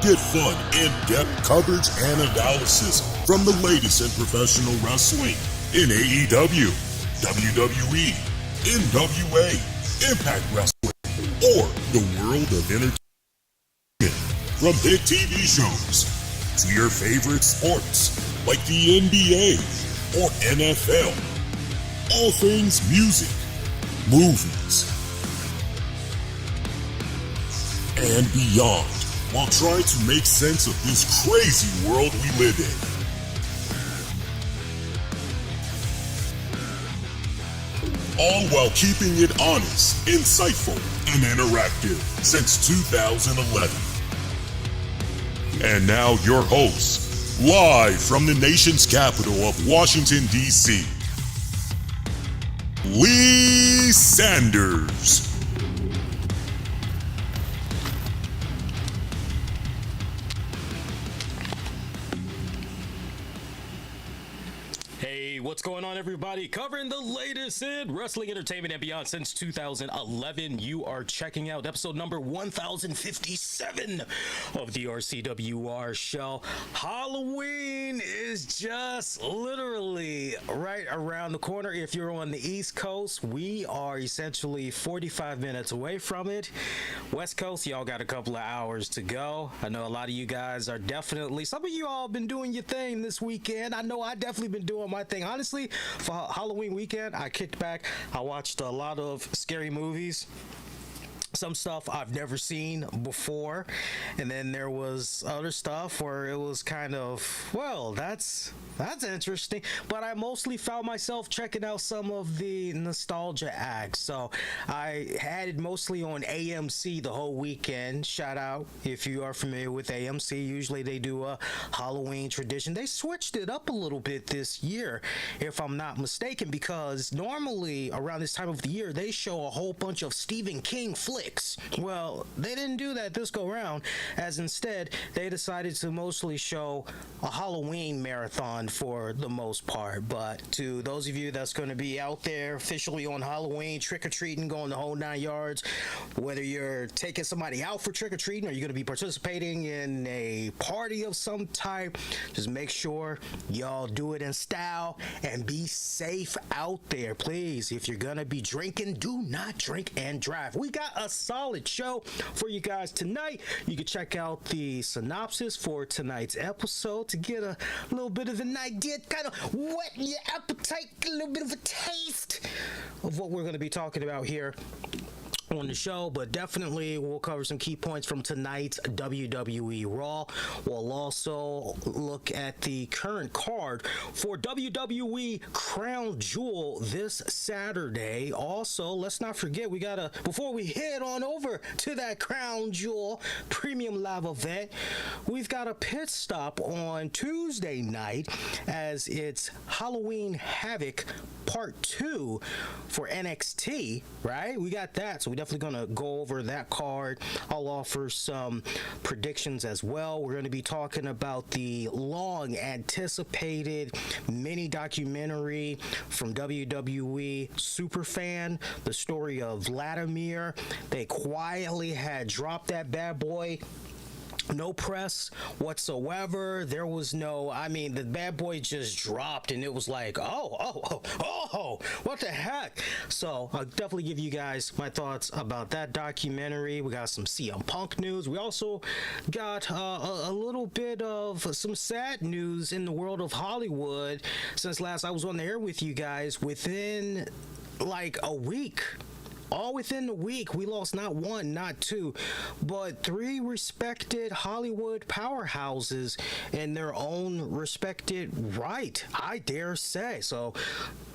Get fun, in-depth coverage and analysis from the latest in professional wrestling in AEW, WWE, NWA, Impact Wrestling, or the world of entertainment. From hit TV shows to your favorite sports like the NBA or NFL. All things music, movies, and beyond, while trying to make sense of this crazy world we live in. All while keeping it honest, insightful, and interactive since 2011. And now your host, live from the nation's capital of Washington, D.C., Lee Sanders. What's going on, everybody? Covering the latest in wrestling, entertainment, and beyond since 2011. You are checking out episode number 1057 of the RCWR show. Halloween is just literally right around the corner. If you're on the East Coast, we are essentially 45 minutes away from it. West Coast, y'all got a couple of hours to go. I know a lot of you guys are definitely, some of you all been doing your thing this weekend. I know I definitely been doing my thing. Honestly, for Halloween weekend, I kicked back. I watched a lot of scary movies. Some stuff I've never seen before, and then there was other stuff where it was kind of, well, that's interesting. But I mostly found myself checking out some of the nostalgia acts. So I had it mostly on AMC the whole weekend. Shout out if you are familiar with AMC. Usually they do a Halloween tradition. They switched it up a little bit this year, if I'm not mistaken, because normally around this time of the year they show a whole bunch of Stephen King flicks. Well, they didn't do that this go round, as instead they decided to mostly show a Halloween marathon for the most part. But to those of you that's going to be out there officially on Halloween, trick-or-treating, going the whole 9 yards, whether you're taking somebody out for trick-or-treating or you're going to be participating in a party of some type, just make sure y'all do it in style and be safe out there, please. If you're going to be drinking, do not drink and drive. We got a solid show for you guys tonight. You can check out the synopsis for tonight's episode to get a little bit of an idea, kind of whet your appetite, a little bit of a taste of what we're going to be talking about here on the show. But definitely we'll cover some key points from tonight's WWE RAW. We'll also look at the current card for WWE Crown Jewel this Saturday. Also, let's not forget, we gotta, before we head on over to that Crown Jewel premium live event, we've got a pit stop on Tuesday night as it's Halloween Havok Part 2 for NXT, right? We got that, so we definitely gonna go over that card. I'll offer some predictions as well. We're going to be talking about the long anticipated mini documentary from WWE Superfan, the story of Vladimir. They quietly had dropped that bad boy. No press whatsoever. There was no, I mean, the bad boy just dropped and it was like, oh, what the heck? So I'll definitely give you guys my thoughts about that documentary. We got some CM Punk news. We also got a little bit of some sad news in the world of Hollywood since last I was on the air with you guys. Within like a week, all within the week, we lost not one, not two, but three respected Hollywood powerhouses in their own respected right, I dare say. So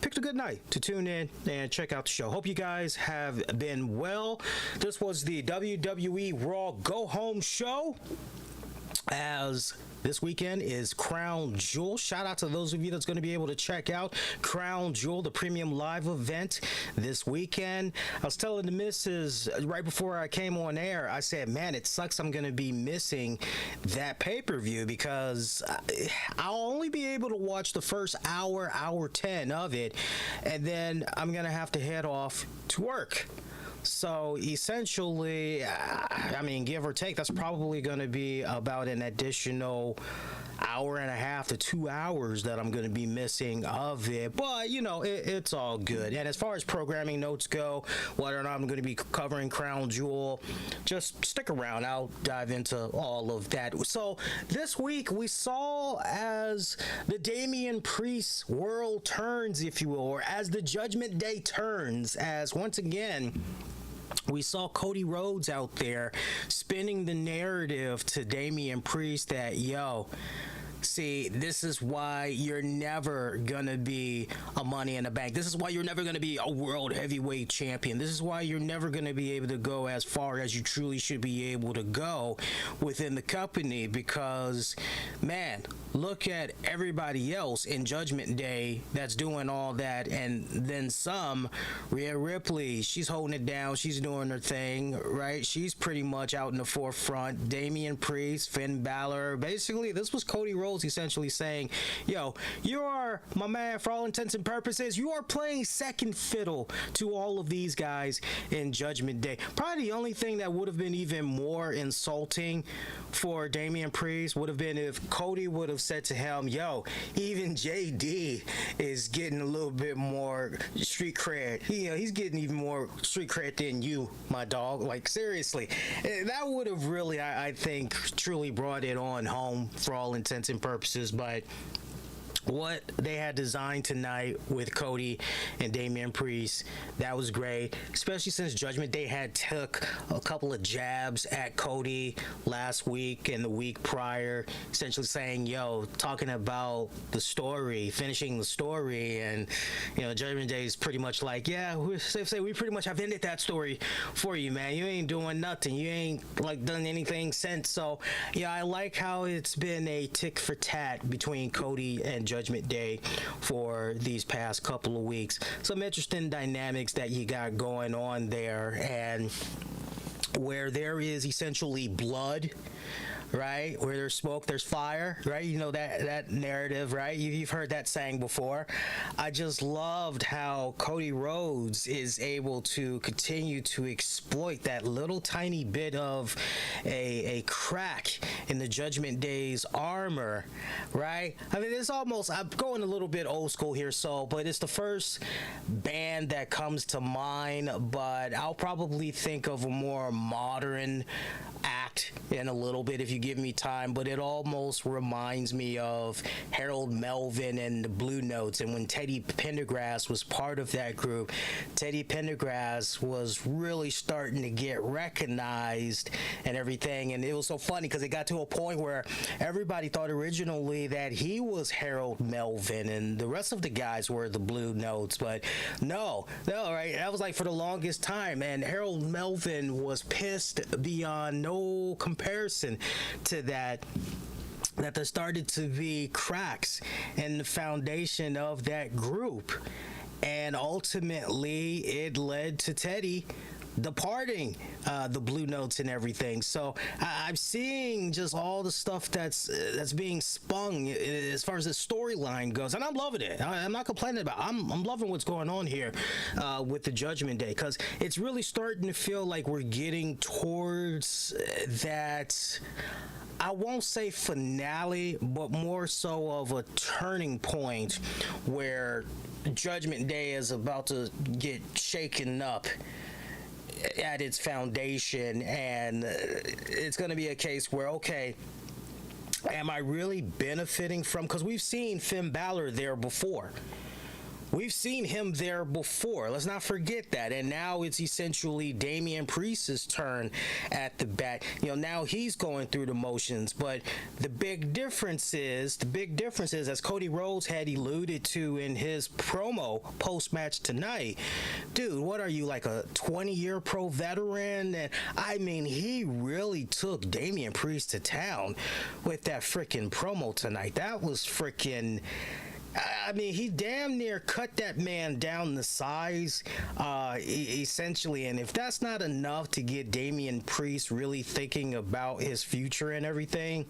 picked a good night to tune in and check out the show. Hope you guys have been well. This was the WWE RAW Go Home show, as this weekend is Crown Jewel. Shout out to those of you that's going to be able to check out Crown Jewel, the premium live event this weekend. I was telling the missus right before I came on air, I said, man, it sucks I'm going to be missing that pay-per-view because I'll only be able to watch the first hour 10 of it, and then I'm going to have to head off to work. So essentially, I mean, give or take, that's probably going to be about an additional hour and a half to 2 hours that I'm going to be missing of it. But, you know, it's all good. And as far as programming notes go, whether or not I'm going to be covering Crown Jewel, just stick around. I'll dive into all of that. So this week we saw as the Damian Priest world turns, if you will, or as the Judgment Day turns, as once again, we saw Cody Rhodes out there spinning the narrative to Damian Priest that, yo, see, this is why you're never gonna be a Money in the Bank. This is why you're never gonna be a world heavyweight champion. This is why you're never gonna be able to go as far as you truly should be able to go within the company, because, man, look at everybody else in Judgment Day that's doing all that, and then some. Rhea Ripley, she's holding it down. She's doing her thing, right? She's pretty much out in the forefront. Damian Priest, Finn Balor. Basically, this was Cody Rhodes essentially saying, yo, you are my man for all intents and purposes. You are playing second fiddle to all of these guys in Judgment Day. Probably the only thing that would have been even more insulting for Damian Priest would have been if Cody would have said to him, yo, even JD is getting a little bit more street cred. He's getting even more street cred than you, my dog. Like, seriously, that would have really, I think, truly brought it on home for all intents and purposes. But what they had designed tonight with Cody and Damian Priest, that was great, especially since Judgment Day had took a couple of jabs at Cody last week and the week prior, essentially saying, yo, talking about the story, finishing the story, and, you know, Judgment Day is pretty much like, yeah, we pretty much have ended that story for you, man. You ain't doing nothing. You ain't, like, done anything since. So, yeah, I like how it's been a tick for tat between Cody and Judgment Day for these past couple of weeks. Some interesting dynamics that you got going on there, and where there is essentially blood, right? Where there's smoke, there's fire, right? You know that narrative, right? You've heard that saying before. I just loved how Cody Rhodes is able to continue to exploit that little tiny bit of a crack in the Judgment Day's armor, right? I mean, it's almost, I'm going a little bit old school here, but it's the first band that comes to mind, but I'll probably think of a more modern act in a little bit if you give me time, but it almost reminds me of Harold Melvin and the Blue Notes. And when Teddy Pendergrass was part of that group, Teddy Pendergrass was really starting to get recognized and everything. And it was so funny because it got to a point where everybody thought originally that he was Harold Melvin and the rest of the guys were the Blue Notes, but no, right? That was like for the longest time, and Harold Melvin was pissed beyond no comparison to that there started to be cracks in the foundation of that group, and ultimately it led to Teddy departing the Blue Notes and everything. So I'm seeing just all the stuff that's being spun as far as the storyline goes, and I'm loving it. I'm not complaining about it. I'm loving what's going on here with the Judgment Day, because it's really starting to feel like we're getting towards that, I won't say finale, but more so of a turning point where Judgment Day is about to get shaken up at its foundation, and it's going to be a case where, okay, am I really benefiting from, because we've seen Finn Balor there before. We've seen him there before. Let's not forget that. And now it's essentially Damian Priest's turn at the bat. You know, now he's going through the motions. But the big difference is, as Cody Rhodes had alluded to in his promo post-match tonight, dude, what are you, like a 20-year pro veteran? And I mean, he really took Damian Priest to town with that freaking promo tonight. That was freaking, I mean, he damn near cut that man down the size, essentially. And if that's not enough to get Damian Priest really thinking about his future and everything,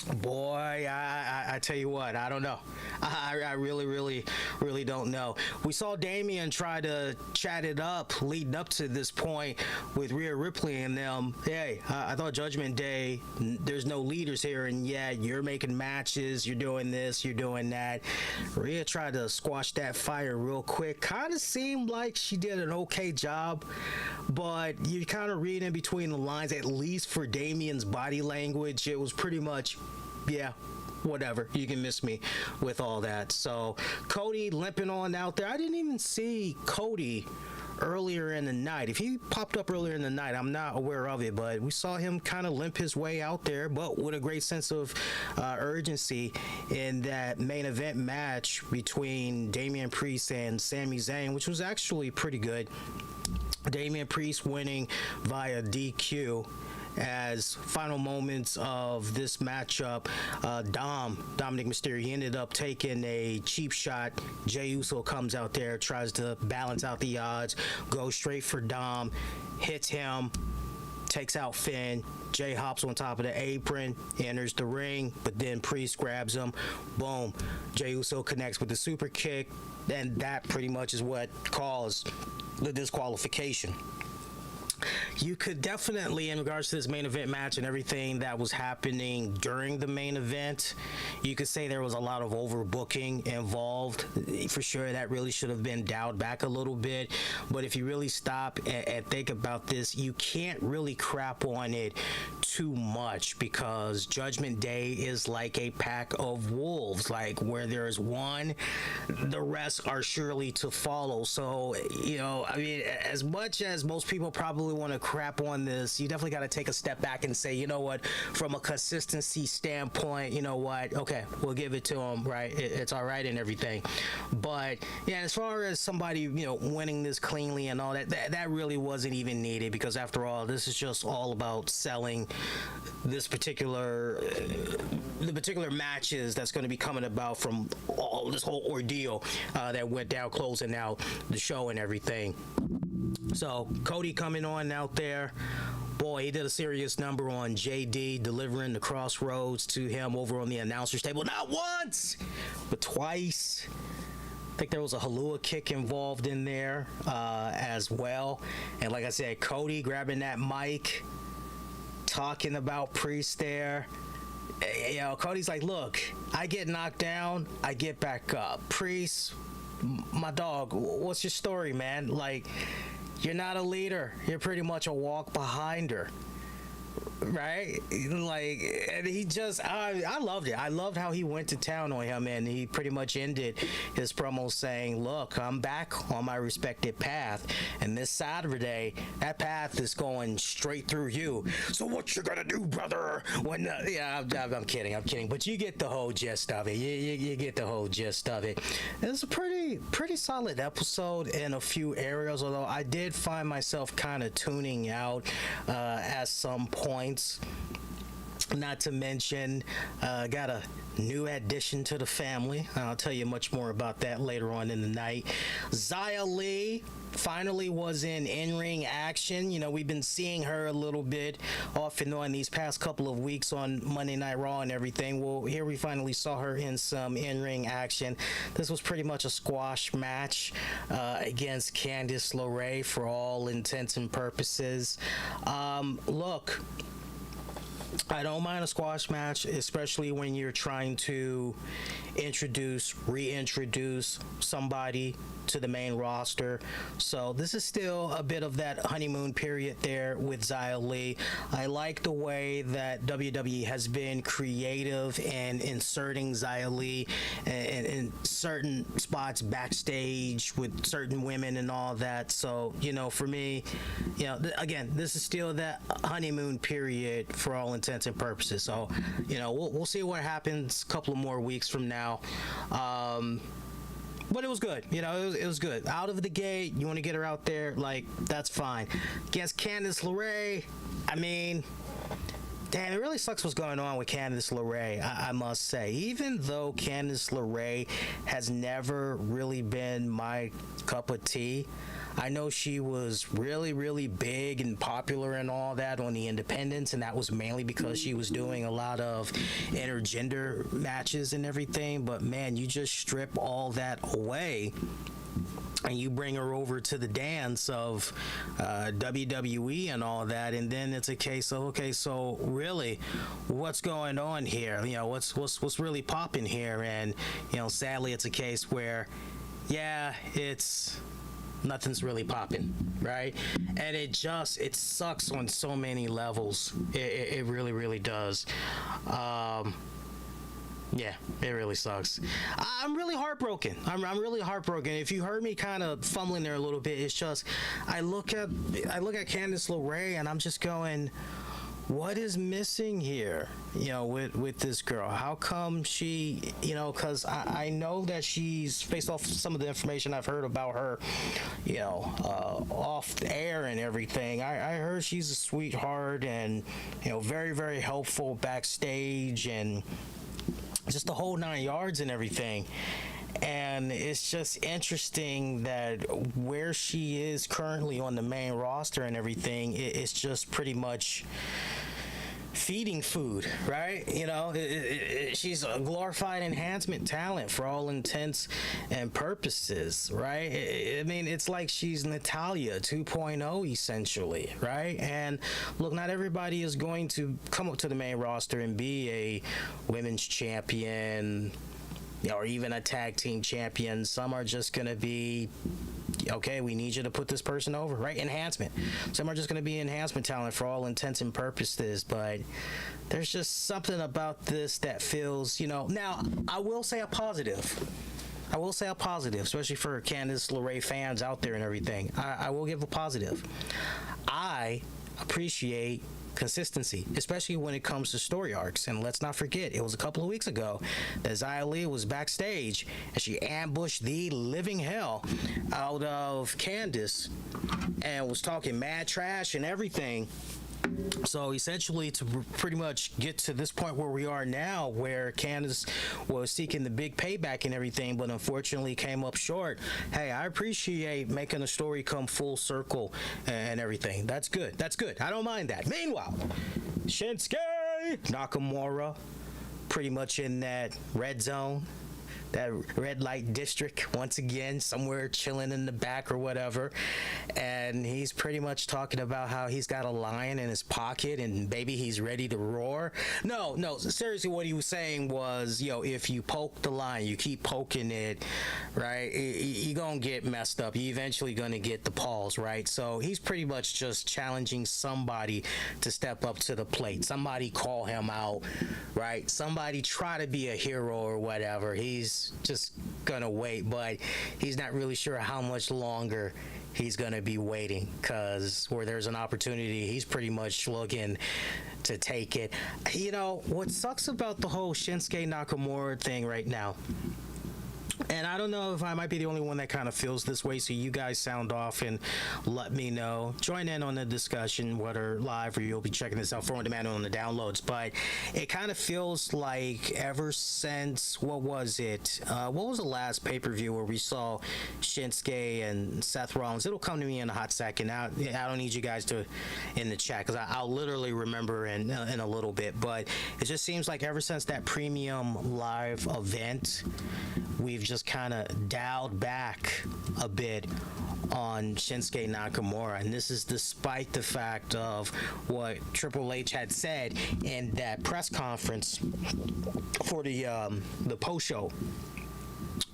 Boy, I tell you what, I don't know. I really don't know. We saw Damian try to chat it up leading up to this point with Rhea Ripley and them. Hey, I thought Judgment Day, there's no leaders here, and yet you're making matches, you're doing this, you're doing that. Rhea tried to squash that fire real quick. Kind of seemed like she did an okay job, but you kind of read in between the lines, at least for Damian's body language, it was pretty much, yeah, whatever, you can miss me with all that. So Cody limping on out there. I didn't even see Cody earlier in the night. If he popped up earlier in the night, I'm not aware of it, but we saw him kind of limp his way out there, but with a great sense of urgency in that main event match between Damian Priest and Sami Zayn, which was actually pretty good. Damian Priest winning via DQ. As final moments of this matchup, Dominic Mysterio, he ended up taking a cheap shot. Jey Uso comes out there, tries to balance out the odds, goes straight for Dom, hits him, takes out Finn. Jey hops on top of the apron, enters the ring, but then Priest grabs him. Boom. Jey Uso connects with the super kick, and that pretty much is what caused the disqualification. You could definitely, in regards to this main event match and everything that was happening during the main event, you could say there was a lot of overbooking involved. For sure, that really should have been dialed back a little bit. But if you really stop and think about this, you can't really crap on it too much, because Judgment Day is like a pack of wolves. Like, where there's one, the rest are surely to follow. So, you know, I mean, as much as most people probably want to crap on this, you definitely got to take a step back and say, you know what, from a consistency standpoint, you know what, okay, we'll give it to him, right? It's all right and everything. But yeah, as far as somebody, you know, winning this cleanly and all that, that really wasn't even needed, because after all, this is just all about selling this particular the particular matches that's going to be coming about from all this whole ordeal that went down, closing out the show and everything. So Cody coming on out there, boy, he did a serious number on JD, delivering the crossroads to him over on the announcer's table, not once but twice. I think there was a Halua kick involved in there as well. And like I said, Cody grabbing that mic, talking about Priest there. You know, Cody's like, look, I get knocked down, I get back up. Priest, my dog, what's your story, man? Like, you're not a leader. You're pretty much a walk behind her. Right? Like, and he just, I loved it. I loved how he went to town on him, and he pretty much ended his promo saying, look, I'm back on my respected path, and this Saturday, that path is going straight through you. So what you gonna do, brother? When, yeah, I'm kidding, but you get the whole gist of it. You get the whole gist of it. It's a pretty solid episode in a few areas, although I did find myself kind of tuning out at some points. Not to mention, got a new addition to the family. I'll tell you much more about that later on in the night. Xia Li finally was in-ring action. You know, we've been seeing her a little bit off and on these past couple of weeks on Monday Night Raw and everything. Well, here we finally saw her in some in-ring action. This was pretty much a squash match against Candice LeRae for all intents and purposes. Look, I don't mind a squash match, especially when you're trying to reintroduce somebody to the main roster. So this is still a bit of that honeymoon period there with Xia Li. I like the way that WWE has been creative in inserting Xia Li in certain spots backstage with certain women and all that. So, you know, for me, you know, again, this is still that honeymoon period for all intents and purposes. So, you know, we'll see what happens a couple of more weeks from now. But it was good. You know, it was good. Out of the gate, you want to get her out there, like, that's fine. Against Candice LeRae, I mean, damn, it really sucks what's going on with Candice LeRae, I must say. Even though Candice LeRae has never really been my cup of tea, I know she was really, really big and popular and all that on the independents, and that was mainly because she was doing a lot of intergender matches and everything. But man, you just strip all that away and you bring her over to the dance of WWE and all that, and then it's a case of, okay, so really, what's going on here? You know, what's really popping here? And you know, sadly, it's a case where, yeah, it's nothing's really popping, right? And it sucks on so many levels. It really, really does. Yeah, it really sucks. I'm really heartbroken. I'm really heartbroken. If you heard me kind of fumbling there a little bit, it's just I look at Candice LeRae and I'm just going, what is missing here? You know, with this girl, how come she? You know, because I know that she's, based off some of the information I've heard about her, you know, off the air and everything. I heard she's a sweetheart and, you know, very, very helpful backstage and just the whole 9 yards and everything. And it's just interesting that where she is currently on the main roster and everything, it's just pretty much feeding food, right? You know, she's a glorified enhancement talent for all intents and purposes, right? I mean, it's like she's Natalia 2.0 essentially, right? And look, not everybody is going to come up to the main roster and be a women's champion, you know, or even a tag team champion. Some are just going to be, okay, we need you to put this person over, right? Enhancement. Some are just going to be enhancement talent for all intents and purposes, but there's just something about this that feels, you know. Now, I will say a positive, especially for Candice LeRae fans out there and everything. I will give a positive. I appreciate consistency, especially when it comes to story arcs. And let's not forget, it was a couple of weeks ago that Xia Li was backstage and she ambushed the living hell out of Candice and was talking mad trash and everything. So essentially, to pretty much get to this point where we are now, where Candice was seeking the big payback and everything, but unfortunately came up short. Hey, I appreciate making the story come full circle and everything. That's good. That's good. I don't mind that. Meanwhile, Shinsuke Nakamura, pretty much in that red zone, that red light district, once again, somewhere chilling in the back or whatever. And he's pretty much talking about how he's got a lion in his pocket and baby, he's ready to roar. No, seriously, what he was saying was, yo, if you poke the lion, you keep poking it, right, you're gonna get messed up. You're eventually gonna get the paws, right? So he's pretty much just challenging somebody to step up to the plate. Somebody call him out, right? Somebody try to be a hero or whatever. He's just gonna wait, but he's not really sure how much longer he's gonna be waiting, because where there's an opportunity, he's pretty much looking to take it. You know what sucks about the whole Shinsuke Nakamura thing right now, and I don't know if I might be the only one that kind of feels this way, so you guys sound off and let me know. Join in on the discussion, whether live or you'll be checking this out for on demand on the downloads. But it kind of feels like ever since, what was it? What was the last pay-per-view where we saw Shinsuke and Seth Rollins? It'll come to me in a hot second. I don't need you guys to in the chat, because I'll literally remember in a little bit. But it just seems like ever since that premium live event, we've just kind of dialed back a bit on Shinsuke Nakamura, and this is despite the fact of what Triple H had said in that press conference for the post show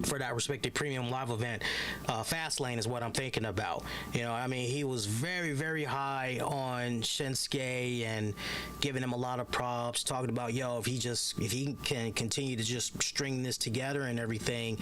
for that respective premium live event. Fastlane is what I'm thinking about. You know, I mean, he was very, very high on Shinsuke and giving him a lot of props, talking about, yo, if he can continue to just string this together and everything,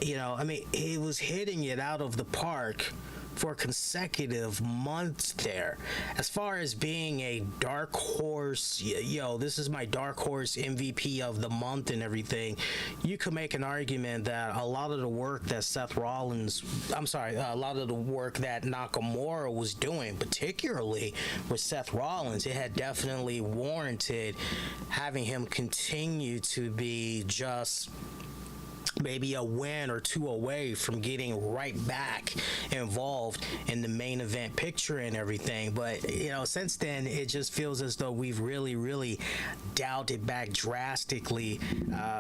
you know, I mean, he was hitting it out of the park for consecutive months there. As far as being a dark horse, yo, this is my dark horse MVP of the month and everything, you could make an argument that a lot of the work that a lot of the work that Nakamura was doing, particularly with Seth Rollins, it had definitely warranted having him continue to be just maybe a win or two away from getting right back involved in the main event picture and everything. But, since then, it just feels as though we've really dialed it back drastically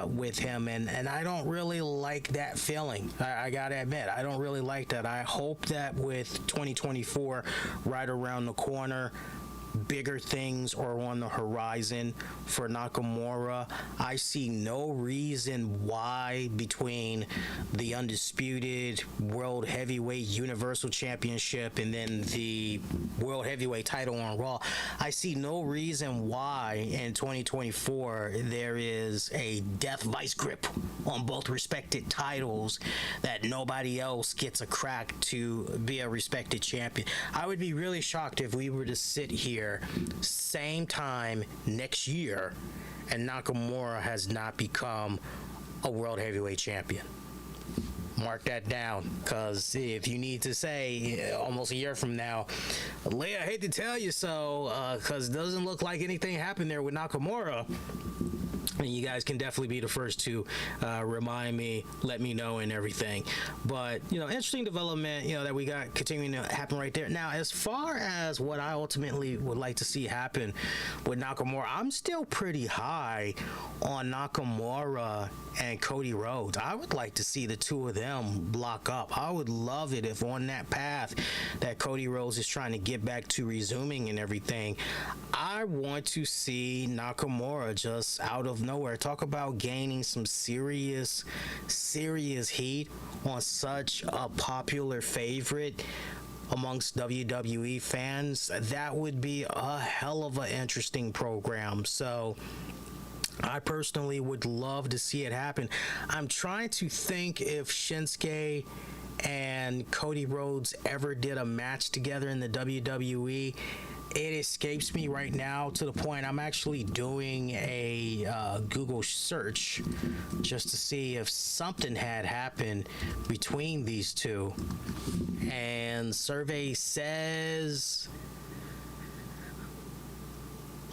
with him. And I don't really like that feeling. I got to admit, I don't really like that. I hope that with 2024 right around the corner, bigger things are on the horizon for Nakamura. I see no reason why, between the undisputed World Heavyweight Universal Championship and then the World Heavyweight title on Raw, I see no reason why in 2024 there is a death vice grip on both respected titles that nobody else gets a crack to be a respected champion. I would be really shocked if we were to sit here same time next year and Nakamura has not become a world heavyweight champion. Mark that down, because if you need to say almost a year from now, Leah, I hate to tell you so, because it doesn't look like anything happened there with Nakamura, and you guys can definitely be the first to remind me, let me know, and everything. But interesting development that we got continuing to happen right there. Now, as far as what I ultimately would like to see happen with Nakamura, I'm still pretty high on Nakamura and Cody Rhodes. I would like to see the two of them block up. I would love it if on that path that Cody Rhodes is trying to get back to resuming and everything, I want to see Nakamura just out of nowhere. Talk about gaining some serious heat on such a popular favorite amongst WWE fans. That would be a hell of an interesting program. So I personally would love to see it happen. I'm trying to think if Shinsuke and Cody Rhodes ever did a match together in the WWE. It escapes me right now, to the point I'm actually doing a Google search just to see if something had happened between these two. And survey says,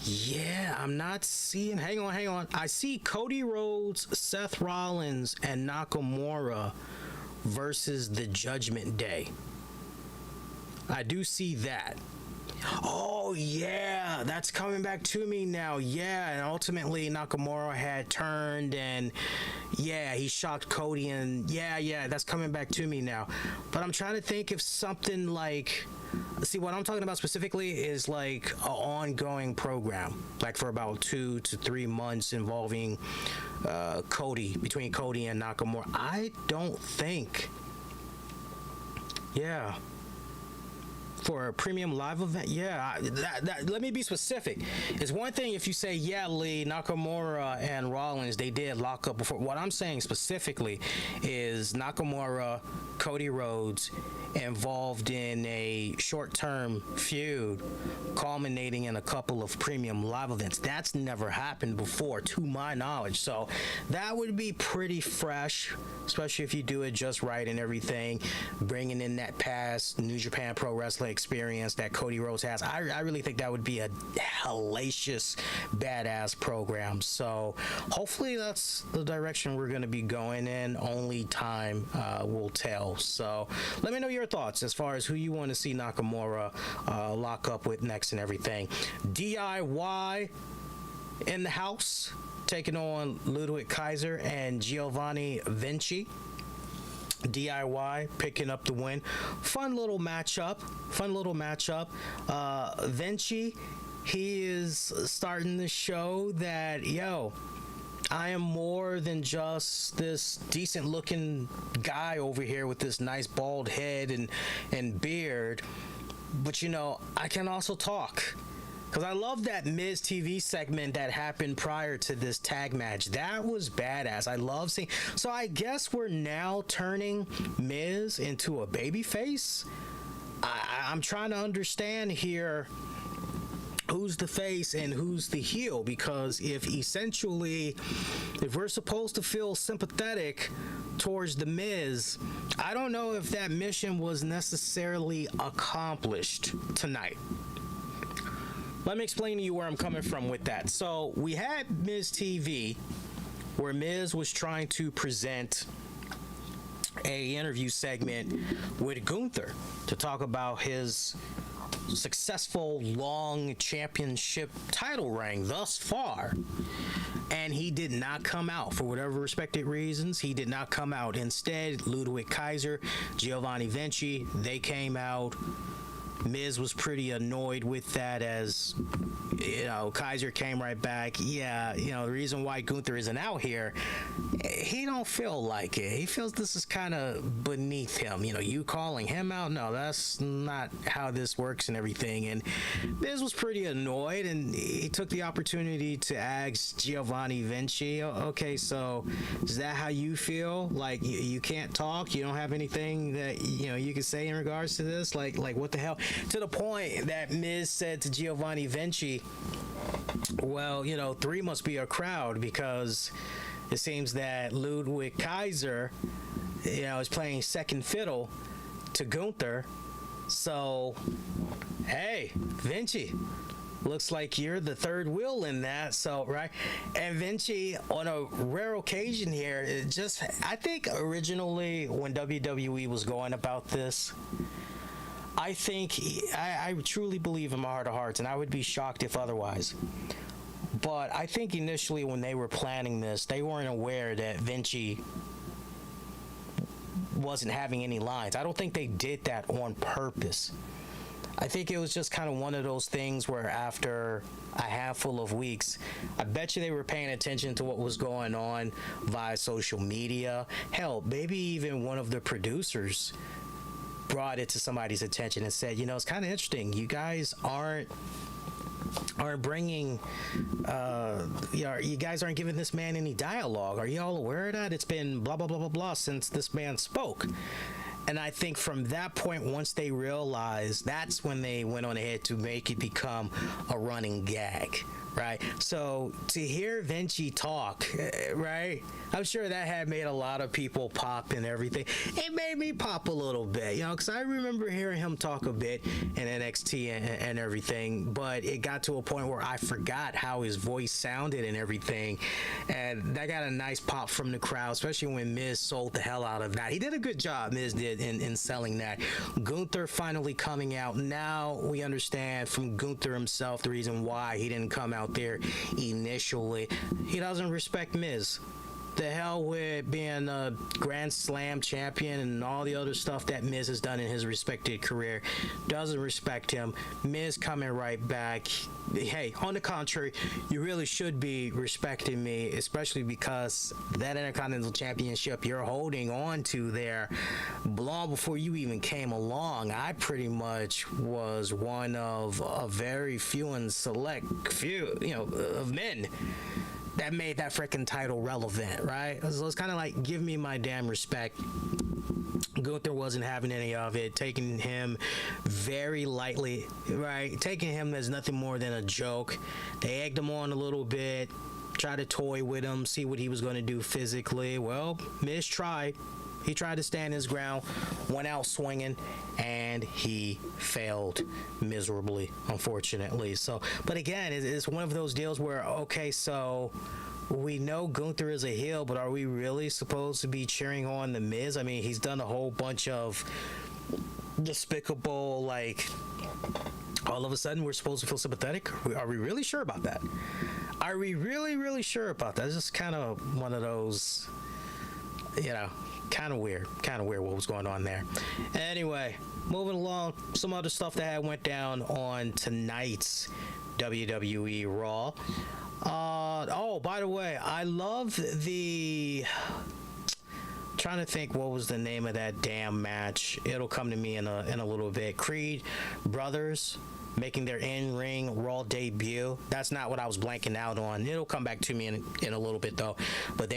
yeah, I'm not seeing. Hang on. I see Cody Rhodes, Seth Rollins, and Nakamura versus the Judgment Day. I do see that. Oh, yeah, that's coming back to me now. Yeah, and ultimately Nakamura had turned and, yeah, he shocked Cody, and yeah, that's coming back to me now. But I'm trying to think if something like, see, what I'm talking about specifically is like an ongoing program, like for about 2 to 3 months involving Cody, between Cody and Nakamura. I don't think, yeah. For a premium live event, yeah. Let me be specific. It's one thing if you say, yeah, Lee, Nakamura and Rollins, they did lock up before. What I'm saying specifically is Nakamura, Cody Rhodes involved in a short-term feud culminating in a couple of premium live events. That's never happened before, to my knowledge. So that would be pretty fresh, especially if you do it just right and everything, bringing in that past New Japan Pro Wrestling experience that Cody Rhodes has. I really think that would be a hellacious, badass program. So hopefully that's the direction we're going to be going in. Only time will tell. So let me know your thoughts as far as who you want to see Nakamura lock up with next and everything. DIY in the house, taking on Ludwig Kaiser and Giovanni Vinci. DIY picking up the win. Fun little matchup. Vinci, he is starting to show that, I am more than just this decent looking guy over here with this nice bald head and beard, but I can also talk. Because I love that Miz TV segment that happened prior to this tag match. That was badass. I love seeing. So I guess we're now turning Miz into a babyface. I'm trying to understand here who's the face and who's the heel, because if we're supposed to feel sympathetic towards the Miz, I don't know if that mission was necessarily accomplished tonight. Let me explain to you where I'm coming from with that. So we had Miz TV where Miz was trying to present a interview segment with Gunther to talk about his successful long championship title reign thus far, and he did not come out for whatever respected reasons. He did not come out. Instead, Ludwig Kaiser, Giovanni Vinci, they came out. Miz was pretty annoyed with that, as Kaiser came right back. Yeah, the reason why Gunther isn't out here, he don't feel like it. He feels this is kind of beneath him. You calling him out? No, that's not how this works and everything. And Miz was pretty annoyed, and he took the opportunity to ask Giovanni Vinci, okay, so is that how you feel? Like you can't talk? You don't have anything that you can say in regards to this? Like what the hell? To the point that Miz said to Giovanni Vinci, well, 3 must be a crowd, because it seems that Ludwig Kaiser, is playing second fiddle to Gunther. So, hey, Vinci, looks like you're the third wheel in that. So, right? And Vinci, on a rare occasion here, I think originally when WWE was going about this, I think, I truly believe in my heart of hearts, and I would be shocked if otherwise, but I think initially when they were planning this, they weren't aware that Vinci wasn't having any lines. I don't think they did that on purpose. I think it was just kind of one of those things where after a handful of weeks, I bet you they were paying attention to what was going on via social media. Hell, maybe even one of the producers brought it to somebody's attention and said, it's kind of interesting. You guys aren't bringing, you guys aren't giving this man any dialogue. Are you all aware of that? It's been blah, blah, blah, blah, blah since this man spoke. And I think from that point, once they realized, that's when they went on ahead to make it become a running gag, right? So to hear Vinci talk, right, I'm sure that had made a lot of people pop and everything. It made me pop a little bit, because I remember hearing him talk a bit in NXT and everything, but it got to a point where I forgot how his voice sounded and everything, and that got a nice pop from the crowd, especially when Miz sold the hell out of that. He did a good job, Miz did, in selling that. Gunther finally coming out. Now we understand from Gunther himself the reason why he didn't come out there initially. He doesn't respect Miz. The hell with being a Grand Slam champion and all the other stuff that Miz has done in his respected career. Doesn't respect him. Miz coming right back. Hey, on the contrary, you really should be respecting me, especially because that Intercontinental Championship you're holding on to there, long before you even came along, I pretty much was one of a very few and select few, of men that made that freaking title relevant, right? So it's kind of like, give me my damn respect. Gunther wasn't having any of it, taking him very lightly, right? Taking him as nothing more than a joke. They egged him on a little bit, tried to toy with him, see what he was going to do physically. Well, Miz tried. He tried to stand his ground, went out swinging, and he failed miserably, unfortunately. So, but again, it's one of those deals where, okay, so we know Gunther is a heel, but are we really supposed to be cheering on The Miz? I mean, he's done a whole bunch of despicable, all of a sudden we're supposed to feel sympathetic? Are we really sure about that? Are we really, really sure about that? It's just kind of one of those, kind of weird what was going on there. Anyway, moving along, some other stuff that went down on tonight's WWE RAW. By the way, I love trying to think what was the name of that damn match. It'll come to me in a little bit. Creed brothers making their in-ring Raw debut. That's not what I was blanking out on. It'll come back to me in a little bit though. But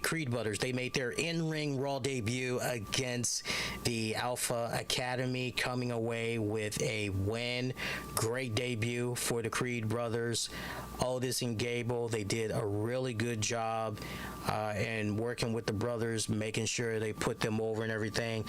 Creed brothers, they made their in-ring Raw debut against the Alpha Academy, coming away with a win. Great debut for the Creed brothers. Otis and Gable, they did a really good job and working with the brothers, making sure they put them over and everything.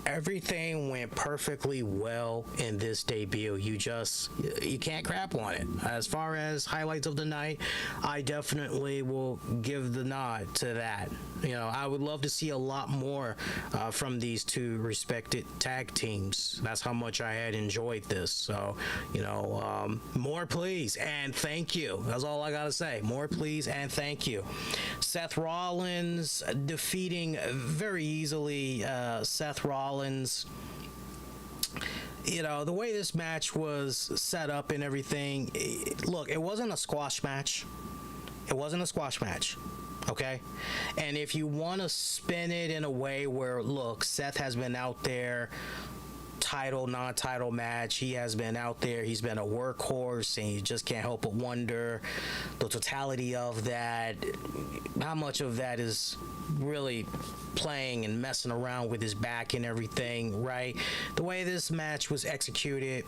Everything went perfectly well in this debut. You can't crap on it. As far as highlights of the night, I definitely will give the nod to that. I would love to see a lot more from these two respected tag teams. That's how much I had enjoyed this. So, more please and thank you. That's all I gotta say. More please and thank you. Seth Rollins defeating very easily Seth Rollins. The way this match was set up and everything, look, it wasn't a squash match. Okay? And if you want to spin it in a way where, look, Seth has been out there, title, non-title match, he has been out there, he's been a workhorse, and you just can't help but wonder the totality of that, how much of that is really playing and messing around with his back and everything, right? The way this match was executed,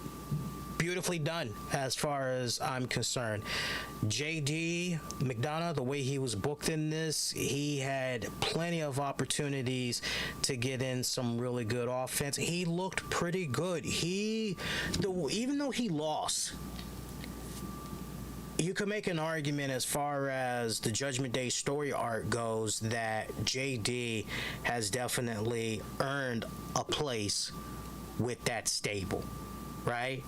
beautifully done as far as I'm concerned. JD McDonough, the way he was booked in this, he had plenty of opportunities to get in some really good offense. He looked pretty good. Even though he lost, you could make an argument as far as the Judgment Day story arc goes that JD has definitely earned a place with that stable, right?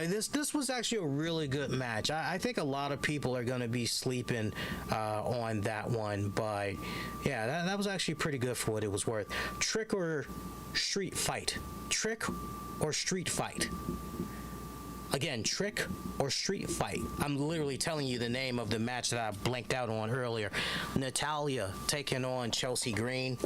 This was actually a really good match. I think a lot of people are going to be sleeping on that one, but yeah, that was actually pretty good for what it was worth. Trick or street fight? Trick or street fight? Again, trick or street fight? I'm literally telling you the name of the match that I blanked out on earlier. Natalya taking on Chelsea Green.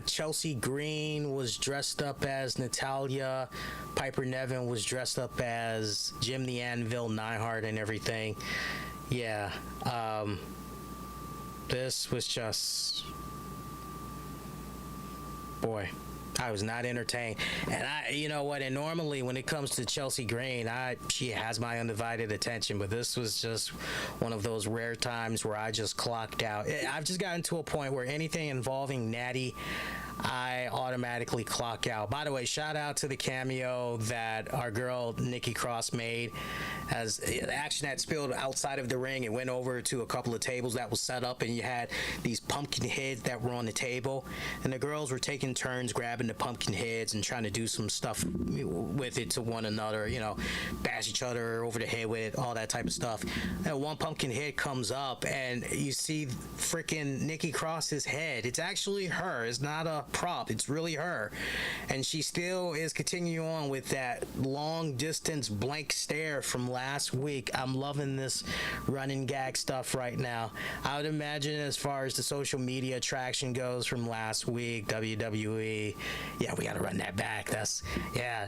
Chelsea Green was dressed up as Natalya. Piper Niven was dressed up as Jim the Anvil Neidhart and everything. Yeah. This was just... Boy, I was not entertained. And you know what? And normally when it comes to Chelsea Green, she has my undivided attention. But this was just one of those rare times where I just clocked out. I've just gotten to a point where anything involving Natty, I automatically clock out. By the way, shout out to the cameo that our girl Nikki Cross made as the action that spilled outside of the ring and went over to a couple of tables that was set up, and you had these pumpkin heads that were on the table, and the girls were taking turns grabbing the pumpkin heads and trying to do some stuff with it to one another, bash each other over the head with it, all that type of stuff. And one pumpkin head comes up and you see freaking Nikki Cross's head. It's actually her. It's not a prop. It's really her. And she still is continuing on with that long distance blank stare from last week. I'm loving this running gag stuff right now. I would imagine as far as the social media traction goes from last week, WWE, yeah, we got to run that back.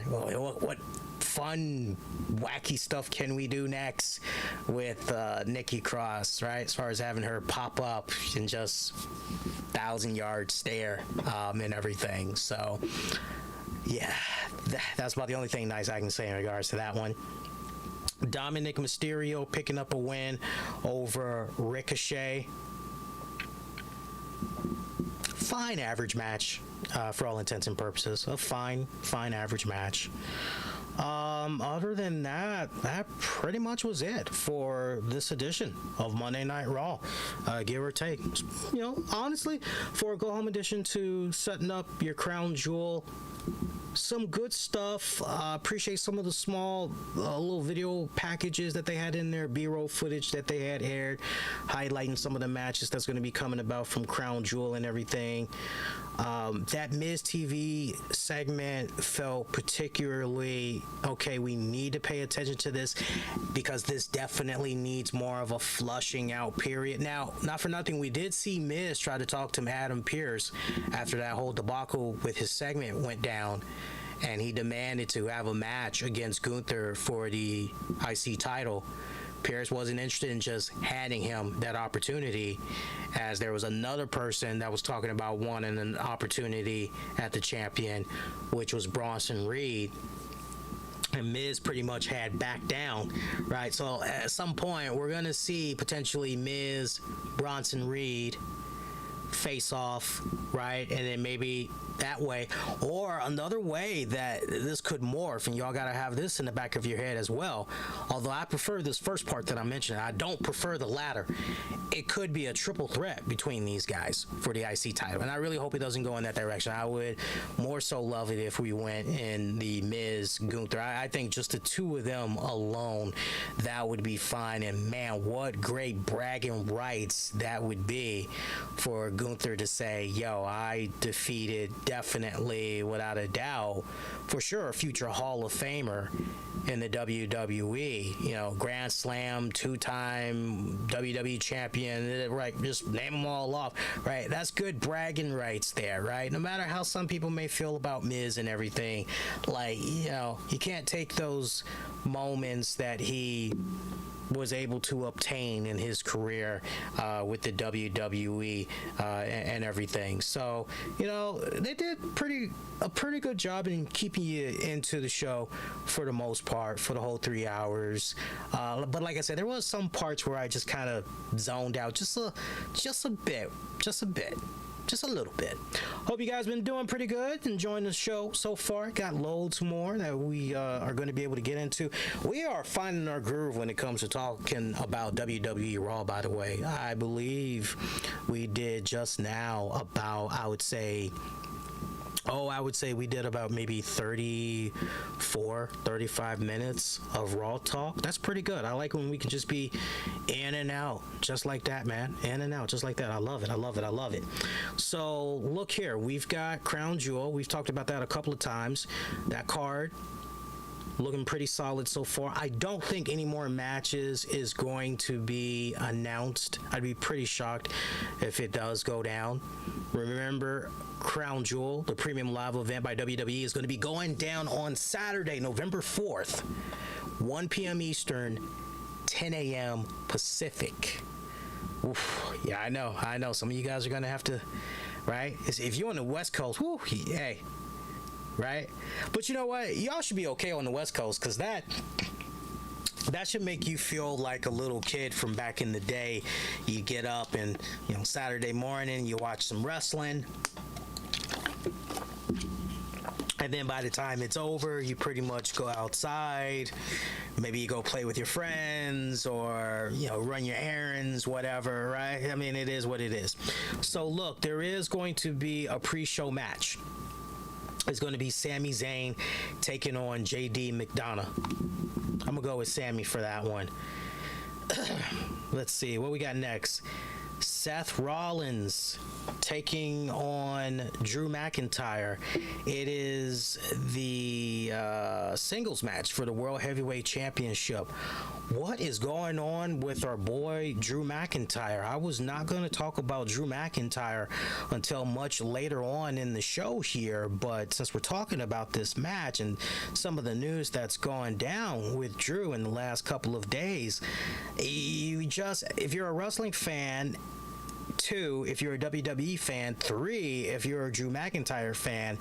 What fun, wacky stuff can we do next with Nikki Cross, right? As far as having her pop up and just 1,000-yard stare and everything. So, yeah, that's about the only thing nice I can say in regards to that one. Dominic Mysterio picking up a win over Ricochet. Fine average match for all intents and purposes. A fine average match. Other than that pretty much was it for this edition of Monday Night Raw, give or take. Honestly, for a go-home edition to setting up your crown jewel, some good stuff. Appreciate some of the small little video packages that they had in there, B-roll footage that they had aired, highlighting some of the matches that's going to be coming about from Crown Jewel and everything. That Miz TV segment felt particularly, okay, we need to pay attention to this because this definitely needs more of a flushing out period. Now, not for nothing, we did see Miz try to talk to Adam Pearce after that whole debacle with his segment went down, and he demanded to have a match against Gunther for the IC title. Pierce wasn't interested in just handing him that opportunity, as there was another person that was talking about wanting an opportunity at the champion, which was Bronson Reed. And Miz pretty much had backed down, right? So at some point, we're going to see potentially Miz, Bronson Reed face off, right? And then maybe that way, or another way that this could morph, and y'all got to have this in the back of your head as well. Although I prefer this first part that I mentioned, I don't prefer the latter. It could be a triple threat between these guys for the IC title, and I really hope it doesn't go in that direction. I would more so love it if we went in the Miz Gunther. I think just the two of them alone, that would be fine. And man, what great bragging rights that would be for Gunther to say, yo, I defeated, definitely, without a doubt, for sure, a future Hall of Famer in the WWE, you know, Grand Slam, two-time WWE champion, right? Just name them all off, right? That's good bragging rights there, right? No matter how some people may feel about Miz and everything, like, you know, you can't take those moments that he was able to obtain in his career with the WWE and everything. So, you know, they did a pretty good job in keeping you into the show for the most part, for the whole 3 hours. But like I said, there was some parts where I just kind of zoned out just a bit. Just a little bit. Hope you guys been doing pretty good, enjoying the show so far. Got loads more that we are going to be able to get into. We are finding our groove when it comes to talking about WWE RAW, by the way. I believe we did just now about, I would say we did about maybe 34, 35 minutes of Raw talk. That's pretty good. I like when we can just be in and out, just like that, man. In and out, just like that. I love it. So, look here. We've got Crown Jewel. We've talked about that a couple of times. That card, looking pretty solid so far. I don't think any more matches is going to be announced. I'd be pretty shocked if it does go down. Remember, Crown Jewel, the premium live event by WWE, is going to be going down on Saturday, November 4th, 1 p.m. Eastern, 10 a.m. Pacific. Oof, yeah, I know. Some of you guys are going to have to, right? If you're on the West Coast, whoo, hey, right? But you know what? Y'all should be okay on the West Coast, because that should make you feel like a little kid from back in the day. You get up and, you know, Saturday morning, you watch some wrestling. And then by the time it's over, you pretty much go outside. Maybe you go play with your friends or, you know, run your errands, whatever, right? I mean, it is what it is. So look, there is going to be a pre-show match. It's going to be Sami Zayn taking on JD McDonough. I'm going to go with Sami for that one. Let's see what we got next. Seth Rollins taking on Drew McIntyre. It is the singles match for the World Heavyweight Championship. What is going on with our boy Drew McIntyre? I was not going to talk about Drew McIntyre until much later on in the show here, but since we're talking about this match and some of the news that's gone down with Drew in the last couple of days, if you're a wrestling fan, 2, if you're a WWE fan, 3, if you're a Drew McIntyre fan,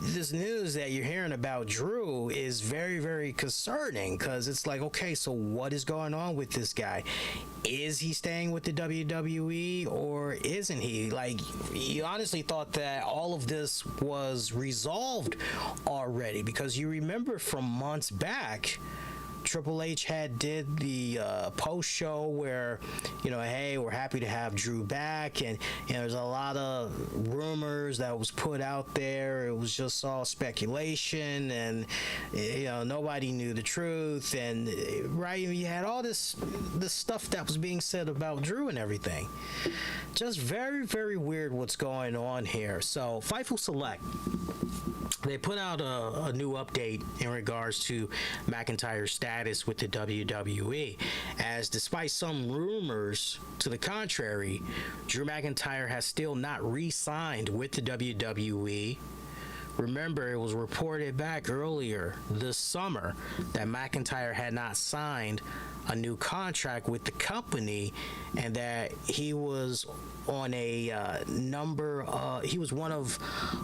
this news that you're hearing about Drew is very, very concerning, because it's like, okay, so what is going on with this guy? Is he staying with the WWE or isn't he? Like, you honestly thought that all of this was resolved already, because you remember from months back, Triple H did the post show where, you know, hey, we're happy to have Drew back, and you know, there's a lot of rumors that was put out there. It was just all speculation, and you know, nobody knew the truth, and right, you had all this stuff that was being said about Drew and everything. Just very, very weird what's going on here. So Fightful Select, they put out a new update in regards to McIntyre's status with the WWE, as despite some rumors to the contrary, Drew McIntyre has still not re-signed with the WWE. Remember, it was reported back earlier this summer that McIntyre had not signed a new contract with the company, and that he was on a he was one of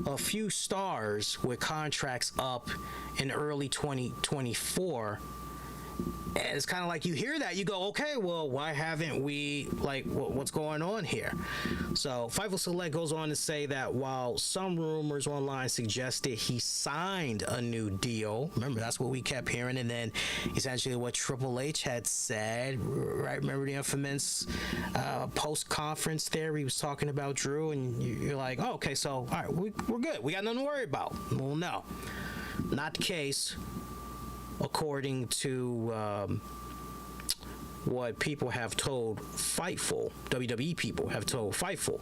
a few stars with contracts up in early 2024, And it's kind of like you hear that, you go, okay, well, why haven't we, like, what's going on here? So Fightful Select goes on to say that while some rumors online suggested he signed a new deal, remember, that's what we kept hearing, and then essentially what Triple H had said, right? Remember the infamous post-conference there, he was talking about Drew, and you're like, oh, okay, so, all right, we're good. We got nothing to worry about. Well, no, not the case. According to what people have told Fightful, WWE people have told Fightful,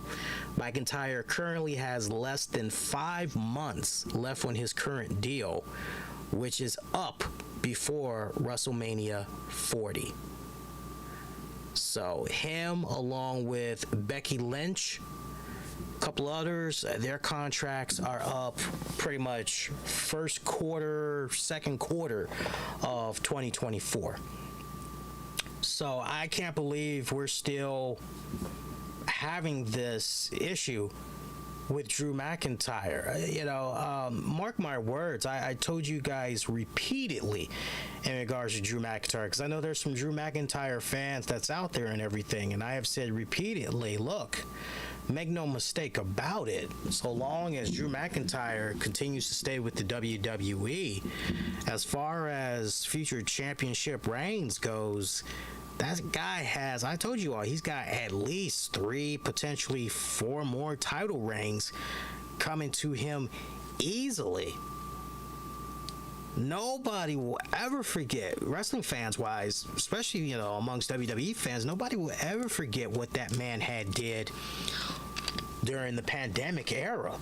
McIntyre currently has less than 5 months left on his current deal, which is up before WrestleMania 40. So him, along with Becky Lynch, couple others, their contracts are up pretty much first quarter, second quarter of 2024. So I can't believe we're still having this issue with Drew McIntyre. You know, mark my words, I told you guys repeatedly in regards to Drew McIntyre, because I know there's some Drew McIntyre fans that's out there and everything, and I have said repeatedly, look, make no mistake about it, so long as Drew McIntyre continues to stay with the WWE, as far as future championship reigns goes, that guy has, I told you all, he's got at least 3, potentially 4 more title reigns coming to him easily. Nobody will ever forget, wrestling fans wise, especially, you know, amongst WWE fans, nobody will ever forget what that man had did during the pandemic era.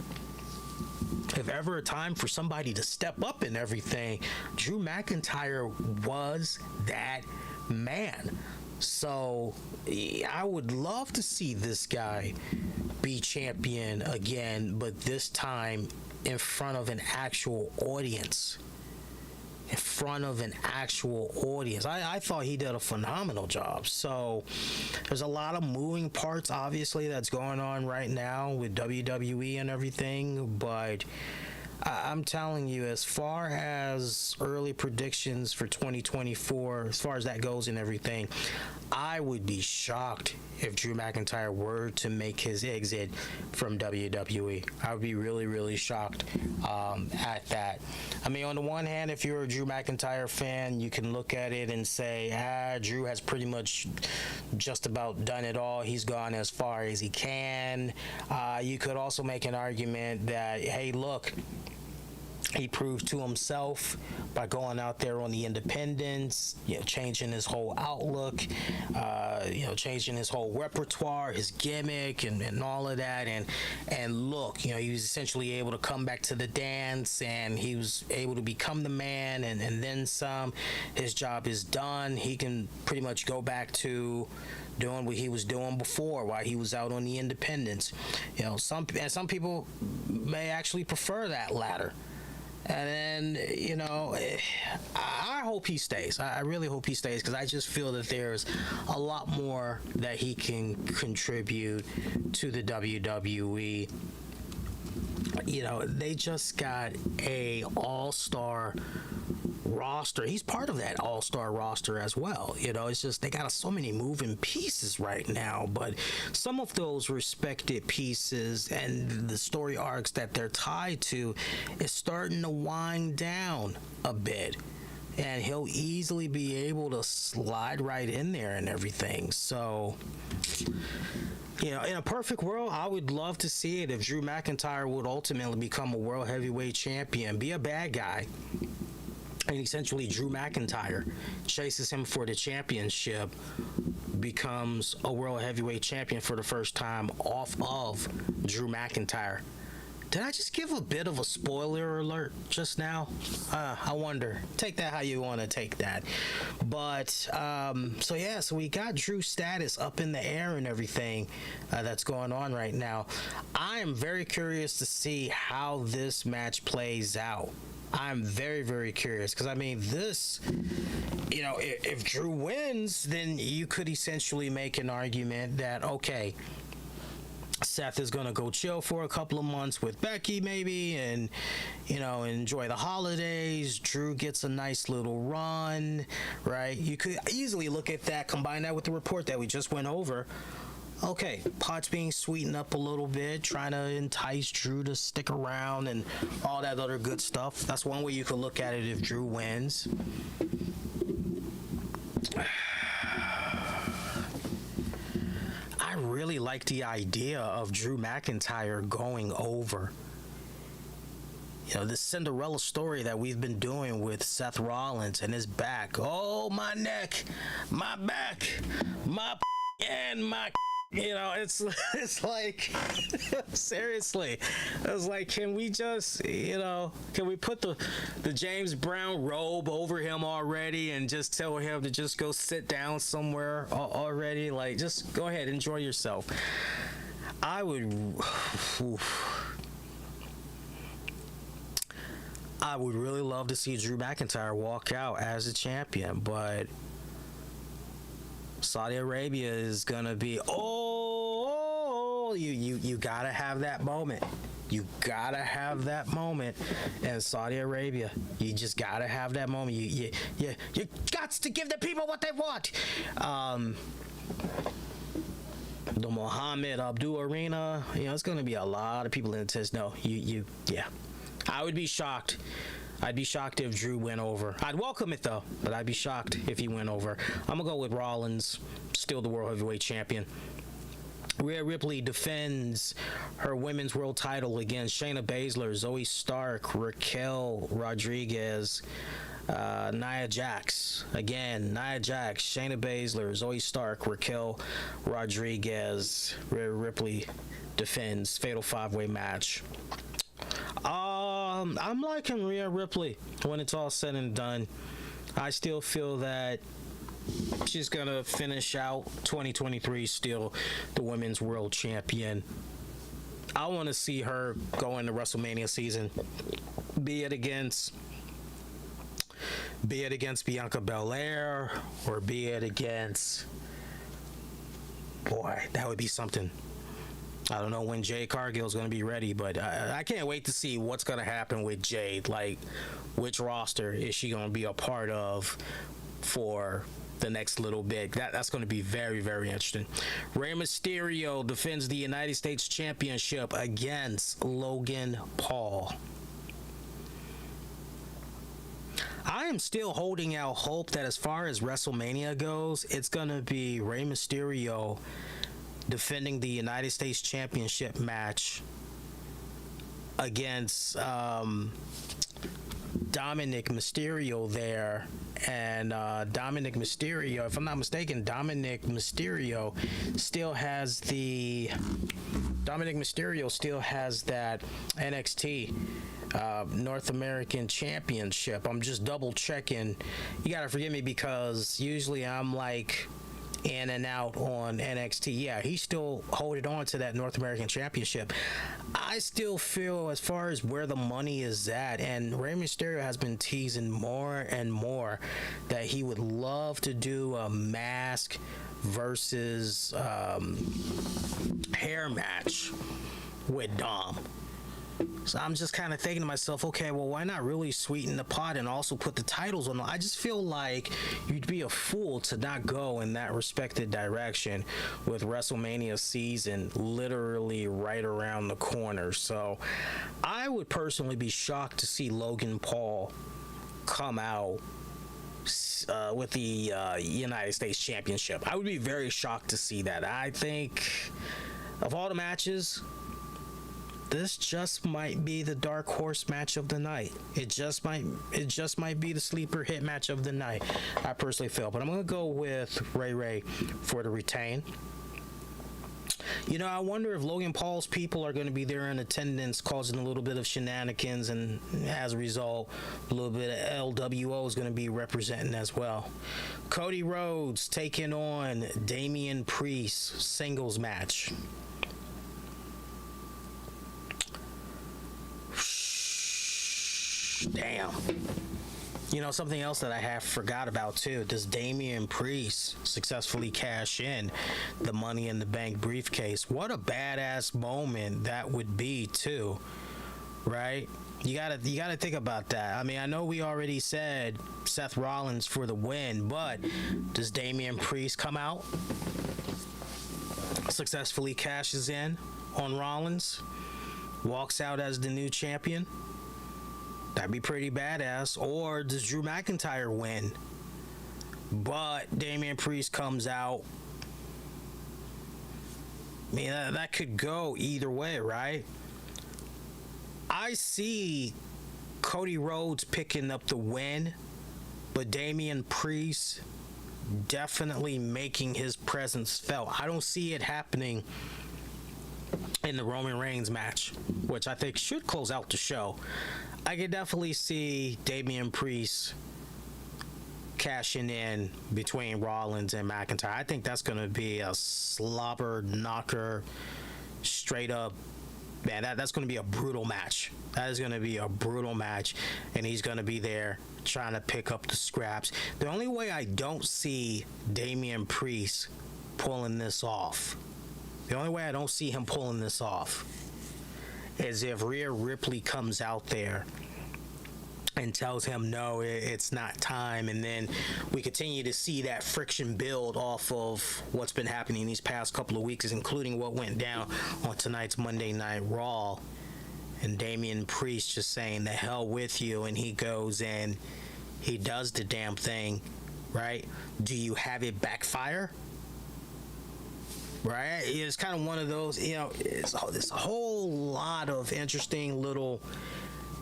If ever a time for somebody to step up and everything, Drew McIntyre was that man. So I would love to see this guy be champion again, but this time in front of an actual audience. In front of an actual audience. I thought he did a phenomenal job. So there's a lot of moving parts, obviously, that's going on right now with WWE and everything, but I'm telling you, as far as early predictions for 2024, as far as that goes and everything, I would be shocked if Drew McIntyre were to make his exit from WWE. I would be really, really shocked at that. I mean, on the one hand, if you're a Drew McIntyre fan, you can look at it and say, Drew has pretty much just about done it all. He's gone as far as he can. You could also make an argument that, hey, look, he proved to himself by going out there on the independents, you know, changing his whole outlook, changing his whole repertoire, his gimmick, and all of that. And look, you know, he was essentially able to come back to the dance, and he was able to become the man, and then some. His job is done. He can pretty much go back to doing what he was doing before while he was out on the independents. You know, some people may actually prefer that latter. And then, you know, I hope he stays. I really hope he stays, because I just feel that there's a lot more that he can contribute to the WWE. You know, they just got a all-star roster. He's part of that all-star roster as well. You know, it's just they got so many moving pieces right now, but some of those respected pieces and the story arcs that they're tied to is starting to wind down a bit, and he'll easily be able to slide right in there and everything. So, you know, in a perfect world, I would love to see it if Drew McIntyre would ultimately become a world heavyweight champion, be a bad guy, and essentially Drew McIntyre chases him for the championship, becomes a world heavyweight champion for the first time off of Drew McIntyre. Did I just give a bit of a spoiler alert just now? I wonder. Take that how you want to take that. But, so we got Drew's status up in the air and everything that's going on right now. I am very curious to see how this match plays out. I'm very, very curious, because, I mean, this, you know, if Drew wins, then you could essentially make an argument that, okay, Seth is gonna go chill for a couple of months with Becky, maybe, and enjoy the holidays. Drew gets a nice little run, right? You could easily look at that, combine that with the report that we just went over. Okay, pot's being sweetened up a little bit, trying to entice Drew to stick around and all that other good stuff. That's one way you could look at it if Drew wins. I really like the idea of Drew McIntyre going over. This Cinderella story that we've been doing with Seth Rollins and his back. Oh, my neck, my back, my and my... it's like, seriously, it's like, can we just, can we put the James Brown robe over him already and just tell him to just go sit down somewhere already? Like, just go ahead, enjoy yourself. I would really love to see Drew McIntyre walk out as a champion, but Saudi Arabia is gonna be, you gotta have that moment. You gotta have that moment in Saudi Arabia. You just gotta have that moment. You got to give the people what they want. The Mohammed Abdul Arena, it's gonna be a lot of people in attendance. No, yeah. I would be shocked. I'd be shocked if Drew went over. I'd welcome it though, but I'd be shocked if he went over. I'm gonna go with Rollins, still the World Heavyweight Champion. Rhea Ripley defends her women's world title against Shayna Baszler, Zoe Stark, Raquel Rodriguez, Nia Jax. Again, Nia Jax, Shayna Baszler, Zoe Stark, Raquel Rodriguez. Rhea Ripley defends fatal 5-way match. I'm liking Rhea Ripley when it's all said and done. I still feel that she's gonna finish out 2023 still the women's world champion. I want to see her go into WrestleMania season, be it against Bianca Belair, or be it against, boy, that would be something. I don't know when Jade Cargill's going to be ready, but I can't wait to see what's going to happen with Jade. Like, which roster is she going to be a part of for the next little bit? That's going to be very, very interesting. Rey Mysterio defends the United States Championship against Logan Paul. I am still holding out hope that as far as WrestleMania goes, it's going to be Rey Mysterio defending the United States Championship match against Dominic Mysterio there. And Dominic Mysterio, if I'm not mistaken, Dominic Mysterio still has that NXT North American Championship. I'm just double checking. You gotta forgive me because usually I'm like in and out on NXT. Yeah, he's still holding on to that North American Championship. I still feel, as far as where the money is at, and Rey Mysterio has been teasing more and more that he would love to do a mask versus hair match with Dom. So I'm just kind of thinking to myself, okay, well, why not really sweeten the pot and also put the titles on? I just feel like you'd be a fool to not go in that respected direction with WrestleMania season literally right around the corner. So I would personally be shocked to see Logan Paul come out with the United States Championship. I would be very shocked to see that. I think of all the matches, this just might be the dark horse match of the night. It just might be the sleeper hit match of the night, I personally feel. But I'm gonna go with Ray for the retain. I wonder if Logan Paul's people are going to be there in attendance, causing a little bit of shenanigans, and as a result, a little bit of LWO is going to be representing as well. Cody Rhodes taking on Damian Priest, singles match. Damn. Something else that I have forgot about too. Does Damian Priest successfully cash in the Money in the Bank briefcase? What a badass moment that would be too, right? You gotta think about that. I mean, I know we already said Seth Rollins for the win, but does Damian Priest come out, successfully cashes in on Rollins, walks out as the new champion? That'd be pretty badass. Or does Drew McIntyre win, but Damian Priest comes out? I mean, that could go either way, right? I see Cody Rhodes picking up the win, but Damian Priest definitely making his presence felt. I don't see it happening in the Roman Reigns match, which I think should close out the show. I could definitely see Damian Priest cashing in between Rollins and McIntyre. I think that's going to be a slobber knocker, straight up. Man, that's going to be a brutal match. That is going to be a brutal match, and he's going to be there trying to pick up the scraps. The only way I don't see Damian Priest pulling this off, the only way I don't see him pulling this off, is if Rhea Ripley comes out there and tells him, no, it's not time, and then we continue to see that friction build off of what's been happening these past couple of weeks, including what went down on tonight's Monday Night Raw, and Damian Priest just saying, the hell with you, and he goes and he does the damn thing, right? Do you have it backfire? Right? It's kind of one of those, it's a whole lot of interesting little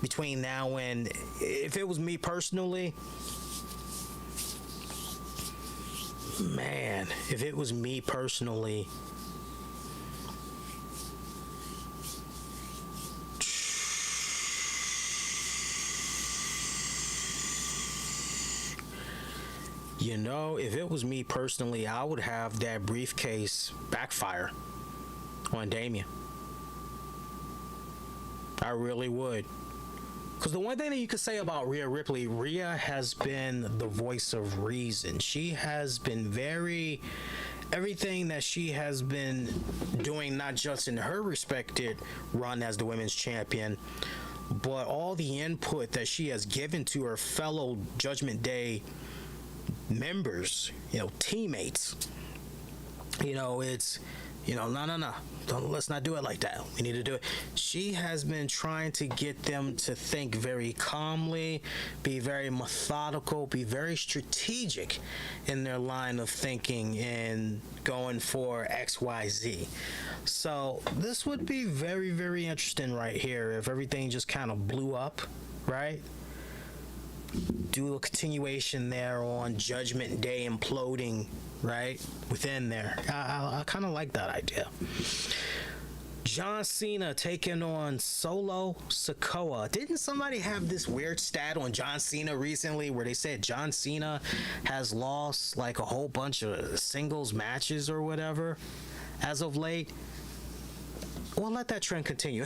between now and, if it was me personally, man, if it was me personally, if it was me personally, I would have that briefcase backfire on Damian. I really would. Because the one thing that you could say about Rhea Ripley, Rhea has been the voice of reason. She has been everything that she has been doing, not just in her respected run as the women's champion, but all the input that she has given to her fellow Judgment Day members, teammates. It's, no. Let's not do it like that. We need to do it. She has been trying to get them to think very calmly, be very methodical, be very strategic in their line of thinking and going for XYZ. So this would be very, very interesting right here if everything just kind of blew up, right? Do a continuation there on Judgment Day imploding, right, within there. I kind of like that idea. John Cena taking on Solo Sikoa. Didn't somebody have this weird stat on John Cena recently where they said John Cena has lost like a whole bunch of singles matches or whatever as of late? Well, let that trend continue.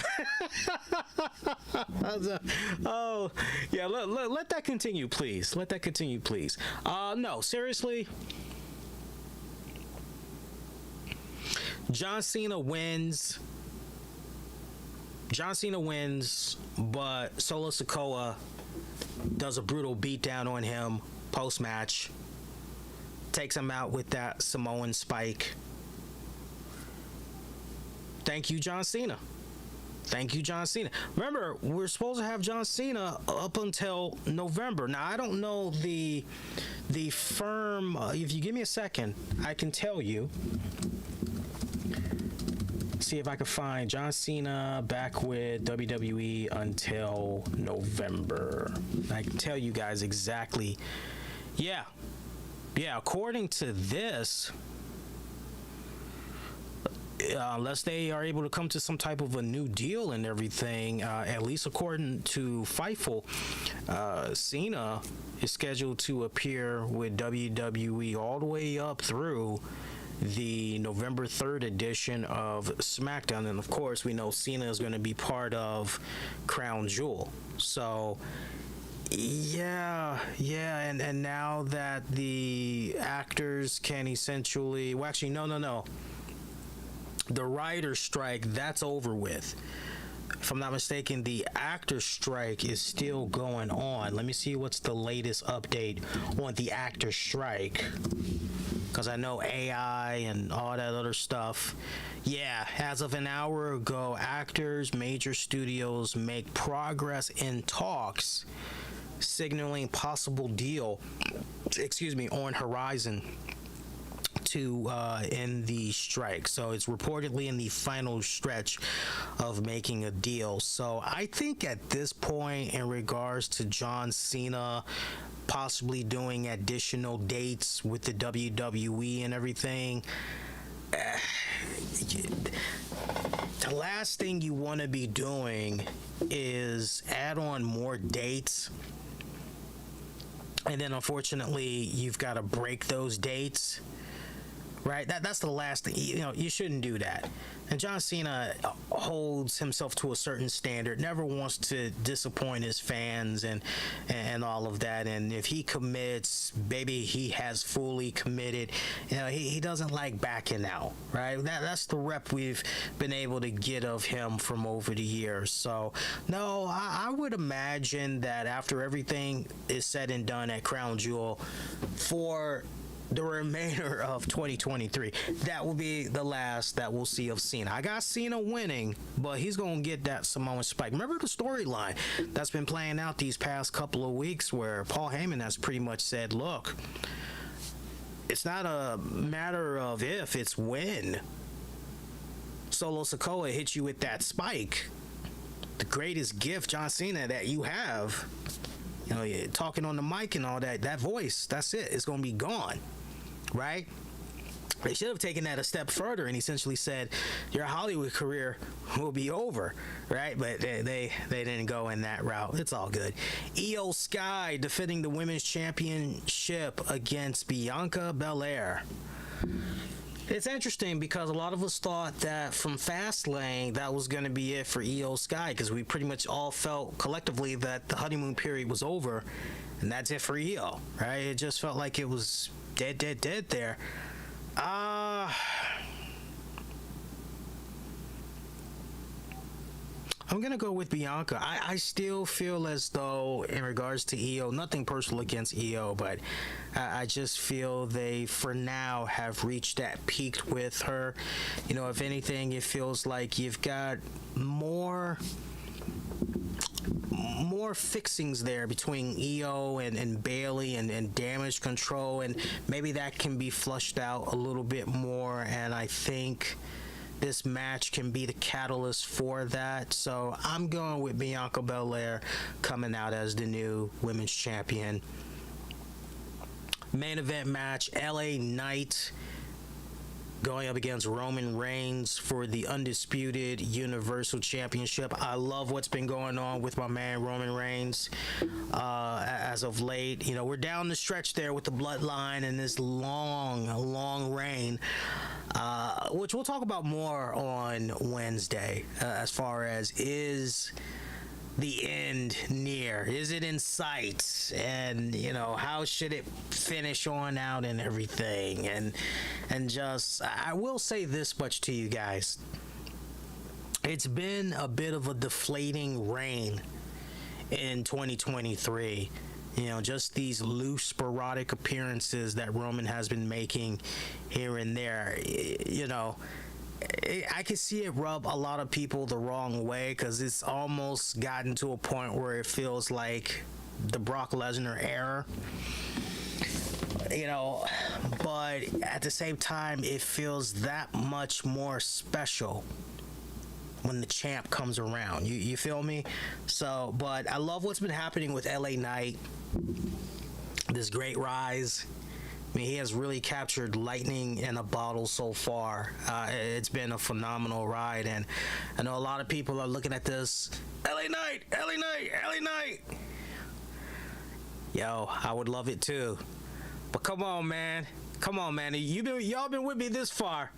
Oh, yeah, let that continue, please. Let that continue, please. No, seriously. John Cena wins, but Solo Sikoa does a brutal beatdown on him post-match. Takes him out with that Samoan spike. Thank you, John Cena. Thank you, John Cena. Remember, we're supposed to have John Cena up until November. Now, I don't know the firm. If you give me a second, I can tell you. See if I can find John Cena back with WWE until November. I can tell you guys exactly. Yeah, according to this, unless they are able to come to some type of a new deal and everything, at least according to Fightful, Cena is scheduled to appear with WWE all the way up through the November 3rd edition of SmackDown. And of course, we know Cena is going to be part of Crown Jewel. So Yeah, and now that the actors can essentially, well, actually, no. The writer's strike, that's over with. If I'm not mistaken, the actor strike is still going on. Let me see what's the latest update on the actor strike. Because I know AI and all that other stuff. Yeah, as of an hour ago, actors, major studios make progress in talks, signaling possible deal, on horizon to end the strike. So it's reportedly in the final stretch of making a deal. So I think at this point, in regards to John Cena possibly doing additional dates with the WWE and everything, the last thing you want to be doing is add on more dates, and then unfortunately you've got to break those dates. Right, that's the last thing. You shouldn't do that. And John Cena holds himself to a certain standard, never wants to disappoint his fans and all of that. And if he commits, baby, he has fully committed. He doesn't like backing out, right? That's the rep we've been able to get of him from over the years. So no, I would imagine that after everything is said and done at Crown Jewel, for the remainder of 2023, that will be the last that we'll see of Cena. I got Cena winning, but he's gonna get that Samoan spike. Remember the storyline that's been playing out these past couple of weeks, where Paul Heyman has pretty much said, look, it's not a matter of if, it's when Solo Sikoa hits you with that spike. The greatest gift, John Cena, that you have, talking on the mic and all that voice, that's it. It's gonna be gone. Right? They should have taken that a step further and essentially said your Hollywood career will be over, right? But they didn't go in that route. It's all good. Io Sky defending the women's championship against Bianca Belair. It's interesting because a lot of us thought that from Fastlane that was going to be it for Io Sky, because we pretty much all felt collectively that the honeymoon period was over and that's it for Io, right? It just felt like it was dead there. I'm gonna go with Bianca. I still feel as though, in regards to Io, nothing personal against Io, but I just feel they, for now, have reached that peak with her. If anything, it feels like you've got more fixings there between Io and Bailey and damage control, and maybe that can be flushed out a little bit more, and I think this match can be the catalyst for that. So I'm going with Bianca Belair coming out as the new women's champion. Main event match, LA Knight going up against Roman Reigns for the undisputed Universal Championship. I love what's been going on with my man Roman Reigns as of late. We're down the stretch there with the bloodline and this long reign, which we'll talk about more on Wednesday, as far as is the end near? Is it in sight? And how should it finish on out and everything? And just, I will say this much to you guys. It's been a bit of a deflating reign in 2023. Just these loose, sporadic appearances that Roman has been making here and there. I can see it rub a lot of people the wrong way, because it's almost gotten to a point where it feels like the Brock Lesnar era. But at the same time, it feels that much more special when the champ comes around. You feel me? So, but I love what's been happening with LA Knight. This great rise. He has really captured lightning in a bottle so far. It's been a phenomenal ride, and I know a lot of people are looking at this. LA Knight. Yo, I would love it too. But come on, man. Y'all been with me this far.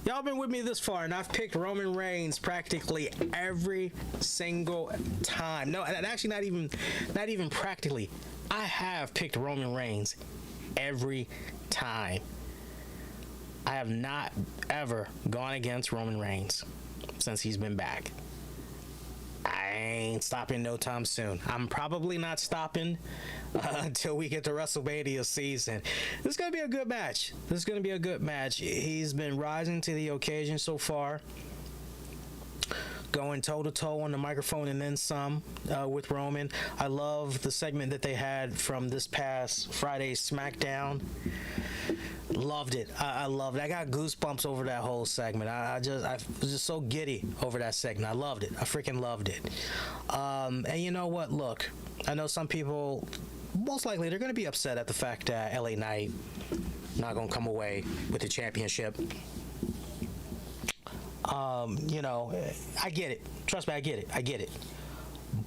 Y'all been with me this far, and I've picked Roman Reigns practically every single time. No, and actually not even practically. I have picked Roman Reigns every time. I have not ever gone against Roman Reigns since he's been back. I ain't stopping no time soon. I'm probably not stopping until we get to WrestleMania season. This is going to be a good match. He's been rising to the occasion so far. Going toe-to-toe on the microphone and then some with Roman. I love the segment that they had from this past Friday's SmackDown. Loved it. I loved it. I got goosebumps over that whole segment. I was just so giddy over that segment. I loved it. I freaking loved it. And you know what? Look, I know some people, most likely, they're going to be upset at the fact that LA Knight not going to come away with the championship. You know, I get it. Trust me, I get it.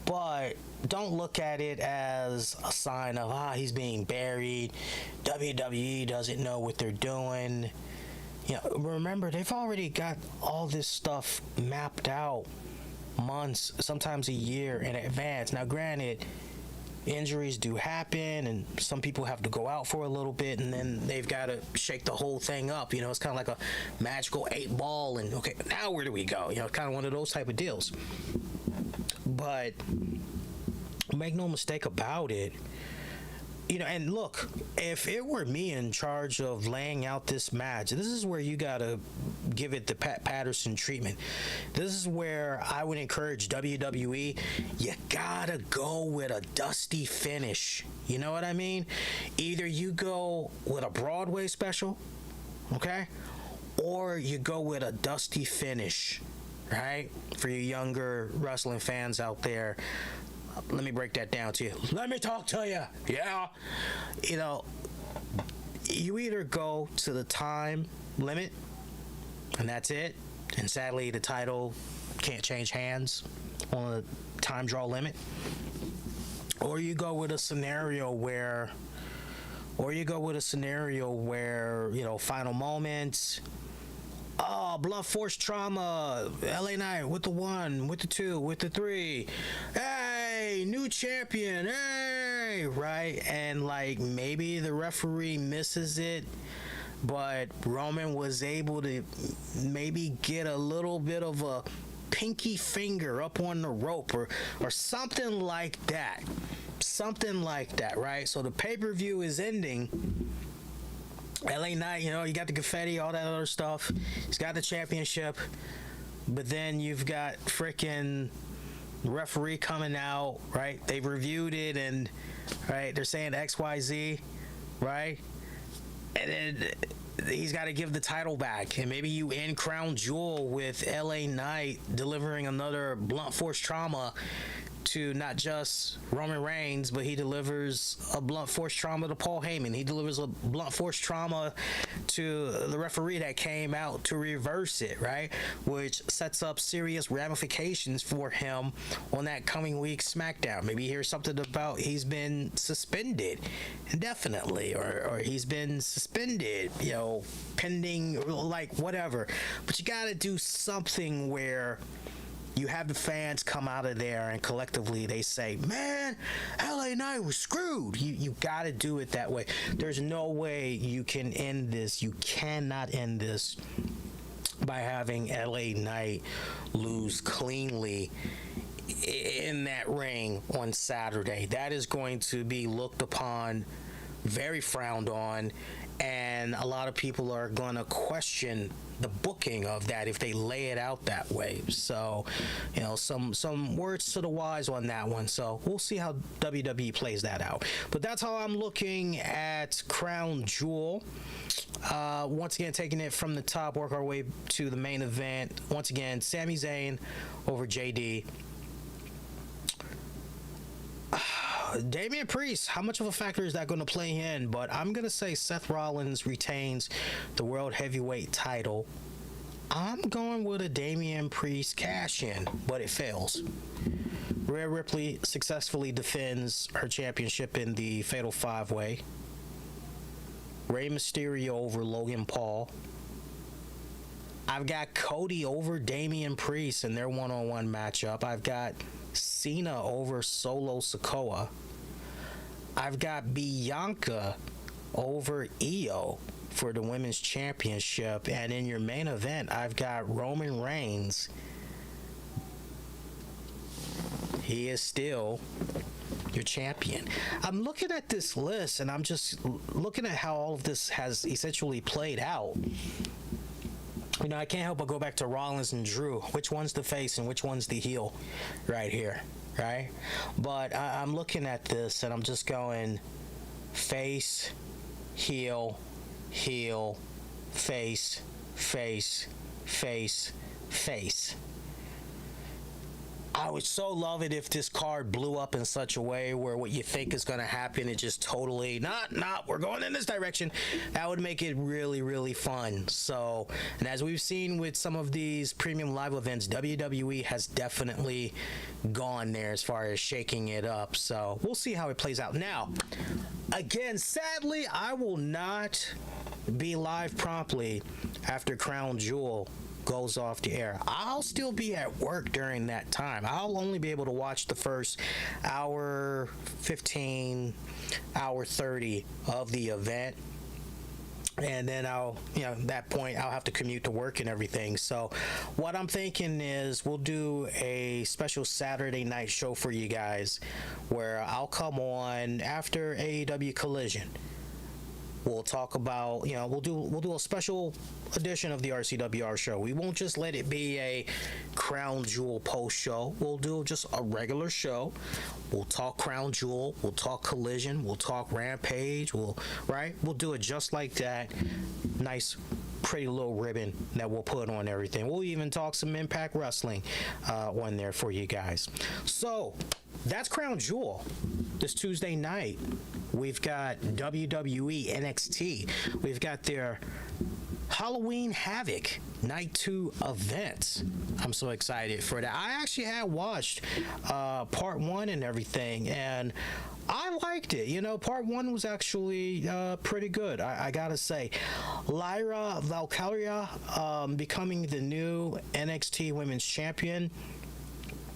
But don't look at it as a sign of, he's being buried. WWE doesn't know what they're doing. You know, remember, they've already got all this stuff mapped out months, sometimes a year in advance. Now, granted, injuries do happen, and some people have to go out for a little bit, and then they've got to shake the whole thing up. You know, it's kind of like a magical 8-ball, and okay, now where do we go? You know, kind of one of those type of deals. But make no mistake about it, you know, and look, if it were me in charge of laying out this match, this is where you gotta give it the Pat Patterson treatment. This is where I would encourage WWE, you gotta go with a dusty finish. You know what I mean? Either you go with a Broadway special, okay, or you go with a dusty finish, right? For you younger wrestling fans out there, let me break that down to you. Let me talk to you. Yeah. You know, you either go to the time limit, and that's it. And sadly, the title can't change hands on a time draw limit. Or you go with a scenario where, you know, final moments. Oh, blunt force trauma. LA Knight with the 1, with the 2, with the 3. Hey, new champion. Hey, right? And like maybe the referee misses it, but Roman was able to maybe get a little bit of a pinky finger up on the rope or something like that. Right? So the pay-per-view is ending. LA Knight, you know, you got the confetti, all that other stuff. He's got the championship. But then you've got freaking referee coming out, right? They've reviewed it and, right, they're saying XYZ, right? And then he's got to give the title back. And maybe you end Crown Jewel with LA Knight delivering another blunt force trauma to not just Roman Reigns, but he delivers a blunt force trauma to Paul Heyman. He delivers a blunt force trauma to the referee that came out to reverse it, right? Which sets up serious ramifications for him on that coming week's SmackDown. Maybe you hear something about he's been suspended indefinitely, or he's been suspended, you know, pending, like whatever. But you got to do something where you have the fans come out of there and collectively they say, man, LA Knight was screwed. You got to do it that way. There's no way you can end this. You cannot end this by having LA Knight lose cleanly in that ring on Saturday. That is going to be looked upon, very frowned on, and a lot of people are going to question the booking of that if they lay it out that way. So, you know, some words to the wise on that one. So we'll see how WWE plays that out. But that's how I'm looking at Crown Jewel. Once again, taking it from the top, work our way to the main event. Once again, Sami Zayn over JD. Damian Priest, how much of a factor is that going to play in? But I'm going to say Seth Rollins retains the World Heavyweight title. I'm going with a Damian Priest cash-in, but it fails. Rhea Ripley successfully defends her championship in the Fatal 5-Way. Rey Mysterio over Logan Paul. I've got Cody over Damian Priest in their one-on-one matchup. I've got Cena over Solo Sikoa. I've got Bianca over Io for the women's championship. And in your main event, I've got Roman Reigns. He is still your champion. I'm looking at this list and I'm just looking at how all of this has essentially played out. You know, I can't help but go back to Rollins and Drew. Which one's the face and which one's the heel right here, right? But I'm looking at this and I'm just going face, heel, heel, face, face, face, face. I would so love it if this card blew up in such a way where what you think is going to happen, it just totally, we're going in this direction. That would make it really, really fun. So, and as we've seen with some of these premium live events, WWE has definitely gone there as far as shaking it up. So we'll see how it plays out. Now, again, sadly, I will not be live promptly after Crown Jewel goes off the air. I'll still be at work during that time. I'll only be able to watch the first hour 15, hour 30 of the event. And then at that point, I'll have to commute to work and everything. So what I'm thinking is we'll do a special Saturday night show for you guys where I'll come on after AEW Collision. We'll talk about, we'll do a special edition of the RCWR show. We won't just let it be a Crown Jewel post show. We'll do just a regular show. We'll talk Crown Jewel. We'll talk Collision. We'll talk Rampage. We'll do it just like that. Nice, pretty little ribbon that we'll put on everything. We'll even talk some Impact Wrestling on there for you guys. So that's Crown Jewel this Tuesday night. We've got WWE NXT. We've got their Halloween Havok Night 2 event. I'm so excited for that. I actually had watched part 1 and everything, and I liked it. Part 1 was actually pretty good, I gotta say. Lyra Valkyria becoming the new NXT Women's Champion.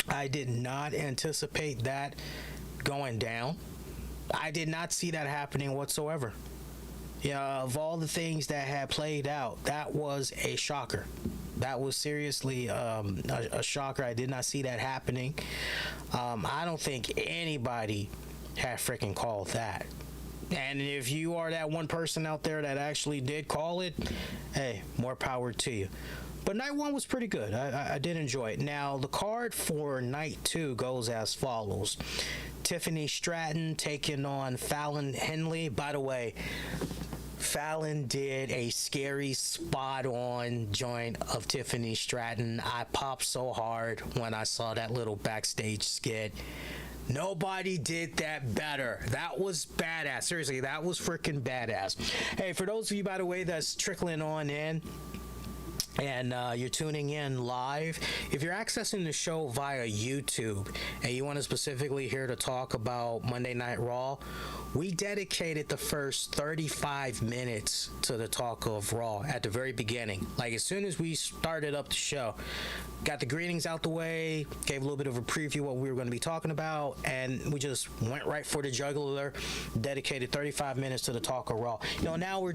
I did not anticipate that going down. I did not see that happening whatsoever. Of all the things that had played out, that was a shocker. That was seriously a shocker. I did not see that happening. I don't think anybody had freaking called that. And if you are that one person out there that actually did call it, hey, more power to you. But night 1 was pretty good. I did enjoy it. Now, the card for night 2 goes as follows. Tiffany Stratton taking on Fallon Henley. By the way, Fallon did a scary spot-on joint of Tiffany Stratton. I popped so hard when I saw that little backstage skit. Nobody did that better. That was badass. Seriously, that was freaking badass. Hey, for those of you, by the way, that's trickling on in, and you're tuning in live, if you're accessing the show via YouTube and you want to specifically hear to talk about Monday Night Raw, we dedicated the first 35 minutes to the talk of Raw at the very beginning. Like, as soon as we started up the show, got the greetings out the way, gave a little bit of a preview what we were going to be talking about, and we just went right for the jugular, dedicated 35 minutes to the talk of Raw. Now we're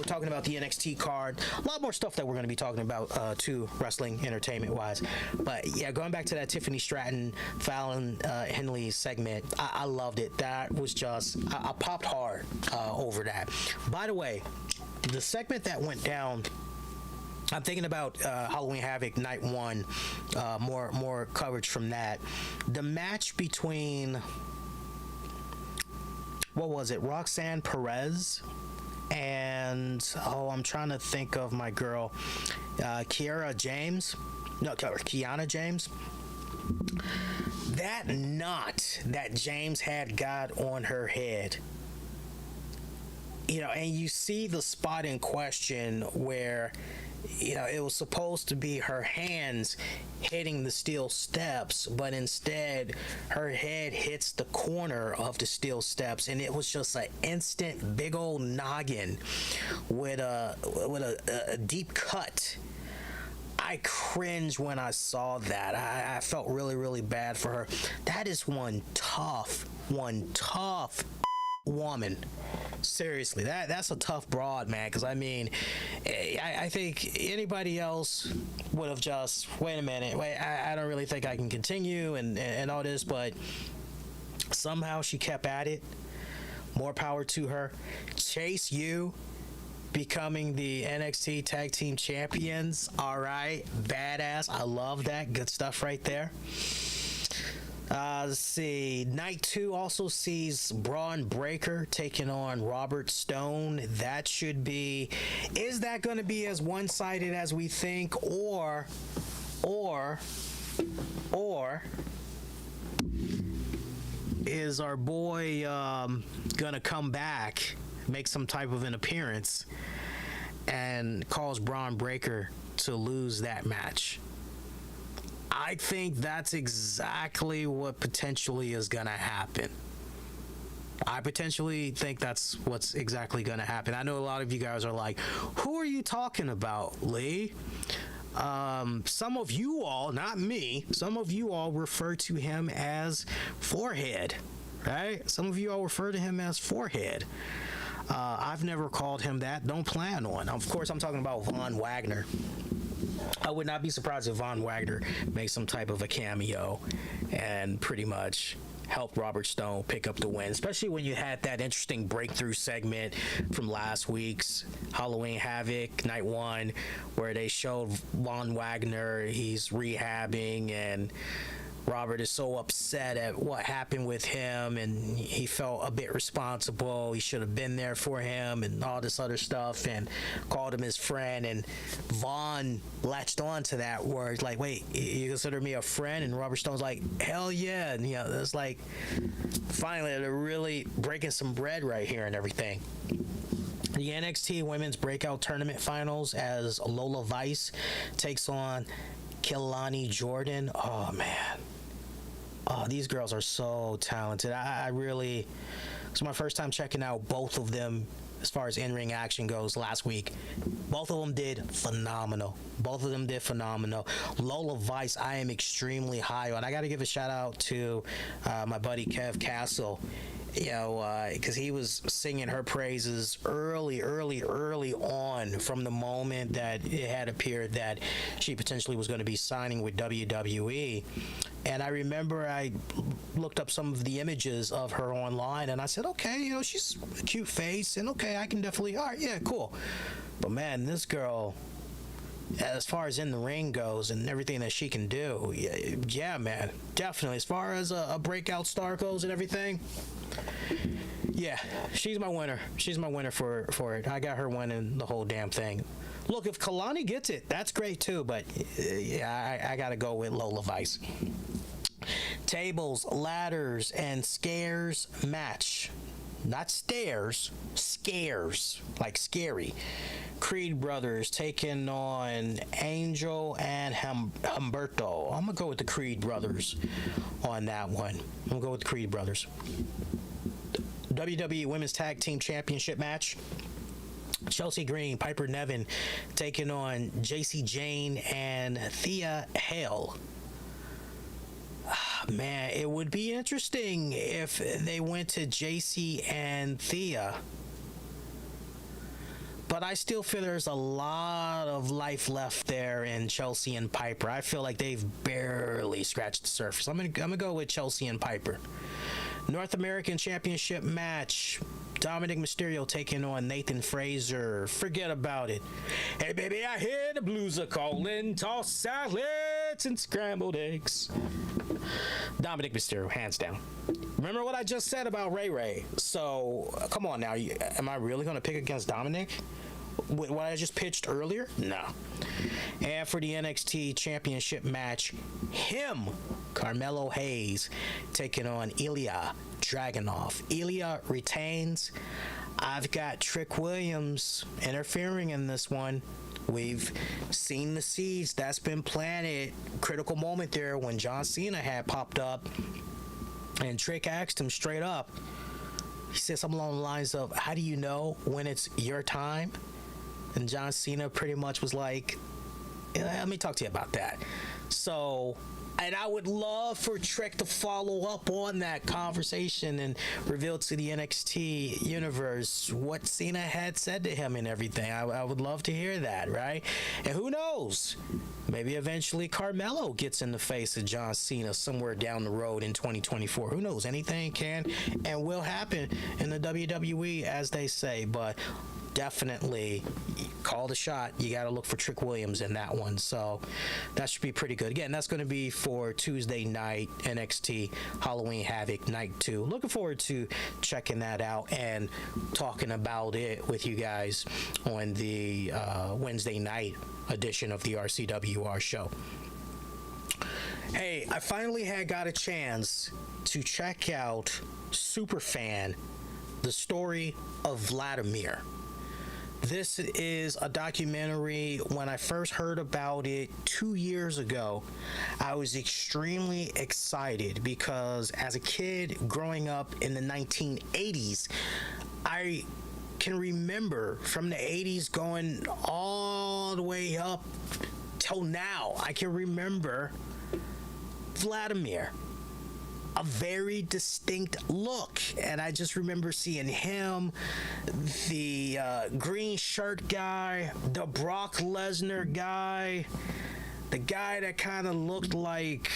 talking about the NXT card, a lot more stuff that we're going to be talking about too, wrestling entertainment wise. But yeah, going back to that Tiffany Stratton Fallon Henley segment, I loved it. That was just, I popped hard over that. By the way, the segment that went down, I'm thinking about Halloween Havok Night 1, more coverage from that. The match between, what was it, Roxanne Perez and, I'm trying to think of my girl, Kiana James. That knot that James had got on her head, and you see the spot in question where, it was supposed to be her hands hitting the steel steps, but instead her head hits the corner of the steel steps, and it was just an instant big old noggin with a deep cut I cringed when I saw that. I felt really, really bad for her. That is one tough woman. Seriously, that's a tough broad, man. Because I mean, I think anybody else would have just wait a minute. I don't really think I can continue and all this, but somehow she kept at it. More power to her. Chase U becoming the NXT Tag Team Champions. All right, badass. I love that. Good stuff right there. Let's see. Night 2 also sees Braun Breaker taking on Robert Stone. That should be. Is that going to be as one-sided as we think, or is our boy gonna come back, make some type of an appearance, and cause Braun Breaker to lose that match? I think that's exactly what potentially is gonna happen. I potentially think that's what's exactly gonna happen. I know a lot of you guys are like, who are you talking about, Lee? Some of you all, not me, some of you all refer to him as Forehead, right? Some of you all refer to him as Forehead. I've never called him that. Don't plan on. Of course, I'm talking about Von Wagner. I would not be surprised if Von Wagner makes some type of a cameo and pretty much help Robert Stone pick up the win, especially when you had that interesting breakthrough segment from last week's Halloween Havoc Night 1, where they showed Von Wagner, he's rehabbing, and Robert is so upset at what happened with him, and he felt a bit responsible. He should have been there for him and all this other stuff, and called him his friend. And Vaughn latched on to that word, like, wait, you consider me a friend? And Robert Stone's like, hell yeah. And, you know, it's like, finally, they're really breaking some bread right here and everything. The NXT Women's Breakout Tournament Finals as Lola Vice takes on Kelani Jordan. Oh, man. Oh, these girls are so talented. I really, it's my first time checking out both of them as far as in-ring action goes last week. Both of them did phenomenal. Lola Vice, I am extremely high on. I got to give a shout out to my buddy Kev Castle. You know, because he was singing her praises early on, from the moment that it had appeared that she potentially was going to be signing with WWE. And I remember I looked up some of the images of her online, and I said, okay, you know, she's a cute face, and okay, I can definitely, all right, yeah, cool. But man, this girl, as far as in the ring goes and everything that she can do, yeah, man, definitely. As far as a breakout star goes and everything, yeah, she's my winner. She's my winner for it. I got her winning the whole damn thing. Look, if Kalani gets it, that's great too, but yeah, I got to go with Lola Vice. Tables, ladders, and scares match. Not stairs, scares, like scary. Creed brothers taking on Angel and Humberto. I'm going to go with the Creed brothers on that one. I'm going to go with the Creed brothers. WWE Women's Tag Team Championship match. Chelsea Green, Piper Niven taking on JC Jane and Thea Hale. Man, it would be interesting if they went to JC and Thea. But I still feel there's a lot of life left there in Chelsea and Piper. I feel like they've barely scratched the surface. I'm gonna go with Chelsea and Piper. North American Championship match. Dominic Mysterio taking on Nathan Frazer. Forget about it. Hey, baby, I hear the blues are calling. Toss salads and scrambled eggs. Dominic Mysterio, hands down. Remember what I just said about Ray Ray. So, come on now. Am I really going to pick against Dominic? What I just pitched earlier? No. And for the NXT Championship match, Carmelo Hayes, taking on Ilya Dragunov. Ilya retains. I've got Trick Williams interfering in this one. We've seen the seeds that's been planted. Critical moment there when John Cena had popped up, and Trick asked him straight up. He said something along the lines of, how do you know when it's your time? And John Cena pretty much was like, Let me talk to you about that. So, and I would love for Trick to follow up on that conversation and reveal to the NXT universe what Cena had said to him and everything. I would love to hear that, right? And who knows? Maybe eventually Carmelo gets in the face of John Cena somewhere down the road in 2024. Who knows? Anything can and will happen in the WWE, as they say. But definitely call the shot. You got to look for Trick Williams in that one. So that should be pretty good. Again, that's going to be for Tuesday night NXT Halloween Havoc Night 2. Looking forward to checking that out and talking about it with you guys on the Wednesday night edition of the RCWR show. Hey, I finally got a chance to check out Superfan, the Story of Vladimir. This is a documentary. When I first heard about it 2 years ago, I was extremely excited because as a kid growing up in the 1980s, I can remember from the 80s going all the way up till now. I can remember Vladimir, a very distinct look, and I just remember seeing him, the green shirt guy, the Brock Lesnar guy, the guy that kind of looked like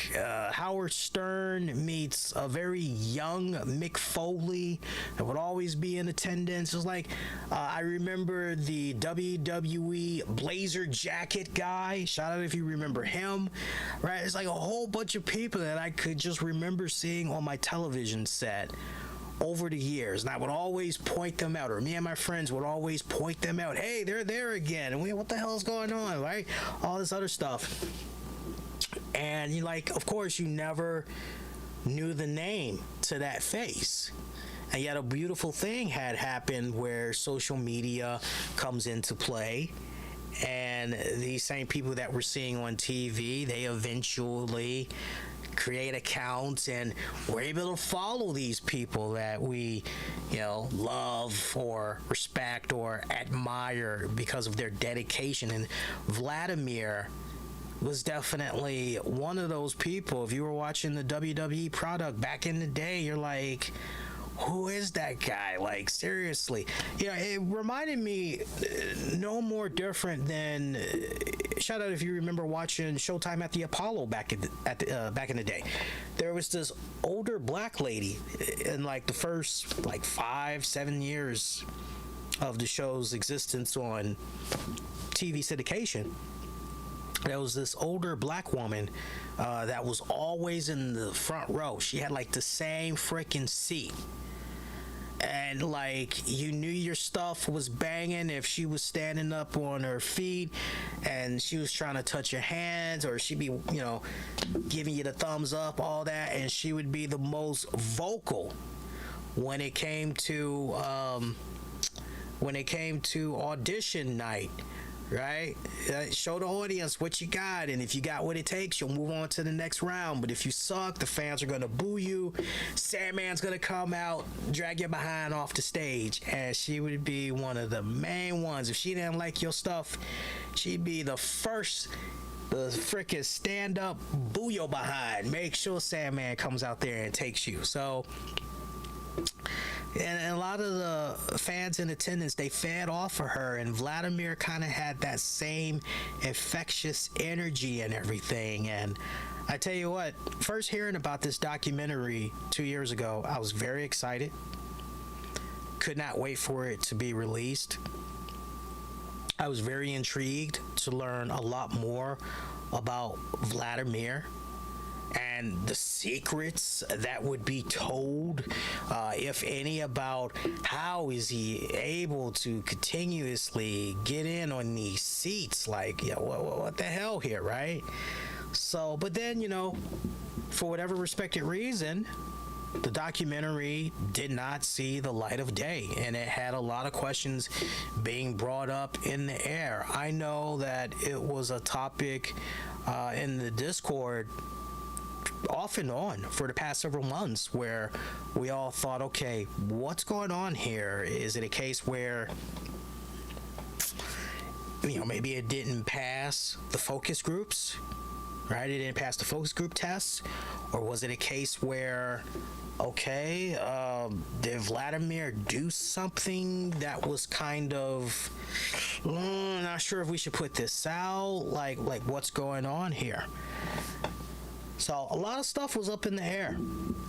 Howard Stern meets a very young Mick Foley that would always be in attendance. It was like, I remember the WWE Blazer Jacket guy. Shout out if you remember him, right? It's like a whole bunch of people that I could just remember seeing on my television set over the years, and I would always point them out, or me and my friends would always point them out. Hey, they're there again, and what the hell is going on, right? All this other stuff. And you of course, you never knew the name to that face. And yet a beautiful thing had happened where social media comes into play, and these same people that we're seeing on TV, they eventually create accounts, and we're able to follow these people that we love or respect or admire because of their dedication. And Vladimir was definitely one of those people. If you were watching the WWE product back in the day, you're like, who is that guy? Like, seriously. It reminded me no more different than shout out if you remember watching Showtime at the Apollo back in the day. There was this older black lady in the first 5-7 years of the show's existence on TV syndication. There was this older black woman that was always in the front row. She had the same freaking seat. And you knew your stuff was banging if she was standing up on her feet and she was trying to touch your hands, or she'd be giving you the thumbs up, all that. And she would be the most vocal when it came to audition night, right? Show the audience what you got, and if you got what it takes, you'll move on to the next round. But if you suck, the fans are gonna boo you. Sandman's gonna come out, drag your behind off the stage, and she would be one of the main ones. If she didn't like your stuff, she'd be the first, the freaking stand up, boo your behind, make sure Sandman comes out there and takes you. So, and a lot of the fans in attendance, they fed off of her, and Vladimir kind of had that same infectious energy and everything. And I tell you what, first hearing about this documentary 2 years ago, I was very excited. Could not wait for it to be released. I was very intrigued to learn a lot more about Vladimir and the secrets that would be told, if any, about how is he able to continuously get in on these seats. What the hell here, right? So, but then, for whatever respected reason, the documentary did not see the light of day, and it had a lot of questions being brought up in the air. I know that it was a topic in the Discord off and on for the past several months, where we all thought, okay, what's going on here? Is it a case where maybe it didn't pass the focus groups, right? It didn't pass the focus group tests, or was it a case where, okay, did Vladimir do something that was kind of, not sure if we should put this out, like what's going on here? So a lot of stuff was up in the air,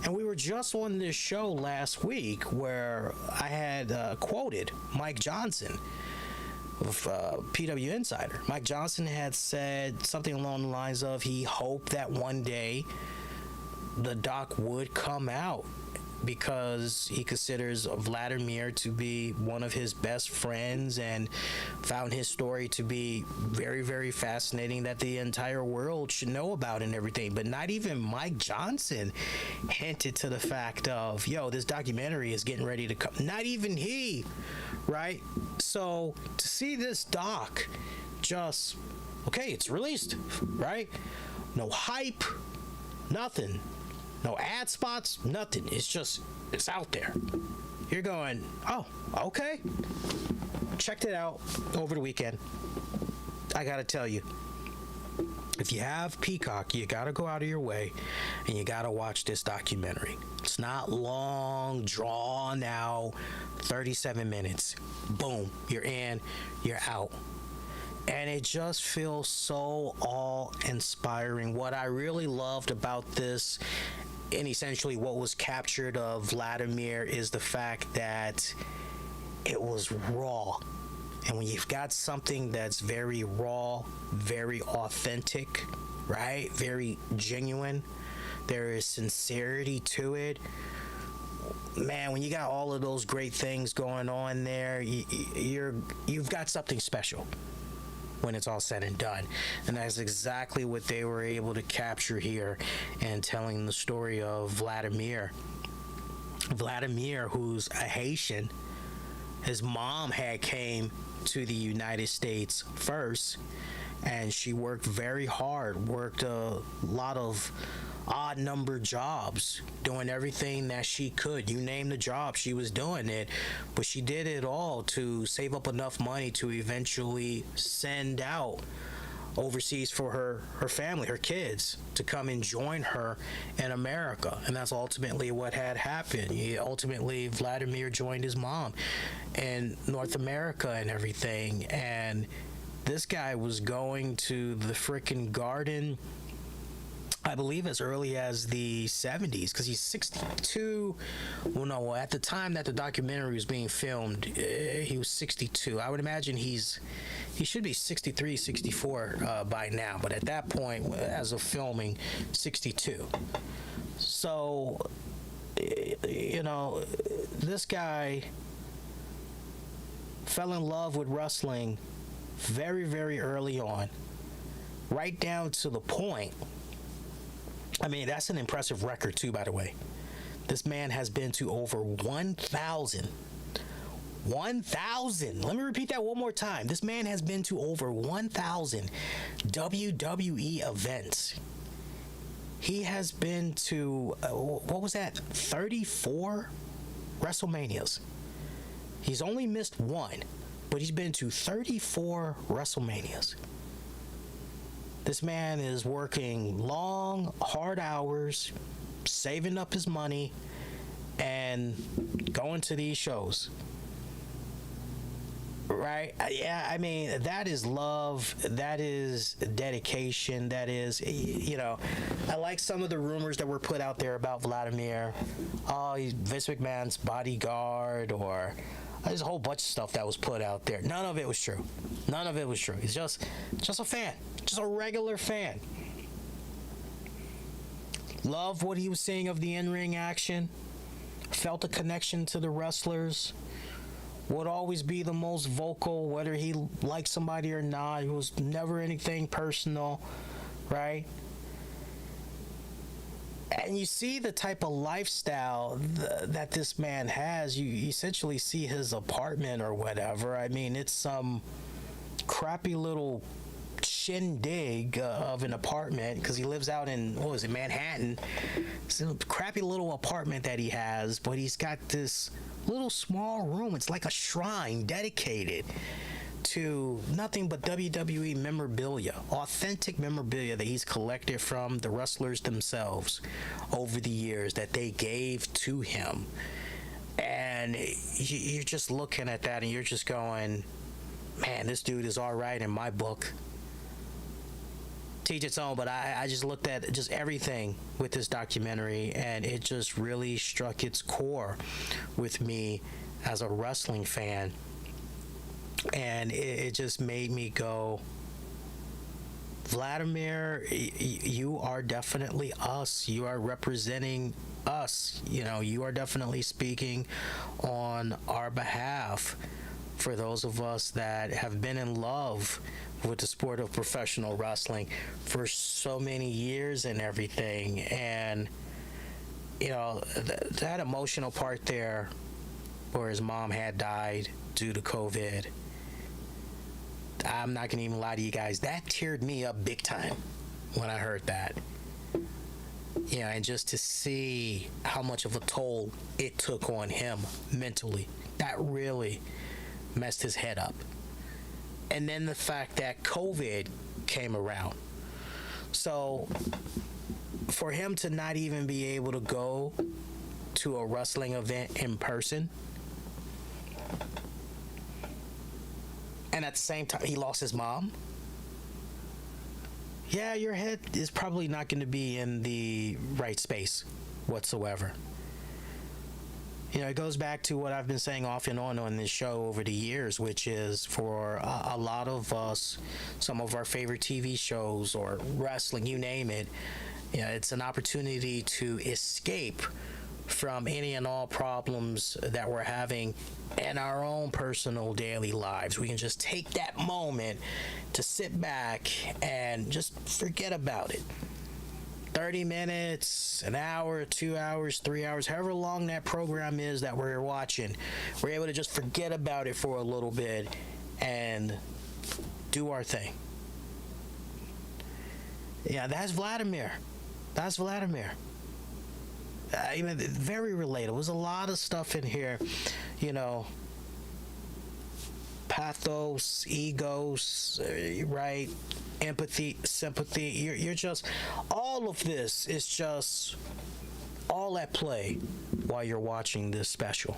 and we were just on this show last week where I had quoted Mike Johnson of PW Insider. Mike Johnson had said something along the lines of he hoped that one day the doc would come out because he considers Vladimir to be one of his best friends and found his story to be very, very fascinating that the entire world should know about and everything. But not even Mike Johnson hinted to the fact of, this documentary is getting ready to come. Not even he, right? So to see this doc just, okay, it's released, right? No hype, nothing. No ad spots, nothing. It's out there. You're going, oh, okay. Checked it out over the weekend. I gotta tell you, if you have Peacock, you gotta go out of your way and you gotta watch this documentary. It's not long, drawn out, 37 minutes. Boom, you're in, you're out. And it just feels so awe-inspiring. What I really loved about this, and essentially what was captured of Vladimir, is the fact that it was raw. And when you've got something that's very raw, very authentic, right? Very genuine, there is sincerity to it. Man, when you got all of those great things going on there, you've got something special when it's all said and done. And that's exactly what they were able to capture here and telling the story of Vladimir. Vladimir, who's a Haitian, his mom had came to the United States first, and she worked very hard, worked a lot of odd number jobs, doing everything that she could. You name the job, she was doing it, but she did it all to save up enough money to eventually send out overseas for her family, her kids, to come and join her in America. And that's ultimately what had happened. Ultimately, Vladimir joined his mom in North America and everything. And this guy was going to the frickin' Garden, I believe, as early as the 70s, because he's 62. Well, no, at the time that the documentary was being filmed, he was 62. I would imagine he should be 63, 64 by now, but at that point, as of filming, 62. So, this guy fell in love with wrestling very, very early on, right down to the point. I mean, that's an impressive record, too, by the way. This man has been to over 1,000. Let me repeat that one more time. This man has been to over 1,000 WWE events. He has been to, 34 WrestleManias. He's only missed one, but he's been to 34 WrestleManias. This man is working long, hard hours, saving up his money, and going to these shows. Right? Yeah, I mean, that is love. That is dedication. That is, I like some of the rumors that were put out there about Vladimir. Oh, he's Vince McMahon's bodyguard, or there's a whole bunch of stuff that was put out there. None of it was true. He's just a fan. Just a regular fan. Loved what he was seeing of the in-ring action. Felt a connection to the wrestlers. Would always be the most vocal, whether he liked somebody or not. It was never anything personal, right? And you see the type of lifestyle that this man has. You essentially see his apartment or whatever. I mean, it's some crappy little shindig of an apartment, because he lives out in, Manhattan. It's a crappy little apartment that he has, but he's got this little small room. It's like a shrine dedicated to nothing but WWE memorabilia, authentic memorabilia that he's collected from the wrestlers themselves over the years that they gave to him. And you're just looking at that and you're just going, man, this dude is all right in my book. Teach its own, but I just looked at just everything with this documentary and it just really struck its core with me as a wrestling fan. And it just made me go, Vladimir, you are definitely us. You are representing us. You know, you are definitely speaking on our behalf for those of us that have been in love with the sport of professional wrestling for so many years and everything. And, you know, that emotional part there where his mom had died due to COVID, I'm not gonna even lie to you guys, that teared me up big time when I heard that. Yeah, and just to see how much of a toll it took on him mentally, that really messed his head up. And then the fact that COVID came around. So for him to not even be able to go to a wrestling event in person, and at the same time he lost his mom, yeah, your head is probably not going to be in the right space whatsoever. You know, it goes back to what I've been saying off and on this show over the years, which is for a lot of us, some of our favorite TV shows or wrestling, you name it, you know, it's an opportunity to escape from any and all problems that we're having in our own personal daily lives. We can just take that moment to sit back and just forget about it. 30 minutes, an hour, 2 hours, 3 hours, however long that program is that we're watching, we're able to just forget about it for a little bit and do our thing. Yeah, that's Vladimir. That's Vladimir. Even very relatable. There's a lot of stuff in here, you know, pathos, egos, right? Empathy, sympathy. You're just, all of this is just all at play while you're watching this special.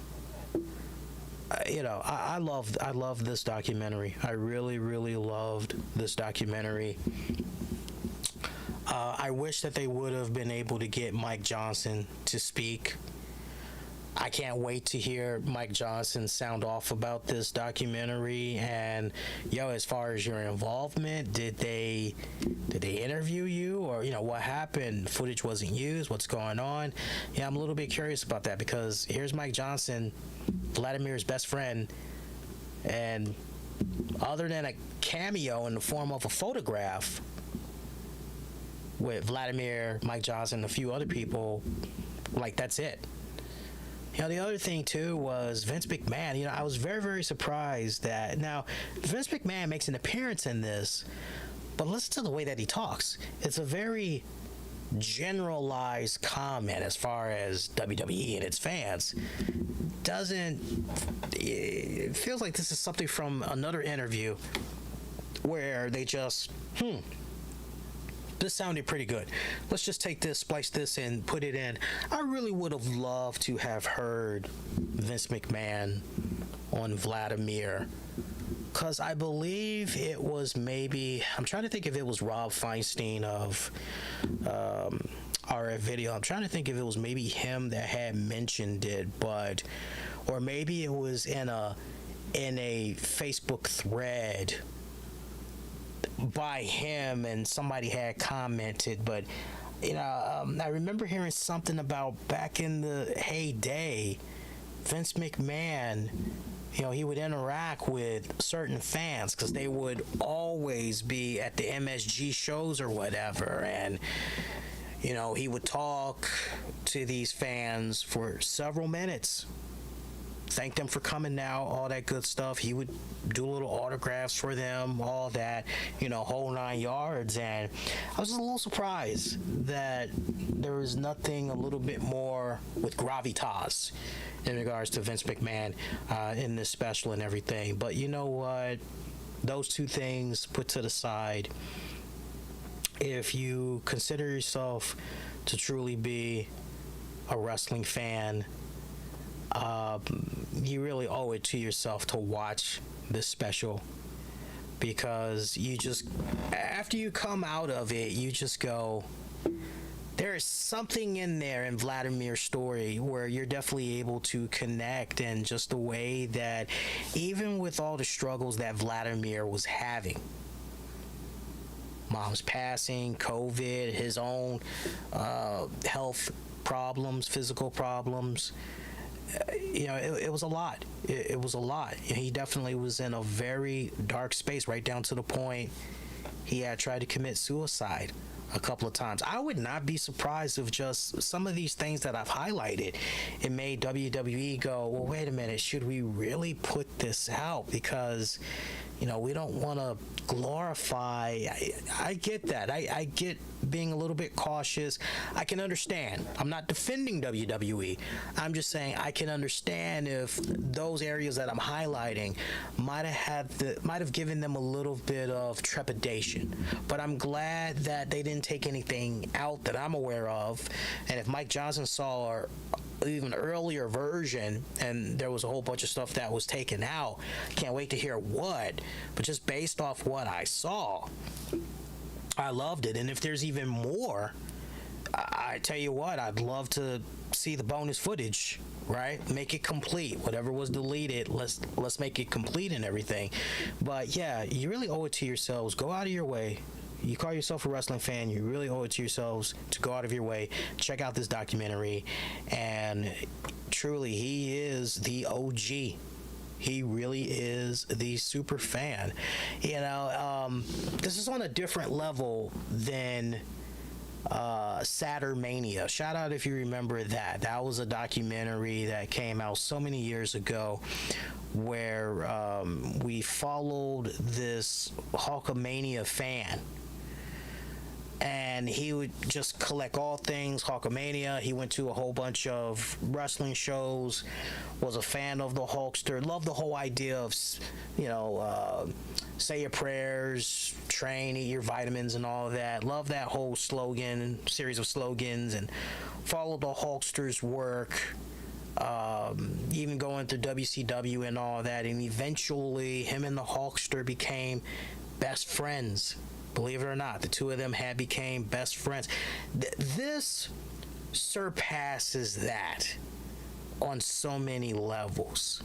You know, I love this documentary. I really, really loved this documentary. I wish that they would have been able to get Mike Johnson to speak. I can't wait to hear Mike Johnson sound off about this documentary. And as far as your involvement, did they interview you, or what happened? Footage wasn't used. What's going on? Yeah, I'm a little bit curious about that, because here's Mike Johnson, Vladimir's best friend, and other than a cameo in the form of a photograph with Vladimir, Mike Johnson, and a few other people, like, that's it. The other thing too was Vince McMahon. I was very, very surprised that now Vince McMahon makes an appearance in this, but listen to the way that he talks. It's a very generalized comment as far as WWE and its fans. It feels like this is something from another interview where they just, this sounded pretty good. Let's just take this, splice this, and put it in. I really would have loved to have heard Vince McMahon on Vladimir, because I believe it was maybe, I'm trying to think if it was Rob Feinstein of RF Video. I'm trying to think if it was maybe him that had mentioned it, or maybe it was in a Facebook thread by him, and somebody had commented. But I remember hearing something about back in the heyday, Vince McMahon, he would interact with certain fans because they would always be at the MSG shows or whatever, and he would talk to these fans for several minutes, thank them for coming out, all that good stuff. He would do little autographs for them, all that, whole 9 yards. And I was just a little surprised that there was nothing a little bit more with gravitas in regards to Vince McMahon in this special and everything. But you know what? those two things put to the side, if you consider yourself to truly be a wrestling fan, you really owe it to yourself to watch this special, because you just, after you come out of it, you just go, there is something in there in Vladimir's story where you're definitely able to connect, and just the way that even with all the struggles that Vladimir was having, mom's passing, COVID, his own health problems, physical problems, it was a lot. It was a lot. He definitely was in a very dark space, right down to the point he had tried to commit suicide a couple of times. I would not be surprised if just some of these things that I've highlighted, it made WWE go, well, wait a minute, should we really put this out? Because, we don't want to glorify. I get that. I get being a little bit cautious. I can understand. I'm not defending WWE. I'm just saying I can understand if those areas that I'm highlighting might have given them a little bit of trepidation. But I'm glad that they didn't take anything out that I'm aware of. And if Mike Johnson saw even earlier version and there was a whole bunch of stuff that was taken out, can't wait to hear what. But just based off what I saw, I loved it. And if there's even more, I tell you what, I'd love to see the bonus footage, right? Make it complete. Whatever was deleted, let's make it complete and everything. But yeah, you really owe it to yourselves. Go out of your way. You call yourself a wrestling fan, you really owe it to yourselves to go out of your way, check out this documentary. And truly, he is the OG. He really is the super fan. This is on a different level than Saturnmania. Shout out if you remember that. That was a documentary that came out so many years ago where we followed this Hulkamania fan. And he would just collect all things Hulkamania. He went to a whole bunch of wrestling shows, was a fan of the Hulkster, loved the whole idea of, say your prayers, train, eat your vitamins and all of that. Loved that whole slogan, series of slogans, and followed the Hulkster's work, even going to WCW and all that. And eventually, him and the Hulkster became best friends. Believe it or not, the two of them became best friends. This surpasses that on so many levels.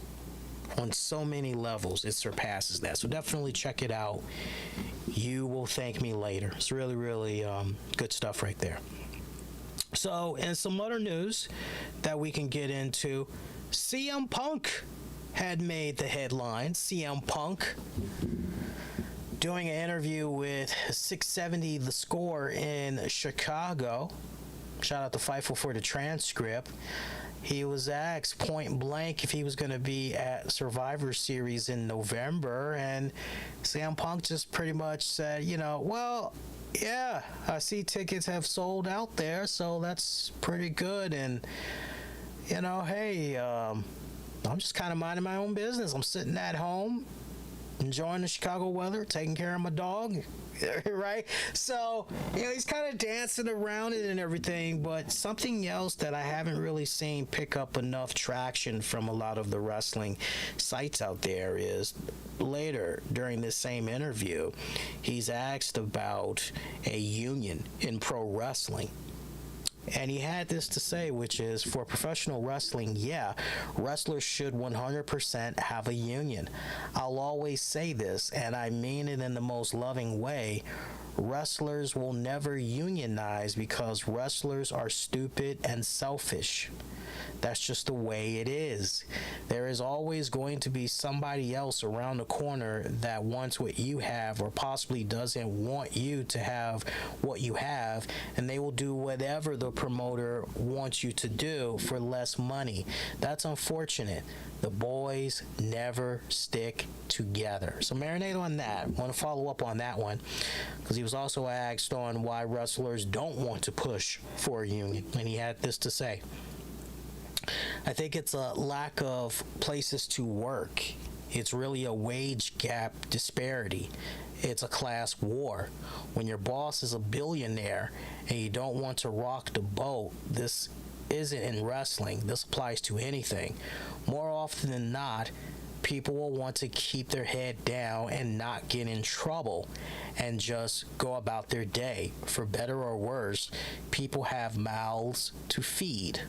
On so many levels, it surpasses that. So definitely check it out. You will thank me later. It's really, really good stuff right there. So, and some other news that we can get into, CM Punk had made the headlines. CM Punk doing an interview with 670 The Score in Chicago. Shout out to Fightful for the transcript. He was asked point blank if he was going to be at Survivor Series in November, and CM Punk just pretty much said, well, yeah, I see tickets have sold out there, so that's pretty good. And, hey, I'm just kind of minding my own business. I'm sitting at home, enjoying the Chicago weather, taking care of my dog, right? So, he's kind of dancing around it and everything, but something else that I haven't really seen pick up enough traction from a lot of the wrestling sites out there is later during this same interview, he's asked about a union in pro wrestling. And he had this to say, which is, for professional wrestling, yeah, wrestlers should 100% have a union. I'll always say this, and I mean it in the most loving way. Wrestlers will never unionize because wrestlers are stupid and selfish. That's just the way it is. There is always going to be somebody else around the corner that wants what you have, or possibly doesn't want you to have what you have, and they will do whatever the promoter wants you to do for less money. That's unfortunate. The boys never stick together. So marinate on that. I want to follow up on that one, because he was also asked on why wrestlers don't want to push for a union, and he had this to say. I think it's a lack of places to work It's really a wage gap disparity. It's a class war. When your boss is a billionaire and you don't want to rock the boat, this isn't in wrestling. This applies to anything. More often than not, people will want to keep their head down and not get in trouble and just go about their day. For better or worse, people have mouths to feed.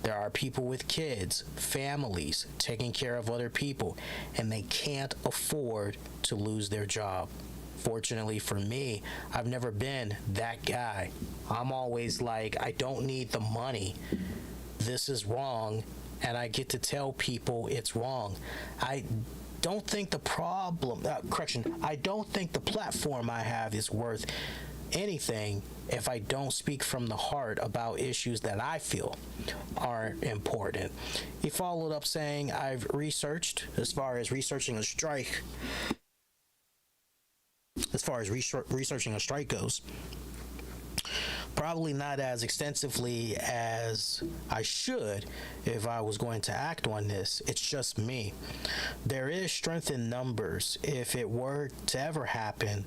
There are people with kids, families, taking care of other people, and they can't afford to lose their job. Fortunately for me, I've never been that guy. I'm always like, I don't need the money. This is wrong, and I get to tell people it's wrong. I don't think the I don't think the platform I have is worth anything if I don't speak from the heart about issues that I feel are important. He followed up saying, I've researched, as far as researching a strike goes, probably not as extensively as I should if I was going to act on this. It's just me. There is strength in numbers. If it were to ever happen,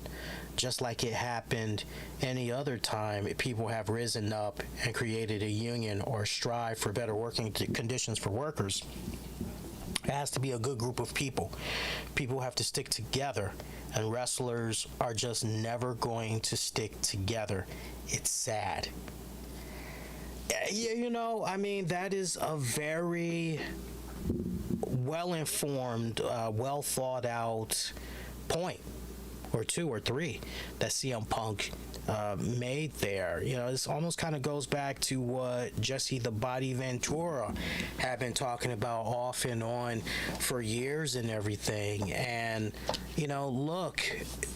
just like it happened any other time, people have risen up and created a union or strive for better working conditions for workers. It has to be a good group of people. People have to stick together, and wrestlers are just never going to stick together. It's sad. That is a very well-informed, well-thought-out point, or two or three, that CM Punk made there. This almost kind of goes back to what Jesse the Body Ventura had been talking about off and on for years and everything. And look,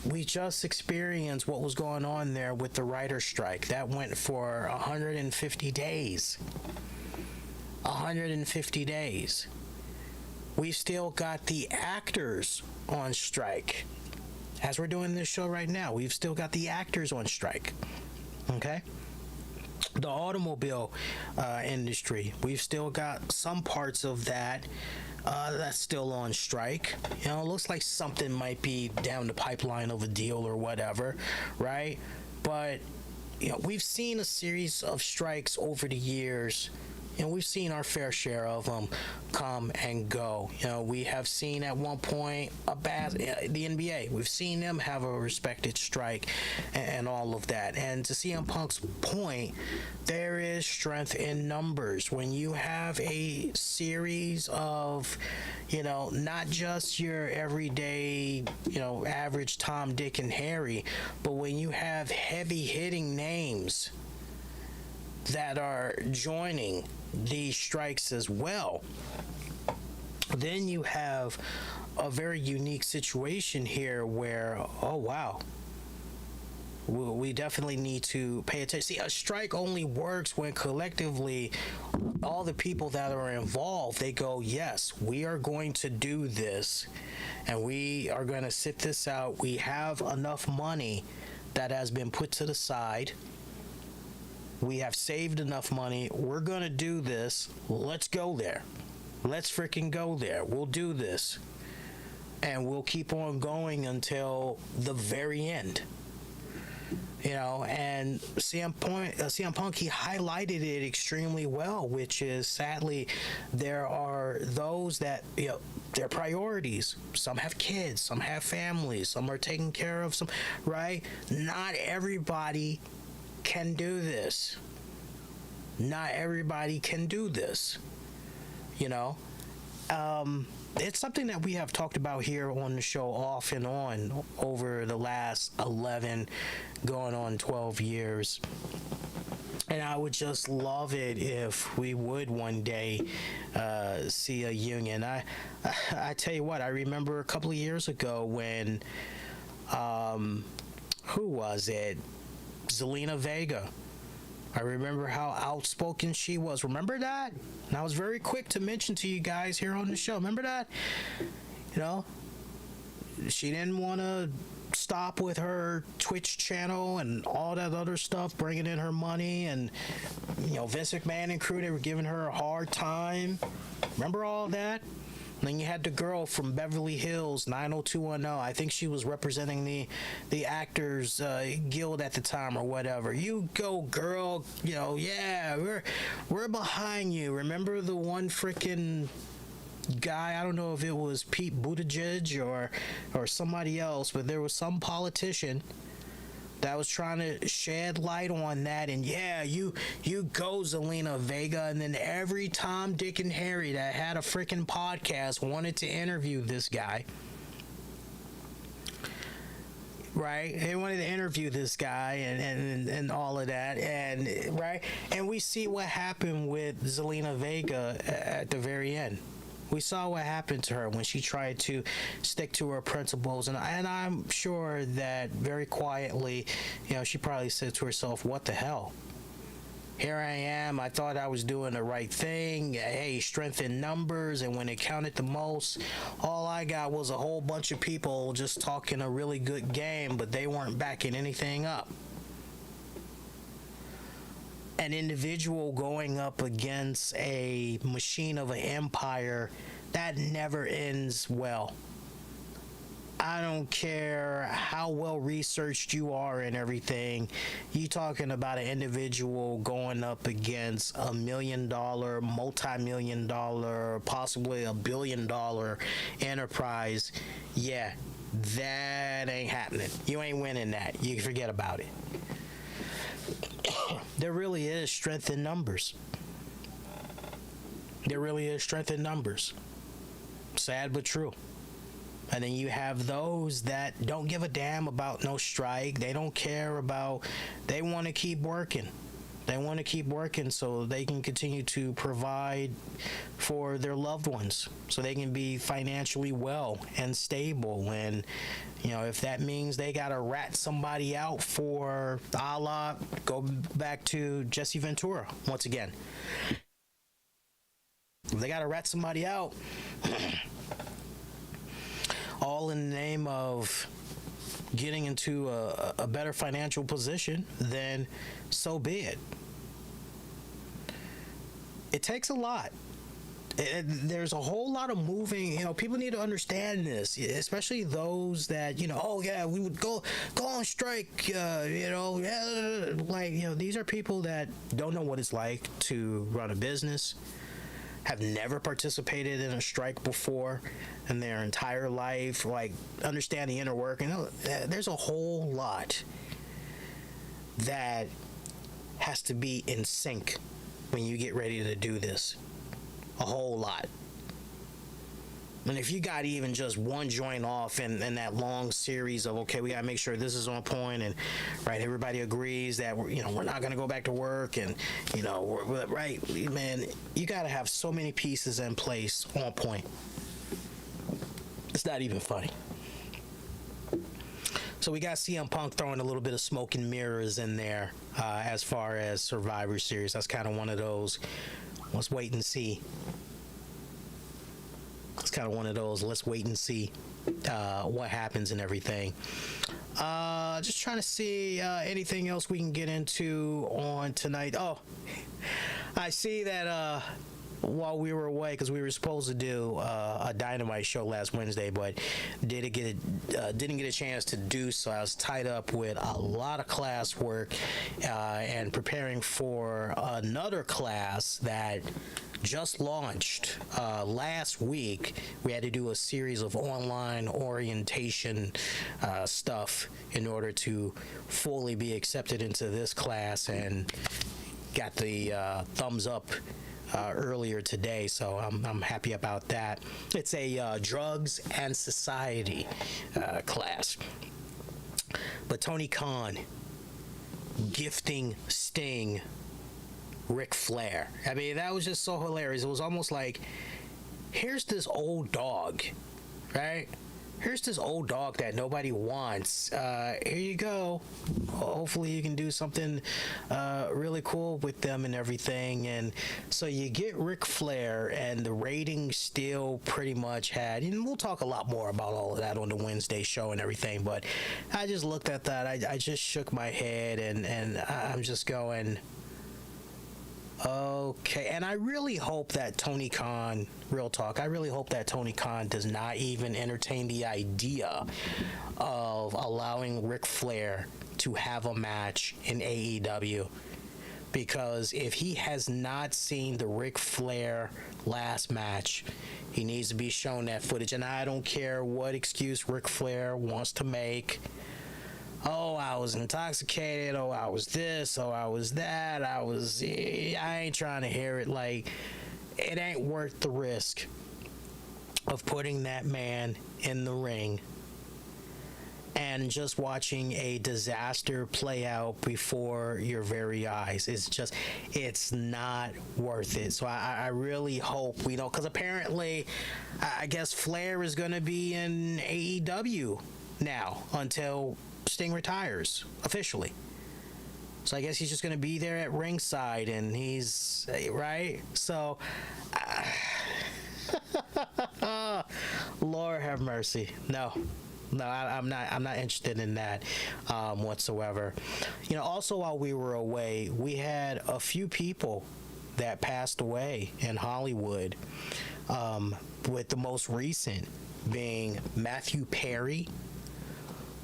we just experienced what was going on there with the writer's strike. That went for 150 days. 150 days. We still got the actors on strike. As we're doing this show right now, we've still got the actors on strike. Okay? The automobile industry, we've still got some parts of that that's still on strike. It looks like something might be down the pipeline of a deal or whatever, right? But we've seen a series of strikes over the years, and we've seen our fair share of them come and go. We have seen at one point the NBA. We've seen them have a respected strike and all of that. And to CM Punk's point, there is strength in numbers. When you have a series of, not just your everyday, average Tom, Dick, and Harry, but when you have heavy-hitting names that are joining these strikes as well, then you have a very unique situation here where, oh wow, we definitely need to pay attention. See, a strike only works when collectively all the people that are involved, they go, yes, we are going to do this, and we are going to sit this out. We have enough money that has been put to the side. We have saved enough money. We're going to do this. Let's go there. Let's freaking go there. We'll do this. And we'll keep on going until the very end. And CM Punk, he highlighted it extremely well, which is, sadly, there are those that, their priorities. Some have kids, some have families, some are taking care of some, right? Not everybody can do this. Not everybody can do this. It's something that we have talked about here on the show off and on over the last 11 going on 12 years. And I would just love it if we would one day see a union. I tell you what, I remember a couple of years ago when who was it? Zelina Vega. I remember how outspoken she was. Remember that? And I was very quick to mention to you guys here on the show. Remember that? She didn't want to stop with her Twitch channel and all that other stuff, bringing in her money. And, Vince McMahon and crew, they were giving her a hard time. Remember all that? Then you had the girl from Beverly Hills, 90210. I think she was representing the Actors Guild at the time or whatever. You go, girl. You know, yeah, we're behind you. Remember the one freaking guy? I don't know if it was Pete Buttigieg or somebody else, but there was some politician that was trying to shed light on that, and yeah, you go, Zelina Vega. And then every Tom, Dick, and Harry that had a freaking podcast wanted to interview this guy, right? They wanted to interview this guy and all of that, and right. And we see what happened with Zelina Vega at the very end. We saw what happened to her when she tried to stick to her principles, and I'm sure that very quietly, you know, she probably said to herself, what the hell? Here I am, I thought I was doing the right thing. Hey, strength in numbers, and when it counted the most, all I got was a whole bunch of people just talking a really good game, but they weren't backing anything up. An individual going up against a machine of an empire, that never ends well. I don't care how well researched you are and everything. You talking about an individual going up against $1 million, multi-million dollar, possibly $1 billion enterprise. Yeah, that ain't happening. You ain't winning that. You forget about it. There really is strength in numbers. There really is strength in numbers. Sad but true. And then you have those that don't give a damn about no strike. They don't care about, they want to keep working. They want to keep working so they can continue to provide for their loved ones, so they can be financially well and stable. And, you know, if that means they got to rat somebody out for, a la, go back to Jesse Ventura once again. If they got to rat somebody out, all in the name of getting into a better financial position, then so be it. It takes a lot. There's a whole lot of moving, you know, people need to understand this, especially those that, you know, oh yeah, we would go on strike, you know, like, you know, these are people that don't know what it's like to run a business, have never participated in a strike before in their entire life, like, understand the inner working. There's a whole lot that has to be in sync when you get ready to do this. A whole lot. And if you got even just one joint off in that long series of, okay, we got to make sure this is on point, and right, everybody agrees that we're not going to go back to work, and we're right, man, you got to have so many pieces in place on point. It's not even funny. So we got CM Punk throwing a little bit of smoke and mirrors in there as far as Survivor Series. That's kind of one of those, let's wait and see. It's kind of one of those, let's wait and see what happens and everything. Just trying to see anything else we can get into on tonight. Oh, I see that while we were away, because we were supposed to do a Dynamite show last Wednesday, but didn't get a chance to do so. I was tied up with a lot of class work and preparing for another class that just launched last week. We had to do a series of online orientation stuff in order to fully be accepted into this class, and got the thumbs up earlier today, so I'm happy about that. It's a drugs and society class. But Tony Khan gifting Sting Ric Flair. I mean, that was just so hilarious. It was almost like, here's this old dog, right? Here's this old dog that nobody wants. Here you go. Hopefully you can do something really cool with them and everything. And so you get Ric Flair, and the ratings still pretty much had, and we'll talk a lot more about all of that on the Wednesday show and everything, but I just looked at that. I just shook my head, and I'm just going, Okay, and I really hope that Tony Khan, real talk, I really hope that Tony Khan does not even entertain the idea of allowing Ric Flair to have a match in AEW. Because if he has not seen the Ric Flair last match, he needs to be shown that footage. And I don't care what excuse Ric Flair wants to make. Oh, I was intoxicated. Oh, I was this. Oh, I was that. I ain't trying to hear it. Like, it ain't worth the risk of putting that man in the ring and just watching a disaster play out before your very eyes. It's not worth it. So I really hope we don't, because apparently, I guess Flair is going to be in AEW now until Sting retires officially. So I guess he's just going to be there at ringside, and he's right. So, Lord have mercy. No, I'm not interested in that whatsoever. Also while we were away, we had a few people that passed away in Hollywood. With the most recent being Matthew Perry,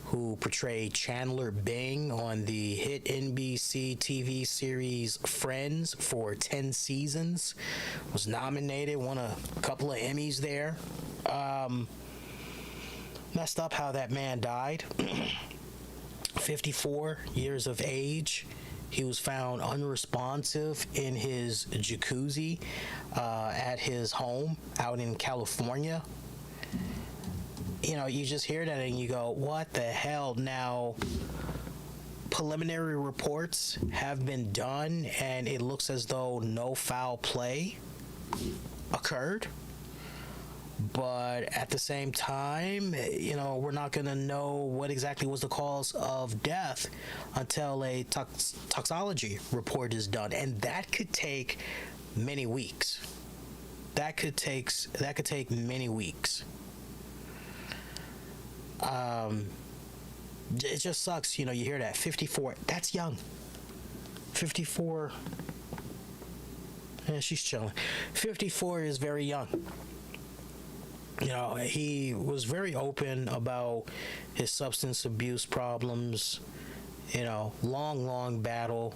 who portrayed Chandler Bing on the hit NBC TV series Friends for 10 seasons. Was nominated, won a couple of Emmys there. Messed up how that man died. 54 years of age. He was found unresponsive in his jacuzzi at his home out in California. You just hear that and you go, what the hell? Now, preliminary reports have been done, and it looks as though no foul play occurred. But at the same time, we're not going to know what exactly was the cause of death until a toxicology report is done. And that could take many weeks. That could take many weeks. It just sucks, you hear that 54, that's young. 54, she's chilling. 54 is very young. He was very open about his substance abuse problems, long battle.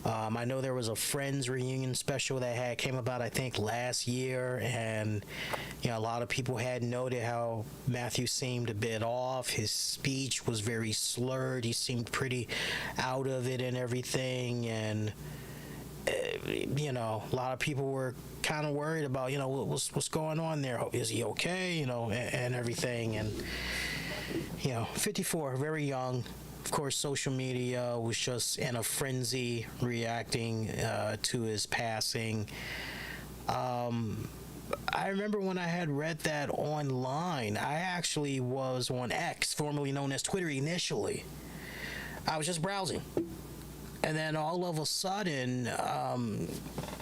I know there was a Friends reunion special that came about, I think, last year, and a lot of people had noted how Matthew seemed a bit off. His speech was very slurred. He seemed pretty out of it and everything, and a lot of people were kind of worried about what's going on there. Is he okay? And everything, and 54, very young. Of course, social media was just in a frenzy reacting to his passing. I remember when I had read that online. I actually was on X, formerly known as Twitter initially. I was just browsing. And then all of a sudden,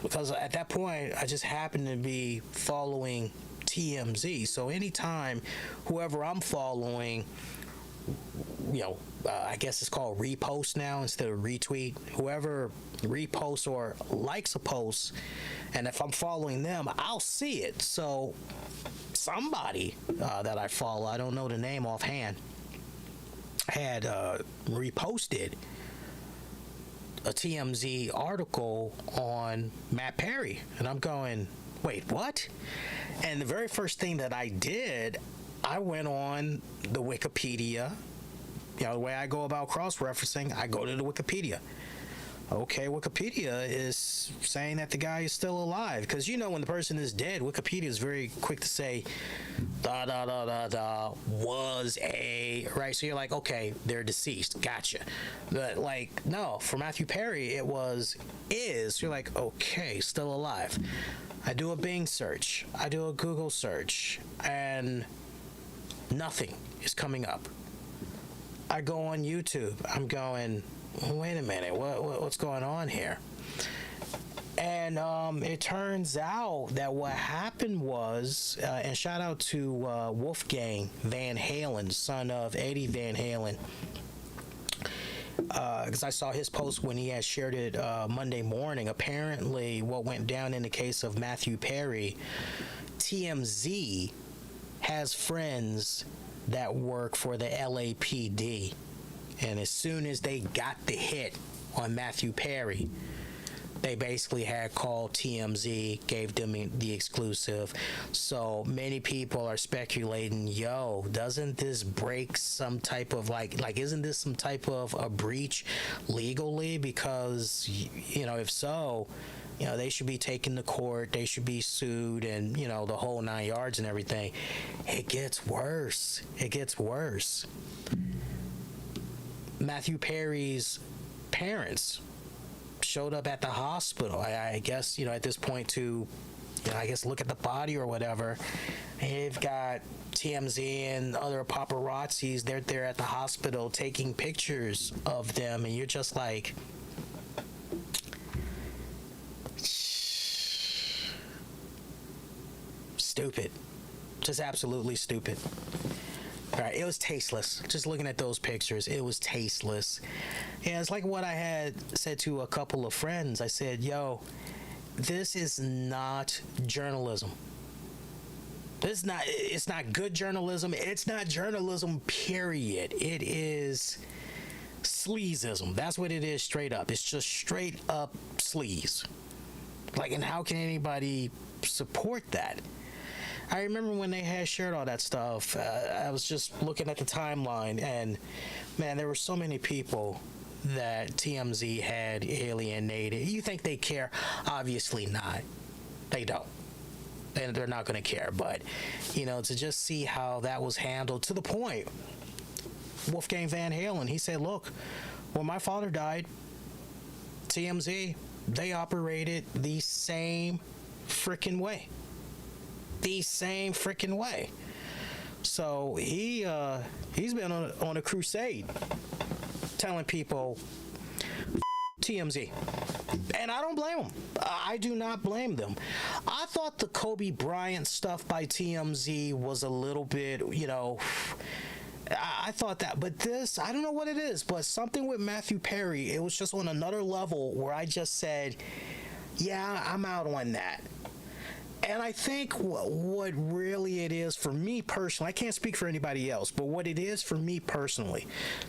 because at that point, I just happened to be following TMZ. So anytime whoever I'm following, I guess it's called repost now instead of retweet. Whoever reposts or likes a post, and if I'm following them, I'll see it. So somebody that I follow, I don't know the name offhand, had reposted a TMZ article on Matt Perry, and I'm going, wait, what? And the very first thing that I did, I went on the Wikipedia. The way I go about cross-referencing, I go to the Wikipedia. Okay, Wikipedia is saying that the guy is still alive. Because when the person is dead, Wikipedia is very quick to say, was a, right? So you're like, okay, they're deceased. Gotcha. But, no, for Matthew Perry, it was, is. You're like, okay, still alive. I do a Bing search. I do a Google search. And nothing is coming up. I go on YouTube. I'm going, wait a minute, what's going on here? And it turns out that what happened was, and shout out to Wolfgang Van Halen, son of Eddie Van Halen. because I saw his post when he had shared it Monday morning. Apparently, what went down in the case of Matthew Perry, TMZ has friends that work for the LAPD. And as soon as they got the hit on Matthew Perry, they basically had called TMZ, gave them the exclusive. So many people are speculating, yo, doesn't this break some type of isn't this some type of a breach legally? Because, if so, they should be taken to court, they should be sued, and, the whole 9 yards and everything. It gets worse. Matthew Perry's parents showed up at the hospital. I guess, at this point to, look at the body or whatever. And they've got TMZ and other paparazzis. They're there at the hospital taking pictures of them, and you're just like, stupid. Just absolutely stupid. All right, it was tasteless. Just looking at those pictures, it was tasteless. Yeah, it's like what I had said to a couple of friends. I said, yo, this is not journalism. It's not good journalism. It's not journalism, period. It is sleazeism. That's what it is, straight up. It's just straight up sleaze. And how can anybody support that? I remember when they had shared all that stuff, I was just looking at the timeline, and man, there were so many people that TMZ had alienated. You think they care? Obviously not. They don't. They're not going to care. But, to just see how that was handled, to the point, Wolfgang Van Halen, he said, look, when my father died, TMZ, they operated the same freaking way. So he's been on a crusade telling people TMZ, and I don't blame them. I do not blame them. I thought the Kobe Bryant stuff by TMZ was a little bit, I thought that, but this, I don't know what it is, but something with Matthew Perry, it was just on another level where I just said, yeah, I'm out on that. And I think what really it is for me personally, I can't speak for anybody else, but what it is for me personally,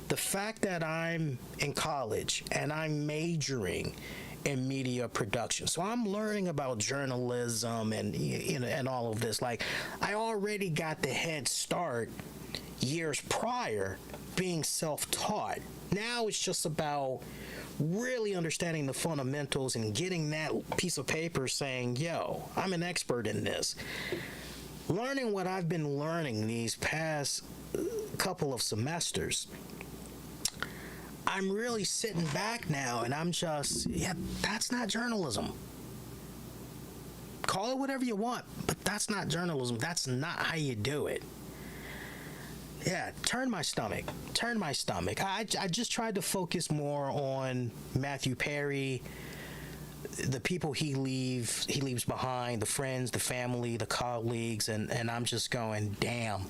the fact that I'm in college and I'm majoring in media production, so I'm learning about journalism and and all of this. I already got the head start years prior being self-taught. Now it's just about really understanding the fundamentals and getting that piece of paper saying, yo, I'm an expert in this. Learning what I've been learning these past couple of semesters, I'm really sitting back now and I'm just, that's not journalism. Call it whatever you want, but that's not journalism. That's not how you do it. Yeah, turn my stomach. I just tried to focus more on Matthew Perry, the people he leaves behind, the friends, the family, the colleagues, and I'm just going, damn.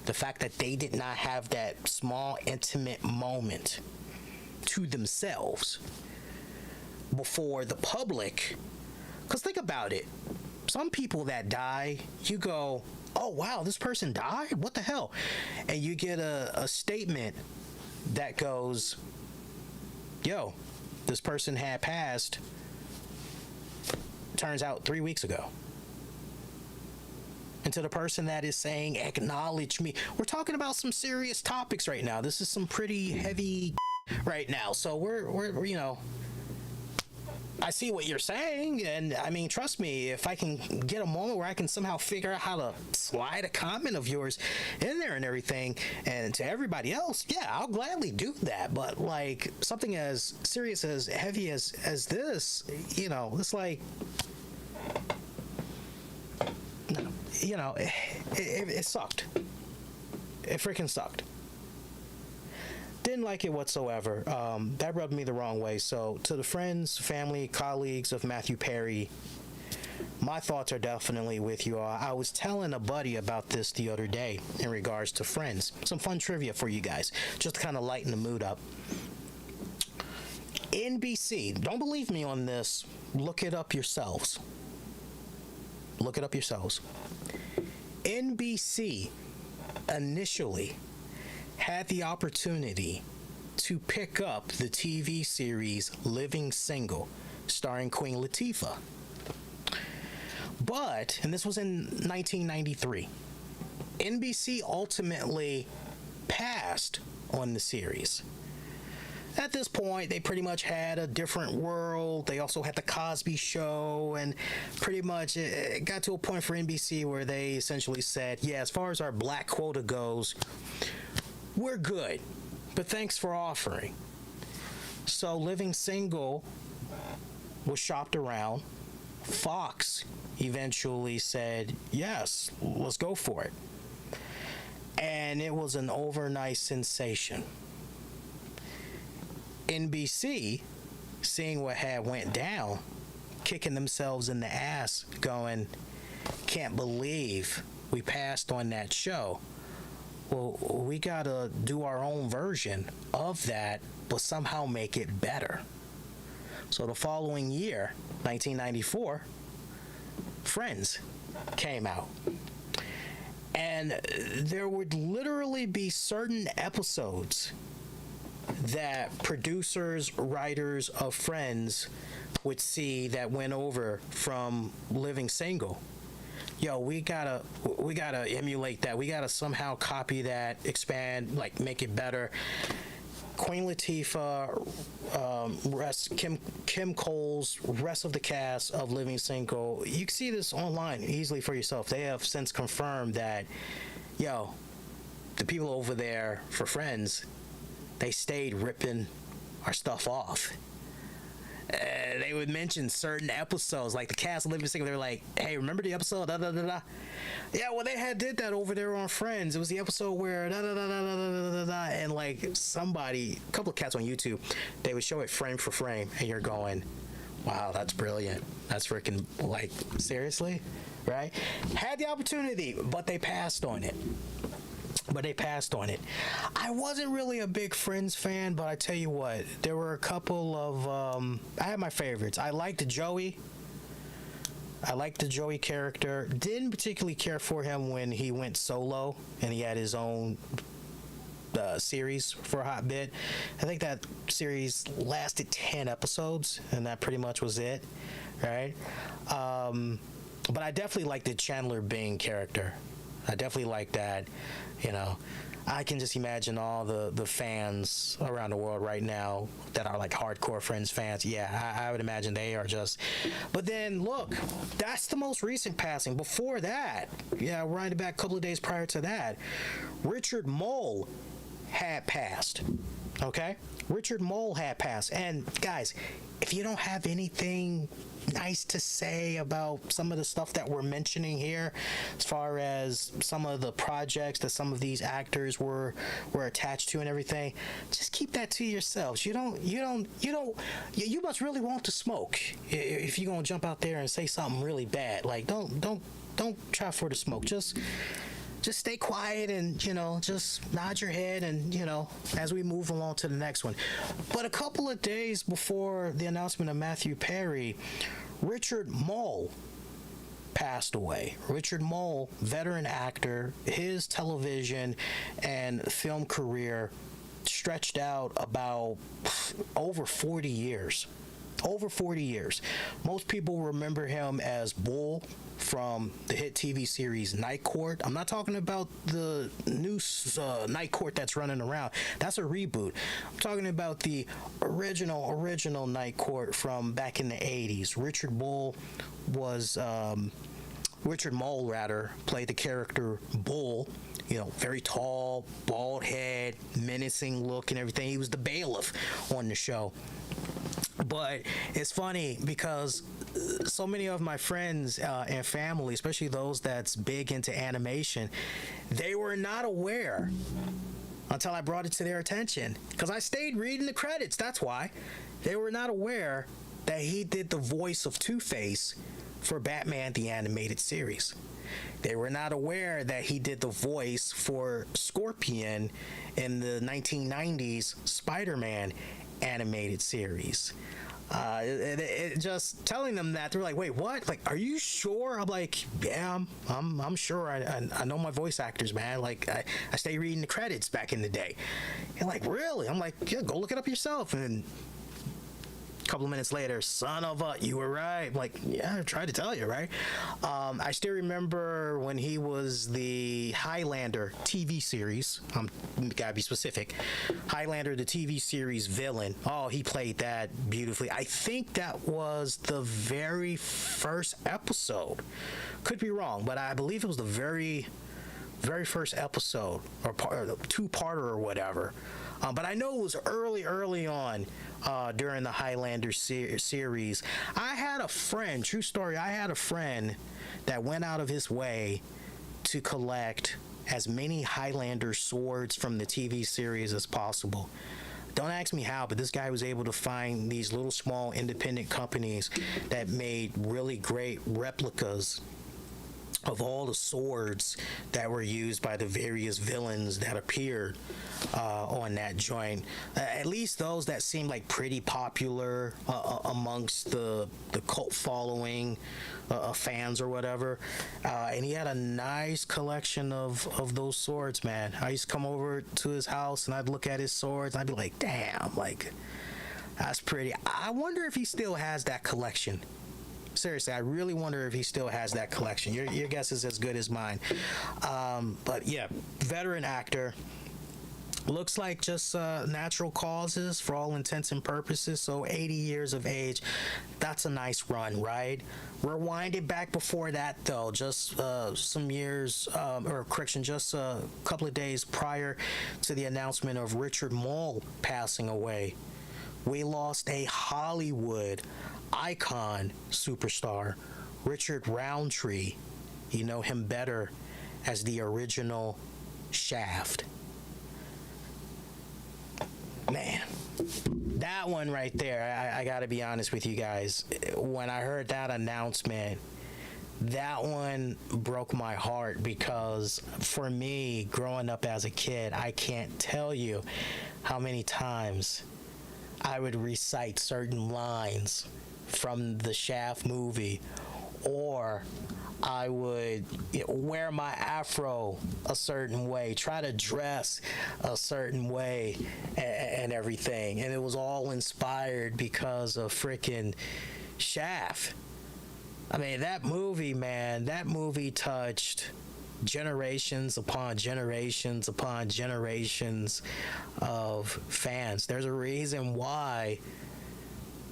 The fact that they did not have that small, intimate moment to themselves before the public. Because think about it. Some people that die, you go, oh, wow, this person died? What the hell? And you get a statement that goes, yo, this person had passed, turns out 3 weeks ago. And to the person that is saying, acknowledge me. We're talking about some serious topics right now. This is some pretty heavy right now. So we're I see what you're saying, and I mean, trust me, if I can get a moment where I can somehow figure out how to slide a comment of yours in there and everything, and to everybody else, yeah, I'll gladly do that. But something as serious, as heavy as this, it's like, it sucked. It freaking sucked. Didn't like it whatsoever. That rubbed me the wrong way. So to the friends, family, colleagues of Matthew Perry, my thoughts are definitely with you all. I was telling a buddy about this the other day in regards to friends. Some fun trivia for you guys, just to kind of lighten the mood up. NBC, don't believe me on this, look it up yourselves. Look it up yourselves. NBC initially had the opportunity to pick up the TV series Living Single, starring Queen Latifah. But, and this was in 1993, NBC ultimately passed on the series. At this point, they pretty much had a different world. They also had the Cosby Show, and pretty much it got to a point for NBC where they essentially said, yeah, as far as our black quota goes, we're good, but thanks for offering. So Living Single was shopped around. Fox eventually said, yes, let's go for it. And it was an overnight sensation. NBC, seeing what had went down, kicking themselves in the ass, going, can't believe we passed on that show. Well, we gotta do our own version of that, but somehow make it better. So the following year, 1994, Friends came out. And there would literally be certain episodes that producers, writers of Friends would see that went over from Living Single. Yo, we gotta emulate that. We gotta somehow copy that, expand, like make it better. Queen Latifah, Kim Coles, rest of the cast of Living Single. You can see this online easily for yourself. They have since confirmed that, yo, the people over there for Friends, they stayed ripping our stuff off. They would mention certain episodes, like the cast of Living Single. They were like, "Hey, remember the episode? Da da da da." Yeah, well, they did that over there on Friends. It was the episode where da da da da da da da da, and like a couple of cats on YouTube, they would show it frame for frame, and you're going, "Wow, that's brilliant. That's freaking like seriously, right?" Had the opportunity, but they passed on it. I wasn't really a big Friends fan, but I tell you what, there were a couple of I had my favorites. I liked Joey character. Didn't particularly care for him when he went solo and he had his own series for a hot bit. I think that series lasted 10 episodes, and that pretty much was it, right? But I definitely liked the Chandler Bing character. I definitely like that. You know, I can just imagine all the fans around the world right now that are like hardcore Friends fans. Yeah, I would imagine they are just. But then look, that's the most recent passing. Before that, yeah, right back a couple of days prior to that, Richard Moll had passed. Okay? Richard Moll had passed. And guys, if you don't have anything nice to say about some of the stuff that we're mentioning here, as far as some of the projects that some of these actors were attached to and everything, just keep that to yourselves. You must really want to smoke if you're gonna jump out there and say something really bad. Like don't try for the smoke. Just stay quiet and, just nod your head and, as we move along to the next one. But a couple of days before the announcement of Matthew Perry, Richard Moll passed away. Richard Moll, veteran actor, his television and film career stretched out about over 40 years. Over 40 years. Most people remember him as Bull from the hit TV series Night Court. I'm not talking about the new Night Court that's running around. That's a reboot. I'm talking about the original Night Court from back in the 80s. Richard Moll played the character Bull. Very tall, bald head, menacing look and everything. He was the bailiff on the show. But it's funny because so many of my friends and family, especially those that's big into animation, they were not aware until I brought it to their attention. Because I stayed reading the credits, that's why. They were not aware that he did the voice of Two-Face for Batman the Animated Series. They were not aware that he did the voice for Scorpion in the 1990s Spider-Man. animated series. It just telling them that, they're like, wait, what? Like, are you sure? I'm like, yeah, I'm sure. I know my voice actors, man. Like, I stay reading the credits back in the day. And like, really? I'm like, yeah, go look it up yourself. And a couple of minutes later, son of a, you were right. I'm like, yeah, I tried to tell you, right? I still remember when he was the Highlander TV series. Gotta be specific. Highlander, the TV series villain. Oh, he played that beautifully. I think that was the very first episode. Could be wrong, but I believe it was the very first episode, or two-parter or whatever. But I know it was early on during the Highlander series. I had a friend, true story, I had a friend that went out of his way to collect as many Highlander swords from the TV series as possible. Don't ask me how, but this guy was able to find these little small independent companies that made really great replicas of all the swords that were used by the various villains that appeared on that joint. At least those that seemed like pretty popular amongst the cult following fans or whatever. And he had a nice collection of those swords, man. I used to come over to his house and I'd look at his swords and I'd be like, damn, like, that's pretty. I wonder if he still has that collection. Seriously, I really wonder if he still has that collection. Your guess is as good as mine. But yeah, veteran actor. Looks like just natural causes for all intents and purposes. So 80 years of age, that's a nice run, right? Rewind it back before that, though, just some years, or correction, just a couple of days prior to the announcement of Richard Moll passing away. We lost a Hollywood icon superstar, Richard Roundtree. You know him better as the original Shaft. Man, that one right there, I gotta be honest with you guys. When I heard that announcement, that one broke my heart, because for me, growing up as a kid, I can't tell you how many times I would recite certain lines from the Shaft movie, or I would wear my afro a certain way, try to dress a certain way, and everything. And it was all inspired because of freaking Shaft. I mean, that movie, man, that movie touched generations upon generations upon generations of fans. There's a reason why,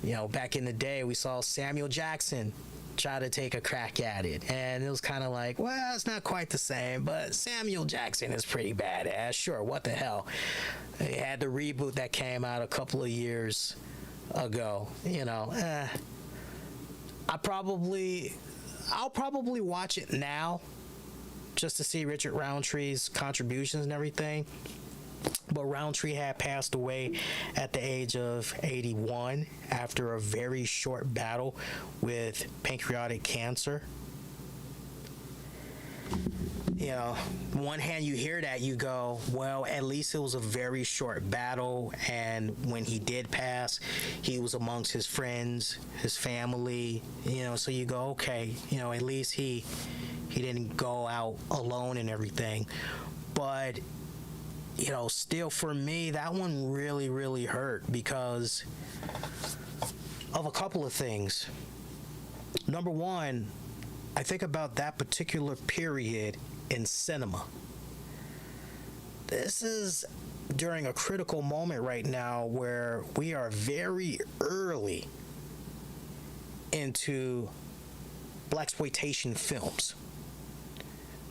you know, back in the day, we saw Samuel Jackson try to take a crack at it, and it was kind of like, well, it's not quite the same, but Samuel Jackson is pretty badass. Sure, what the hell? They had the reboot that came out a couple of years ago. You know, I'll probably watch it now just to see Richard Roundtree's contributions and everything. But Roundtree had passed away at the age of 81 after a very short battle with pancreatic cancer. You know, on one hand, you hear that, you go, well, at least it was a very short battle, and when he did pass, he was amongst his friends, his family, you know, so you go, okay, you know, at least he didn't go out alone and everything. But you know, still for me, that one really, really hurt because of a couple of things. Number one, I think about that particular period in cinema. This is during a critical moment right now where we are very early into blaxploitation films.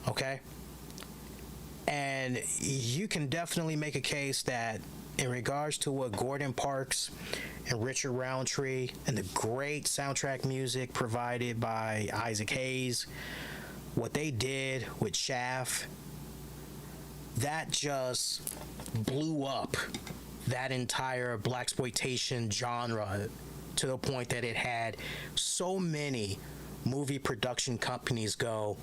Okay? And you can definitely make a case that in regards to what Gordon Parks and Richard Roundtree and the great soundtrack music provided by Isaac Hayes, what they did with Shaft, that just blew up that entire blaxploitation genre to the point that it had so many movie production companies go,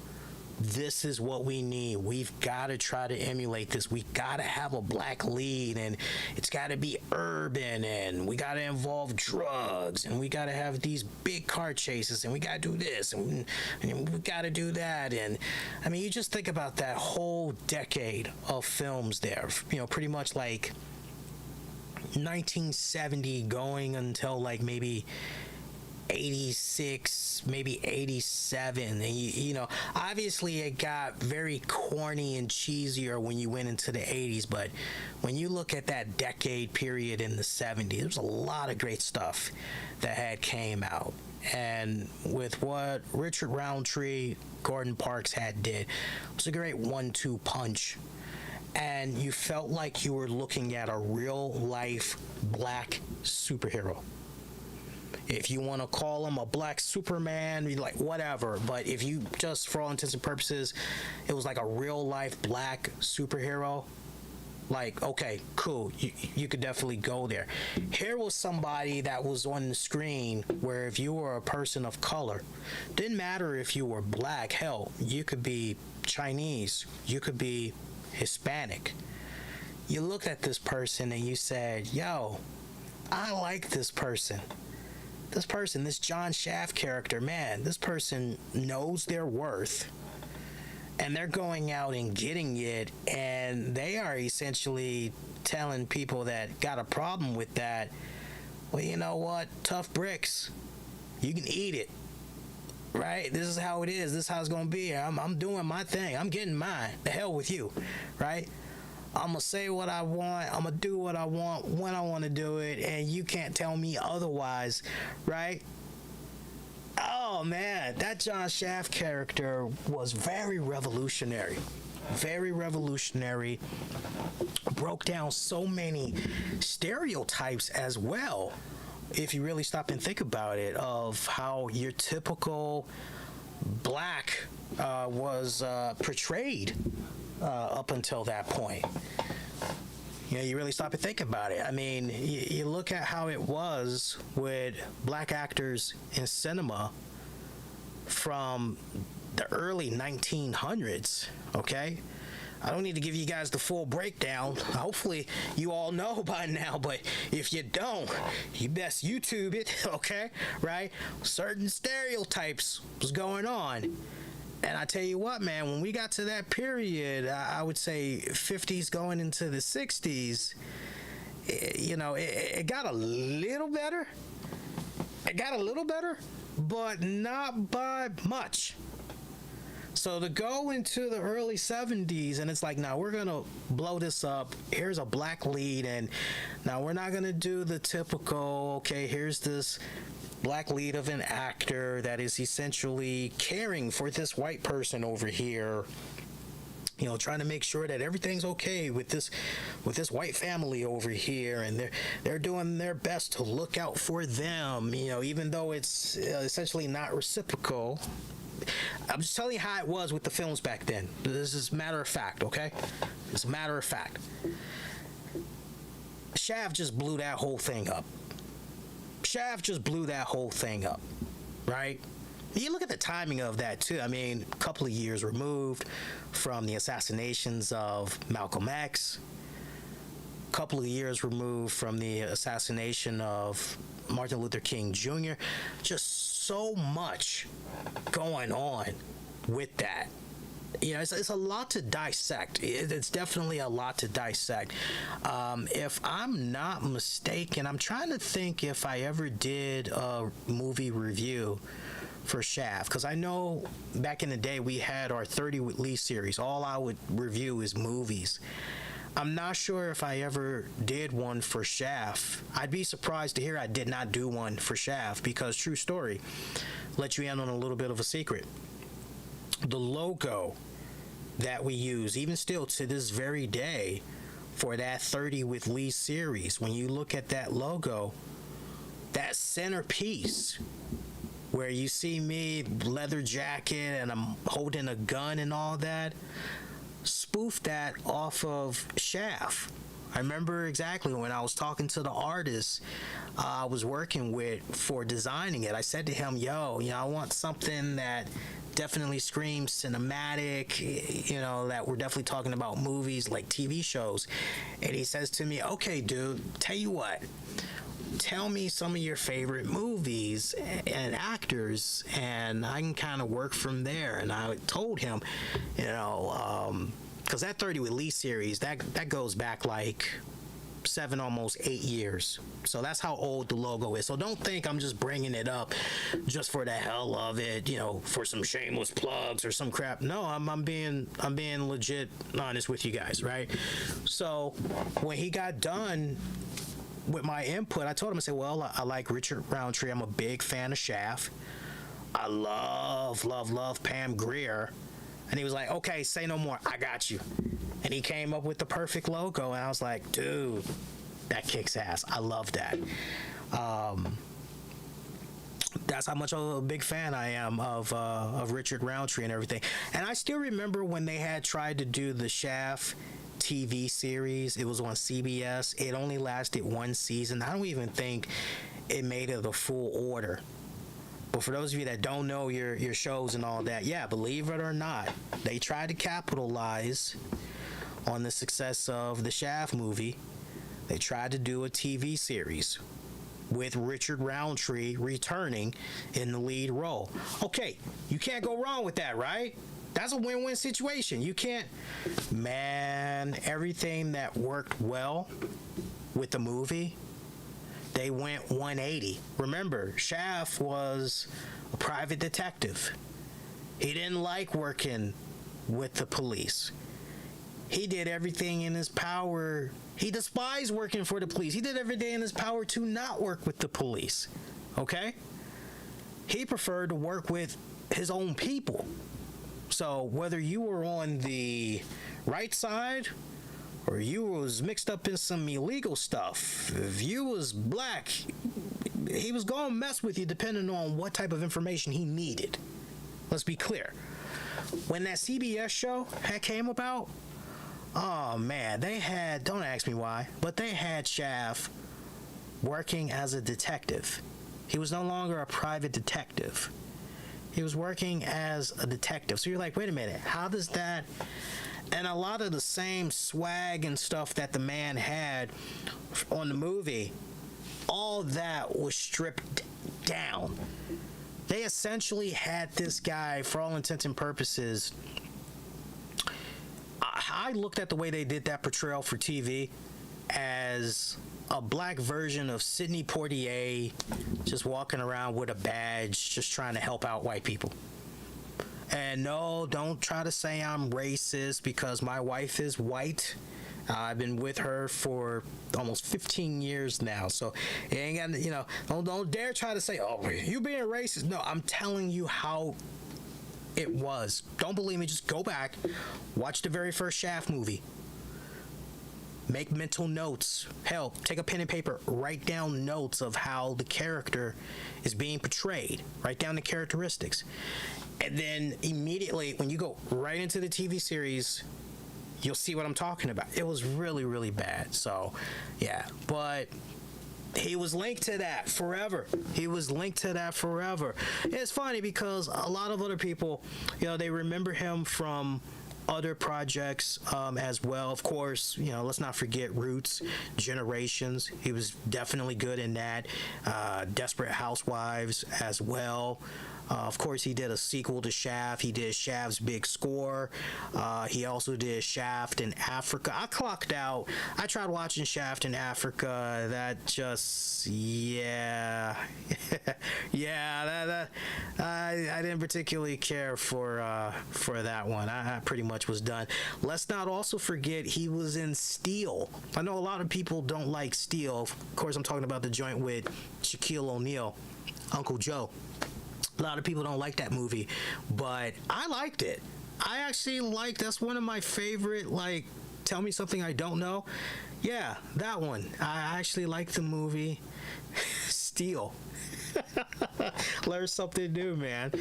this is what we need. We've got to try to emulate this. We got to have a black lead, and it's got to be urban, and we got to involve drugs, and we got to have these big car chases, and we got to do this, and we got to do that. And I mean, you just think about that whole decade of films there, pretty much like 1970 going until like maybe 86, maybe 87. And obviously it got very corny and cheesier when you went into the 80s, but when you look at that decade period in the 70s, there was a lot of great stuff that had came out. And with what Richard Roundtree, Gordon Parks had did, it was a great 1-2 punch. And you felt like you were looking at a real life black superhero. If you want to call him a black Superman, like whatever, but if you just, for all intents and purposes, it was like a real life black superhero, like, okay, cool, you could definitely go there. Here was somebody that was on the screen where if you were a person of color, didn't matter if you were black, hell, you could be Chinese, you could be Hispanic. You looked at this person and you said, yo, I like this person. This John Shaft character, man, this person knows their worth, and they're going out and getting it, and they are essentially telling people that got a problem with that, well, you know what, tough bricks, you can eat it, right? This is how it is. This is how it's gonna be. I'm doing my thing. I'm getting mine. The hell with you, right? I'm gonna say what I want. I'm gonna do what I want when I want to do it, and you can't tell me otherwise, right? Oh man, that John Shaft character was very revolutionary. Very revolutionary. Broke down so many stereotypes as well, if you really stop and think about it, of how your typical black was portrayed up until that point. You really stop and think about it. I mean, you look at how it was with black actors in cinema from the early 1900s, okay? I don't need to give you guys the full breakdown. Hopefully you all know by now, but if you don't, you best YouTube it, okay? Right? Certain stereotypes was going on. And I tell you what, man, when we got to that period, I would say 50s going into the 60s, it got a little better. It got a little better, but not by much. So to go into the early 70s, and it's like, now we're going to blow this up. Here's a black lead, and now we're not going to do the typical, okay, here's this black lead of an actor that is essentially caring for this white person over here, trying to make sure that everything's okay with this white family over here, and they're doing their best to look out for them, even though it's essentially not reciprocal. I'm just telling you how it was with the films back then. This is matter of fact, okay? It's a matter of fact. Shaft just blew that whole thing up. Right? You look at the timing of that too. I mean, a couple of years removed from the assassinations of Malcolm X, a couple of years removed from the assassination of Martin Luther King Jr. Just so much going on with that. It's a lot to dissect. It's definitely a lot to dissect. If I'm not mistaken, I'm trying to think if I ever did a movie review for Shaft, because I know back in the day we had our 30 with Lee series. All I would review is movies. I'm not sure if I ever did one for Shaft. I'd be surprised to hear I did not do one for Shaft, because true story, let you in on a little bit of a secret. The logo that we use, even still to this very day, for that 30 with Lee series, when you look at that logo, that centerpiece where you see me, leather jacket, and I'm holding a gun and all that, spoof that off of Shaft. I remember exactly when I was talking to the artist I was working with for designing it. I said to him, yo, I want something that definitely screams cinematic, that we're definitely talking about movies like TV shows. And he says to me, okay, dude, tell you what, tell me some of your favorite movies and actors, and I can kind of work from there. And I told him, because that 30 with Lee series, that goes back like 7, almost 8 years. So that's how old the logo is. So don't think I'm just bringing it up just for the hell of it, for some shameless plugs or some crap. No, I'm being legit honest with you guys, right? So when he got done with my input, I told him, I said, well, I like Richard Roundtree. I'm a big fan of Shaft. I love Pam Grier. And he was like, okay, say no more. I got you. And he came up with the perfect logo. And I was like, dude, that kicks ass. I love that. That's how much of a big fan I am of Richard Roundtree and everything. And I still remember when they had tried to do the Shaft TV series. It was on CBS. It only lasted 1 season. I don't even think it made it a full order. But for those of you that don't know your shows and all that, yeah, believe it or not, they tried to capitalize on the success of the Shaft movie. They tried to do a TV series with Richard Roundtree returning in the lead role. Okay, you can't go wrong with that, right? That's a win-win situation. You can't, man, everything that worked well with the movie, they went 180. Remember, Shaft was a private detective. He didn't like working with the police. He did everything in his power. He despised working for the police. He did everything in his power to not work with the police. Okay? He preferred to work with his own people. So whether you were on the right side or you was mixed up in some illegal stuff, if you was black, he was going to mess with you depending on what type of information he needed. Let's be clear. When that CBS show had came about, oh man, they had, don't ask me why, but they had Shaft working as a detective. He was no longer a private detective. He was working as a detective. So you're like, wait a minute, how does that... And a lot of the same swag and stuff that the man had on the movie, all that was stripped down. They essentially had this guy, for all intents and purposes, I looked at the way they did that portrayal for TV as a black version of Sidney Poitier just walking around with a badge, just trying to help out white people. And no, don't try to say I'm racist because my wife is white. I've been with her for almost 15 years now. So it ain't got, don't dare try to say, oh, you being racist. No, I'm telling you how it was. Don't believe me, just go back, watch the very first Shaft movie. Make mental notes. Hell, take a pen and paper, write down notes of how the character is being portrayed. Write down the characteristics. And then immediately, when you go right into the TV series, you'll see what I'm talking about. It was really, really bad. So, yeah. But he was linked to that forever. It's funny because a lot of other people, they remember him from other projects as well. Of course, let's not forget Roots, Generations. He was definitely good in that. Desperate Housewives as well. Of course, he did a sequel to Shaft. He did Shaft's Big Score. He also did Shaft in Africa. I clocked out. I tried watching Shaft in Africa. That just, yeah. I didn't particularly care for that one. I pretty much was done. Let's not also forget he was in Steel. I know a lot of people don't like Steel. Of course, I'm talking about the joint with Shaquille O'Neal, Uncle Joe. A lot of people don't like that movie, but I liked it. I actually that's one of my favorite, tell me something I don't know. Yeah, that one. I actually like the movie Steel. Learn something new, man.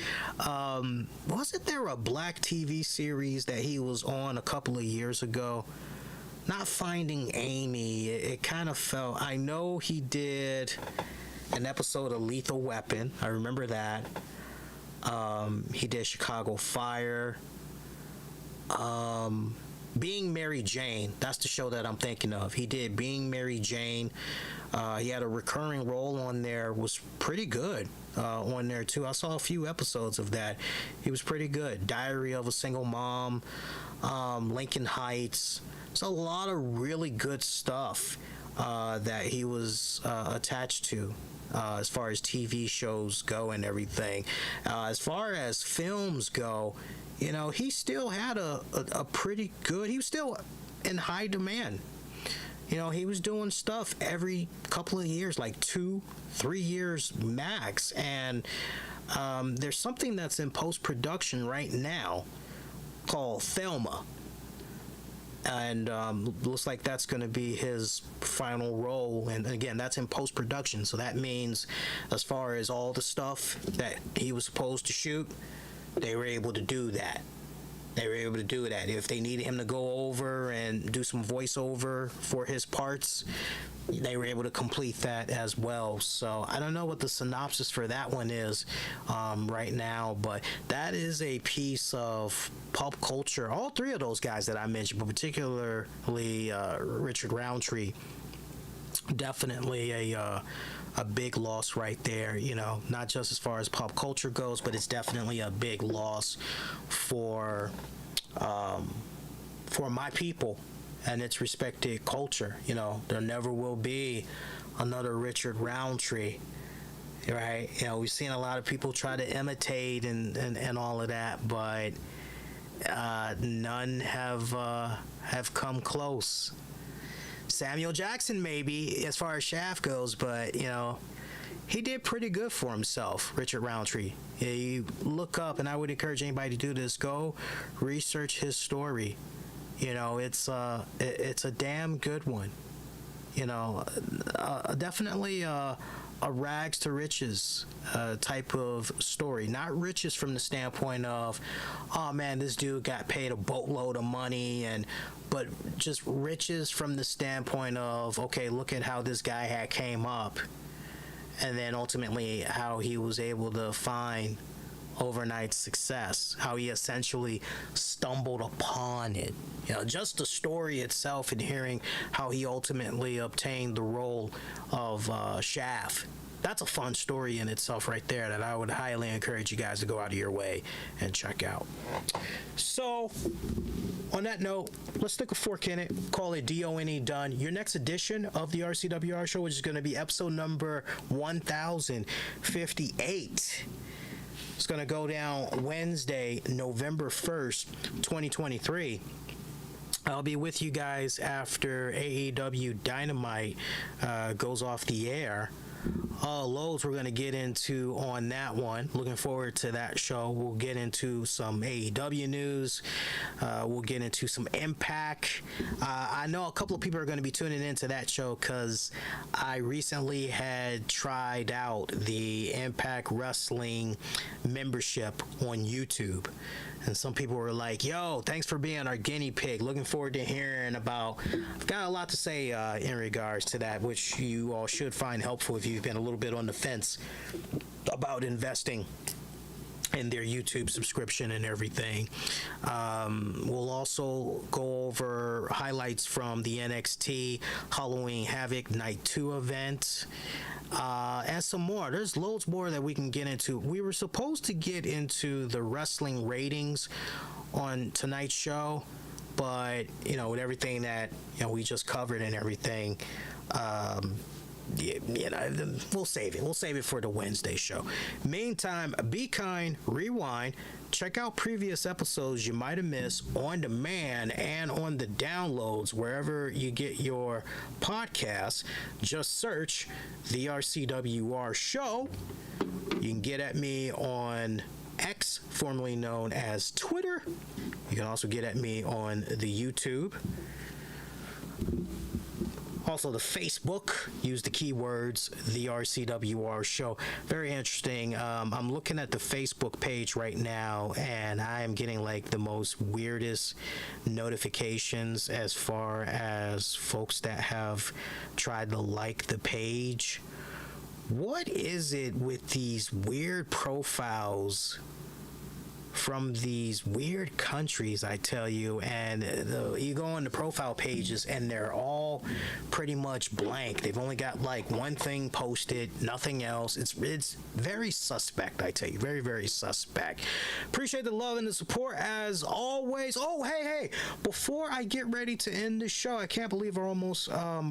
Wasn't there a black TV series that he was on a couple of years ago? not Finding Amy. It kind of felt. I know he did an episode of Lethal Weapon. I remember that. He did Chicago Fire. Being Mary Jane. That's the show that I'm thinking of. He did Being Mary Jane. He had a recurring role on there. Was pretty good on there too. I saw a few episodes of that. He was pretty good. Diary of a Single Mom. Lincoln Heights. It's a lot of really good stuff that he was attached to. As far as TV shows go and everything. As far as films go, you know, he still had a pretty good, he was still in high demand. You know, he was doing stuff every couple of years, like 2-3 years max. And there's something that's in post-production right now called Thelma. And looks like that's going to be his final role. And again, that's in post-production. So that means as far as all the stuff that he was supposed to shoot, they were able to do that. They were able to do that. If they needed him to go over and do some voiceover for his parts, they were able to complete that as well. So I don't know what the synopsis for that one is right now, but that is a piece of pop culture. All three of those guys that I mentioned, but particularly Richard Roundtree, definitely a big loss right there. You know, not just as far as pop culture goes, but it's definitely a big loss for my people and its respected culture. You know, there never will be another Richard Roundtree, right? You know, we've seen a lot of people try to imitate and all of that, but none have come close. Samuel Jackson maybe as far as Shaft goes, but you know, he did pretty good for himself, Richard Roundtree. Yeah, you look up, and I would encourage anybody to do this, go research his story. You know, it's a damn good one. You know, definitely a rags to riches type of story. Not riches from the standpoint of, oh man, this dude got paid a boatload of money, but just riches from the standpoint of, okay, look at how this guy had came up, and then ultimately how he was able to find overnight success, how he essentially stumbled upon it. You know, just the story itself and hearing how he ultimately obtained the role of Shaft. That's a fun story in itself right there that I would highly encourage you guys to go out of your way and check out. So, on that note, let's stick a fork in it, call it DONE done. Your next edition of the RCWR show, which is going to be episode number 1058. It's going to go down Wednesday, November 1st, 2023. I'll be with you guys after AEW Dynamite goes off the air. Loads we're going to get into on that one. Looking forward to that show. We'll get into some AEW news. We'll get into some Impact. I know a couple of people are going to be tuning into that show because I recently had tried out the Impact Wrestling membership on YouTube. And some people were like, yo, thanks for being our guinea pig. Looking forward to hearing about. I've got a lot to say in regards to that, which you all should find helpful if you've been a little bit on the fence about investing in their YouTube subscription and everything. We'll also go over highlights from the NXT Halloween Havok Night 2 event. And some more. There's loads more that we can get into. We were supposed to get into the wrestling ratings on tonight's show, but you know, with everything that we just covered and everything, we'll save it. We'll save it for the Wednesday show. Meantime, be kind, rewind, check out previous episodes you might have missed on demand and on the downloads wherever you get your podcasts. Just search the RCWR show. You can get at me on X, formerly known as Twitter. You can also get at me on the YouTube. Also, the Facebook, use the keywords, the RCWR show. Very interesting. I'm looking at the Facebook page right now, and I am getting like the most weirdest notifications as far as folks that have tried to like the page. What is it with these weird profiles from these weird countries, I tell you, and you go on the profile pages and they're all pretty much blank. They've only got like one thing posted, nothing else. It's very suspect, I tell you, very, very suspect. Appreciate the love and the support as always. Oh, hey, before I get ready to end the show, I can't believe I almost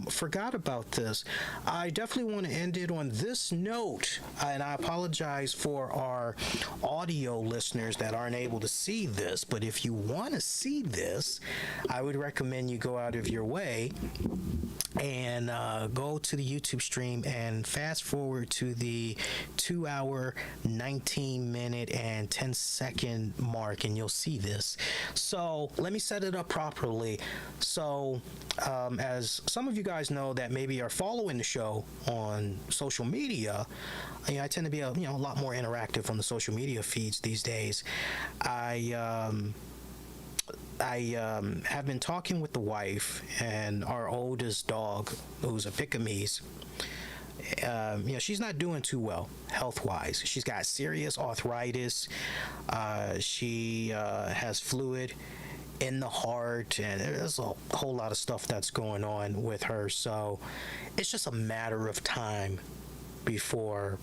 forgot about this. I definitely want to end it on this note, and I apologize for our audio listeners that aren't able to see this, but if you want to see this, I would recommend you go out of your way and go to the YouTube stream and fast forward to the 2 hour 19 minute and 10-second mark, and you'll see this. So let me set it up properly. So as some of you guys know that maybe are following the show on social media, I tend to be a lot more interactive on the social media feeds these days. I have been talking with the wife and our oldest dog, who's a Pekingese. She's not doing too well health-wise. She's got serious arthritis. She has fluid in the heart, and there's a whole lot of stuff that's going on with her. So it's just a matter of time before,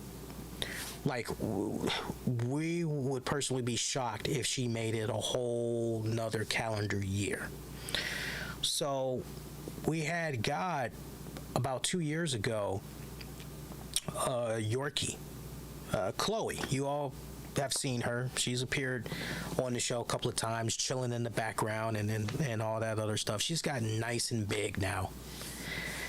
like, we would personally be shocked if she made it a whole nother calendar year. So we had got about 2 years ago Yorkie, Chloe. You all have seen her. She's appeared on the show a couple of times, chilling in the background and all that other stuff. She's gotten nice and big now.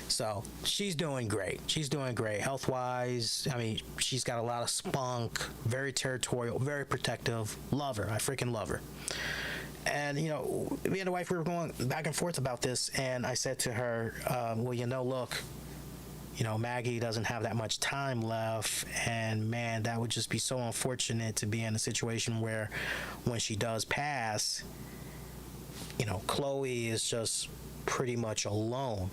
So she's doing great. She's doing great health-wise. I mean, she's got a lot of spunk, very territorial, very protective. Love her. I freaking love her. And, me and the wife, we were going back and forth about this, and I said to her, look, Maggie doesn't have that much time left, and man, that would just be so unfortunate to be in a situation where when she does pass, Chloe is just pretty much alone.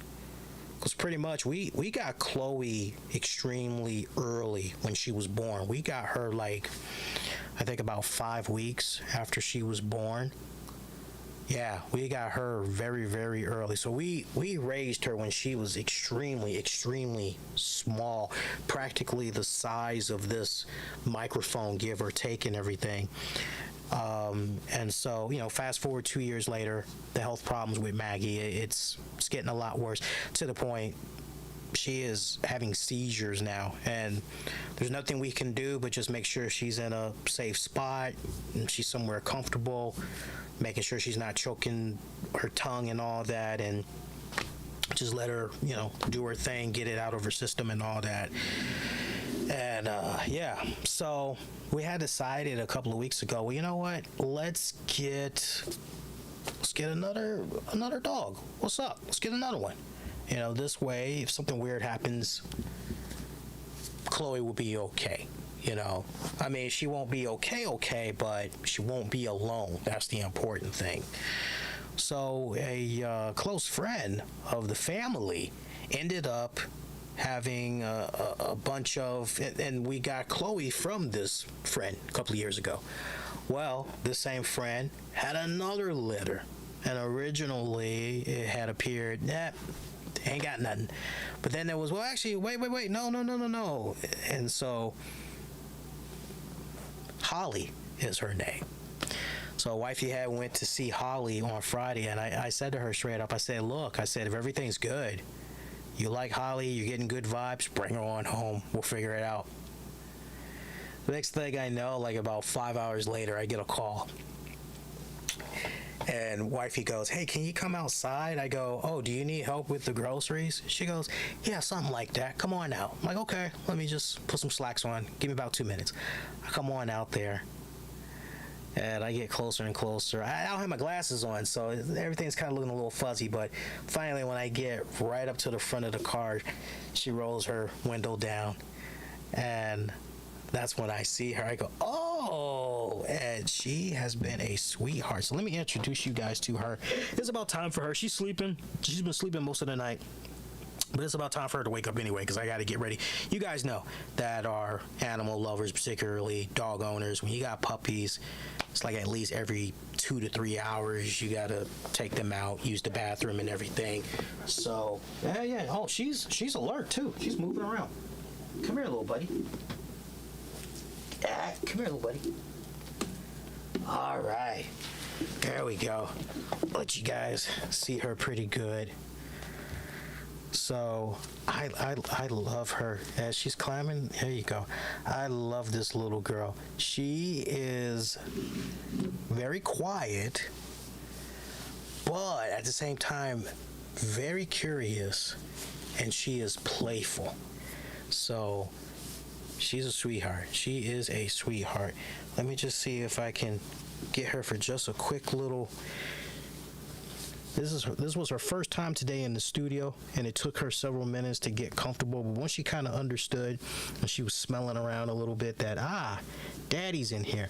Because pretty much we got Chloe extremely early when she was born. We got her I think about 5 weeks after she was born. Yeah, we got her very, very early. So we raised her when she was extremely, extremely small, practically the size of this microphone, give or take, and everything. And so, fast forward 2 years later, the health problems with Maggie, it's getting a lot worse, to the point she is having seizures now, and there's nothing we can do but just make sure she's in a safe spot and she's somewhere comfortable, making sure she's not choking her tongue and all that, and just let her, do her thing, get it out of her system and all that. And so we had decided a couple of weeks ago, well, you know what? Let's get another dog. What's up? Let's get another one. This way, if something weird happens, Chloe will be okay. I mean, she won't be okay, but she won't be alone. That's the important thing. So a close friend of the family ended up having a bunch of, and we got Chloe from this friend a couple of years ago. Well, this same friend had another litter, and originally it had appeared, ain't got nothing. But then there was, well, actually, wait, no. And so Hollie is her name. So wifey had went to see Hollie on Friday, and I said to her straight up, I said, look, if everything's good, you like Hollie, you're getting good vibes, bring her on home. We'll figure it out. The next thing I know, about 5 hours later, I get a call. And wifey goes, hey, can you come outside? I go, oh, do you need help with the groceries? She goes, yeah, something like that. Come on out. I'm like, okay, let me just put some slacks on. Give me about 2 minutes. I come on out there. And I get closer and closer. I don't have my glasses on, so everything's kind of looking a little fuzzy. But finally, when I get right up to the front of the car, she rolls her window down. And that's when I see her. I go, oh, and she has been a sweetheart. So let me introduce you guys to her. It's about time for her. She's sleeping. She's been sleeping most of the night. But it's about time for her to wake up anyway, because I got to get ready. You guys know that are animal lovers, particularly dog owners. When you got puppies, it's like at least every 2 to 3 hours you got to take them out, use the bathroom and everything. So, yeah. Oh, she's alert too. She's moving around. Come here, little buddy. Come here, little buddy. All right. There we go. Let you guys see her pretty good. So I love her as she's climbing. There you go. I love this little girl. She is very quiet, but at the same time very curious, and she is playful. So she's a sweetheart. She is a sweetheart. Let me just see if I can get her for just a quick little. This was her first time today in the studio, and it took her several minutes to get comfortable. But once she kind of understood, and she was smelling around a little bit that, daddy's in here,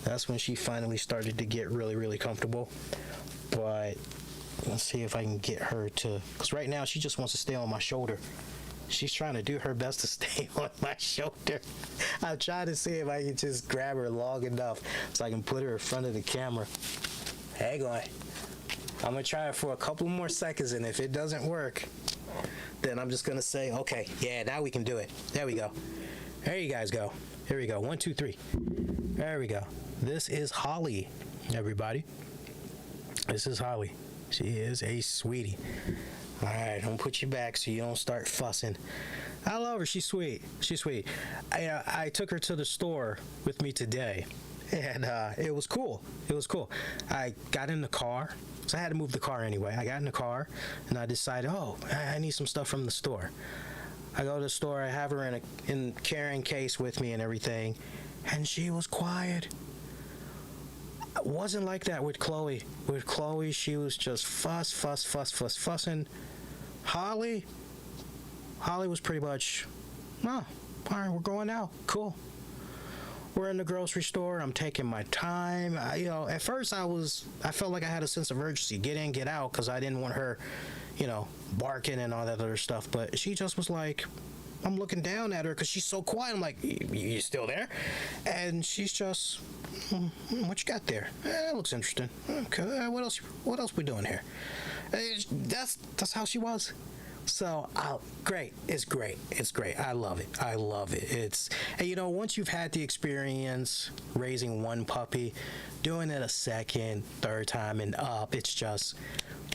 that's when she finally started to get really, really comfortable. But let's see if I can get her to, because right now she just wants to stay on my shoulder. She's trying to do her best to stay on my shoulder. I'm trying to see if I can just grab her long enough so I can put her in front of the camera. Hang on. I'm going to try it for a couple more seconds, and if it doesn't work, then I'm just going to say, okay, yeah, now we can do it. There we go. There you guys go. Here we go. 1, 2, 3. There we go. This is Hollie, everybody. This is Hollie. She is a sweetie. All right, I'm going to put you back so you don't start fussing. I love her. She's sweet. She's sweet. I took her to the store with me today, and it was cool. It was cool. I got in the car. So I had to move the car anyway. I got in the car, and I decided, I need some stuff from the store. I go to the store. I have her in a carrying case with me and everything, and she was quiet. It wasn't like that with Chloe. With Chloe, she was just fussing. Hollie was pretty much, all right, we're going out. Cool. We're in the grocery store. I'm taking my time. At first I felt like I had a sense of urgency. Get in, get out, because I didn't want her, barking and all that other stuff. But she just was like, I'm looking down at her because she's so quiet. I'm like, you still there? And she's just, what you got there? That looks interesting. Okay, what else we doing here? That's how she was. So, great. It's great. It's great. I love it. I love it. And once you've had the experience raising one puppy, doing it a second, third time and up, it's just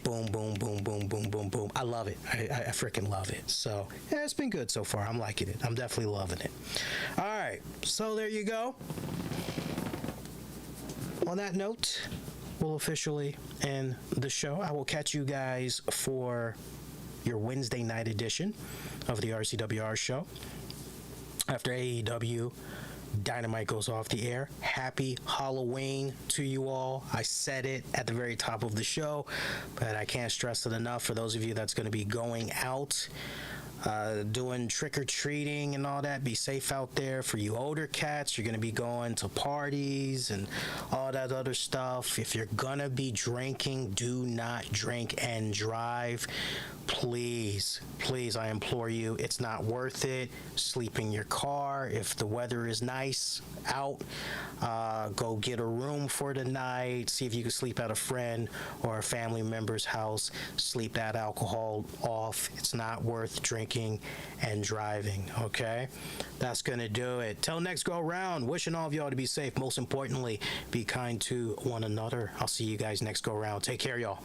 boom, boom, boom, boom, boom, boom, boom. I love it. I freaking love it. So, yeah, it's been good so far. I'm liking it. I'm definitely loving it. All right. So, there you go. On that note, we'll officially end the show. I will catch you guys for your Wednesday night edition of the RCWR show after AEW Dynamite goes off the air. Happy Halloween to you all. I said it at the very top of the show, but I can't stress it enough for those of you that's going to be going out doing trick-or-treating and all that. Be safe out there. For you older cats, you're going to be going to parties and all that other stuff. If you're going to be drinking, do not drink and drive. Please, I implore you, it's not worth it. Sleep in your car. If the weather is nice out, go get a room for the night. See if you can sleep at a friend or a family member's house. Sleep that alcohol off. It's not worth drinking and driving, okay? That's going to do it. Till next go round, wishing all of y'all to be safe. Most importantly, be kind to one another. I'll see you guys next go round. Take care, y'all.